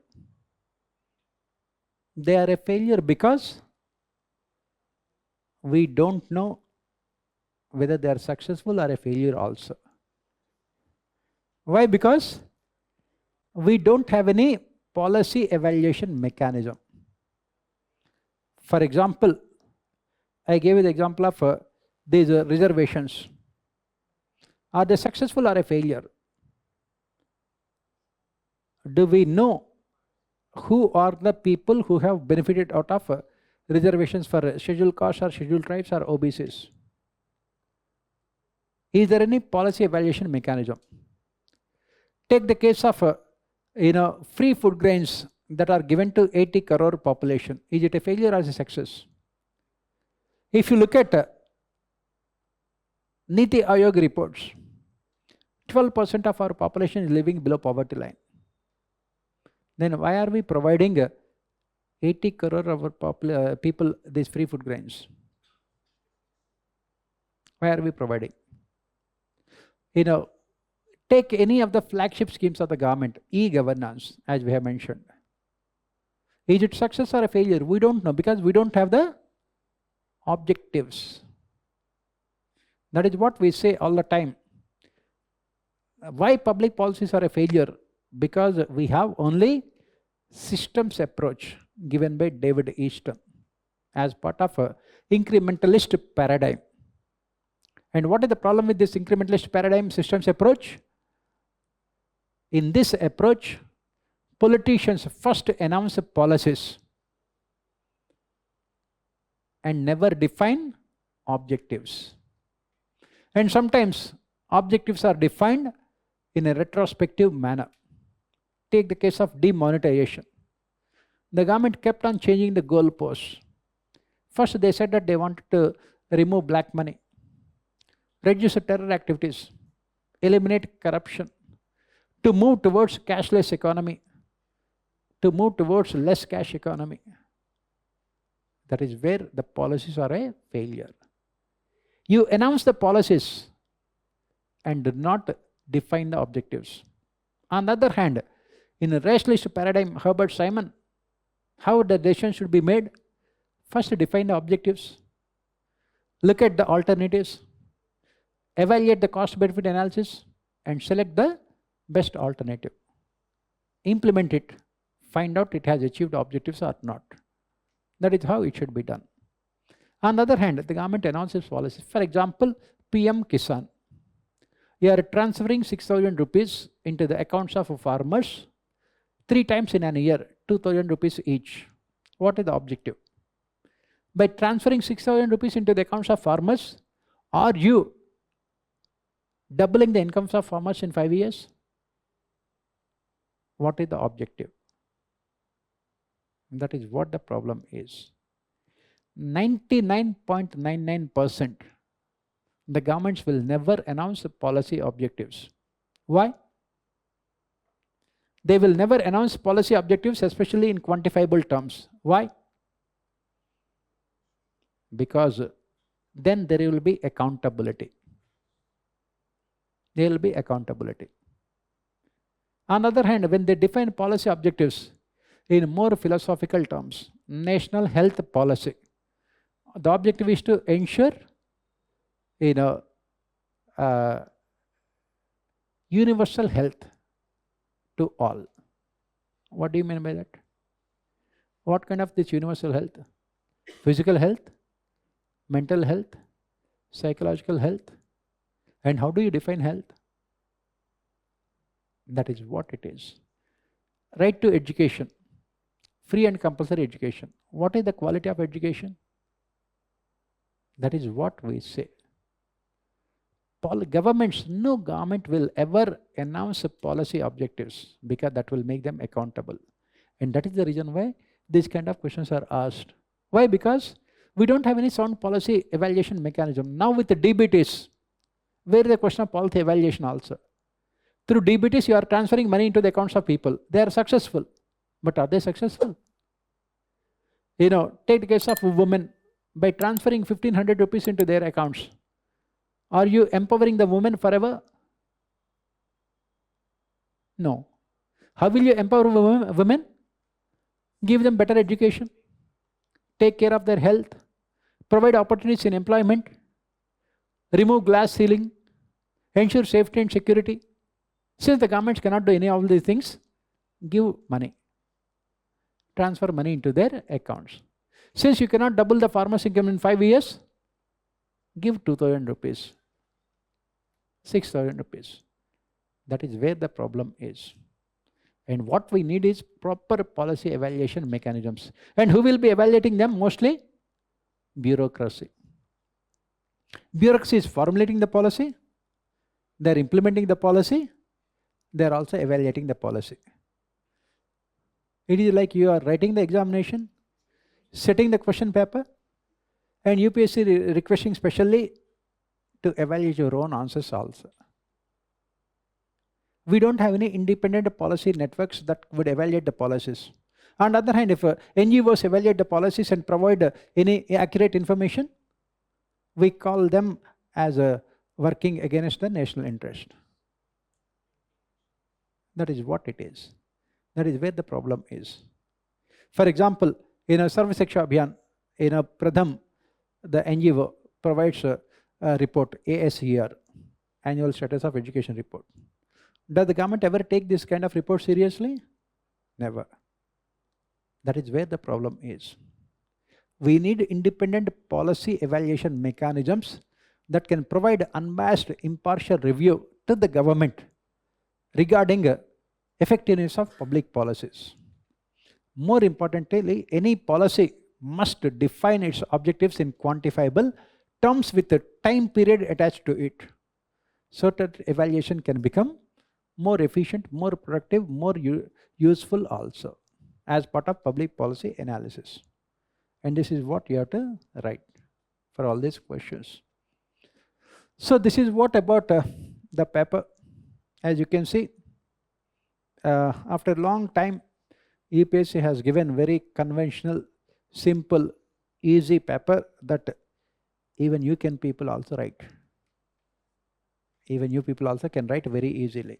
They are a failure because we don't know whether they are successful or a failure also. Why? Because we don't have any policy evaluation mechanism. For example, I gave you the example of these reservations. Are they successful or a failure? Do we know who are the people who have benefited out of reservations for scheduled castes or scheduled tribes or OBCs? Is there any policy evaluation mechanism? Take the case of free food grains that are given to 80 crore population. Is it a failure or a success? If you look at Niti Aayog reports, 12% of our population is living below poverty line. Then why are we providing 80 crore of our people these free food grains? Why are we providing? Take any of the flagship schemes of the government, e-governance, as we have mentioned. Is it success or a failure? We don't know because we don't have the objectives. That is what we say all the time. Why public policies are a failure? Because we have only systems approach given by David Easton as part of a incrementalist paradigm. And what is the problem with this incrementalist paradigm systems approach? In this approach, politicians first announce policies and never define objectives. And sometimes objectives are defined in a retrospective manner. Take the case of demonetization. The government kept on changing the goalposts. First they said that they wanted to remove black money, reduce the terror activities, eliminate corruption, to move towards cashless economy, to move towards less cash economy. That is where the policies are a failure. You announce the policies and do not define the objectives. On the other hand, in a rationalist paradigm, Herbert Simon, how the decision should be made? First define the objectives, look at the alternatives, evaluate the cost-benefit analysis, and select the best alternative. Implement it, find out it has achieved objectives or not. That is how it should be done. On the other hand, the government announces policies. For example, PM Kisan. You are transferring 6,000 rupees into the accounts of farmers 3 times in a year, 2,000 rupees each. What is the objective? By transferring 6,000 rupees into the accounts of farmers, are you doubling the incomes of farmers in 5 years? What is the objective? That is what the problem is. 99.99% the governments will never announce the policy objectives. Why? They will never announce policy objectives, especially in quantifiable terms. Why? Because then there will be accountability. There will be accountability. On the other hand, when they define policy objectives in more philosophical terms, national health policy, the objective is to ensure universal health to all. What do you mean by that? What kind of this universal health? Physical health, mental health, psychological health, and how do you define health? That is what it is. Right to education, free and compulsory education. What is the quality of education? That is what we say. Governments, no government will ever announce policy objectives because that will make them accountable. And that is the reason why these kind of questions are asked. Why? Because we don't have any sound policy evaluation mechanism. Now with the DBTs, where is the question of policy evaluation also? Through DBTs, you are transferring money into the accounts of people. They are successful. But are they successful? Take the case of women. By transferring 1,500 rupees into their accounts, are you empowering the women forever? No. How will you empower women? give them better education, take care of their health, provide opportunities in employment, remove glass ceiling, ensure safety and security. Since the governments cannot do any of these things, give money, transfer money into their accounts. Since you cannot double the farmer's income in 5 years, give 2,000 rupees, 6,000 rupees. That is where the problem is. And what we need is proper policy evaluation mechanisms. And who will be evaluating them? Mostly bureaucracy. Bureaucracy is formulating the policy, they are implementing the policy, they are also evaluating the policy. It is like you are writing the examination, setting the question paper, and UPSC requesting specially to evaluate your own answers also. We don't have any independent policy networks that would evaluate the policies. On the other hand, if NGOs evaluate the policies and provide any accurate information, we call them as working against the national interest. That is what it is. That is where the problem is. For example, in a Sarva Shiksha Abhiyan, in a Pradham, the NGO provides a report, ASER, Annual Status of Education Report. Does the government ever take this kind of report seriously? Never. That is where the problem is. We need independent policy evaluation mechanisms that can provide unbiased, impartial review to the government regarding effectiveness of public policies. More importantly, any policy must define its objectives in quantifiable terms with a time period attached to it, so that evaluation can become more efficient, more productive, more useful also as part of public policy analysis. And this is what you have to write for all these questions. So this is what about the paper. As you can see, after a long time, UPSC has given very conventional, simple, easy paper that even you can people also write. Even you people also can write very easily.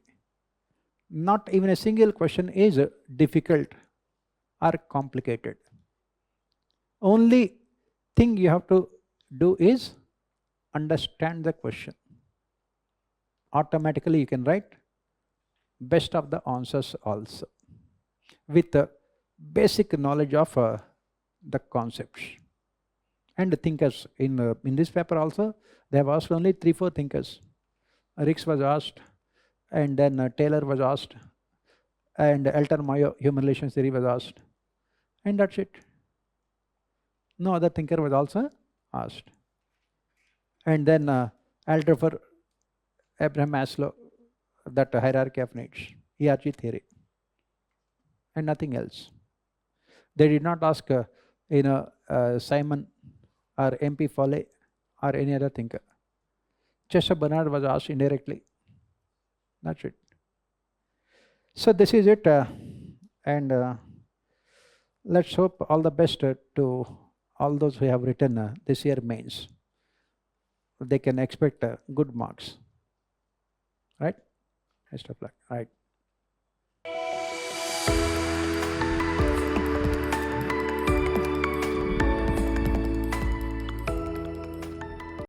Not even a single question is difficult or complicated. Only thing you have to do is understand the question. Automatically you can write best of the answers also, with the basic knowledge of the concepts. And the thinkers, in this paper also, they have asked only 3-4 thinkers. Ricks was asked, and then Taylor was asked, and Elton Mayo, human relations theory was asked, and that's it. No other thinker was also asked. And then Alderfer, Abraham Maslow, that hierarchy of needs, hierarchy theory, and nothing else. They did not ask Simon or MP Foley or any other thinker. Chester Bernard was asked indirectly. That's it. So this is it, and let's hope all the best to all those who have written this year mains. They can expect good marks, right? Best of luck. Right.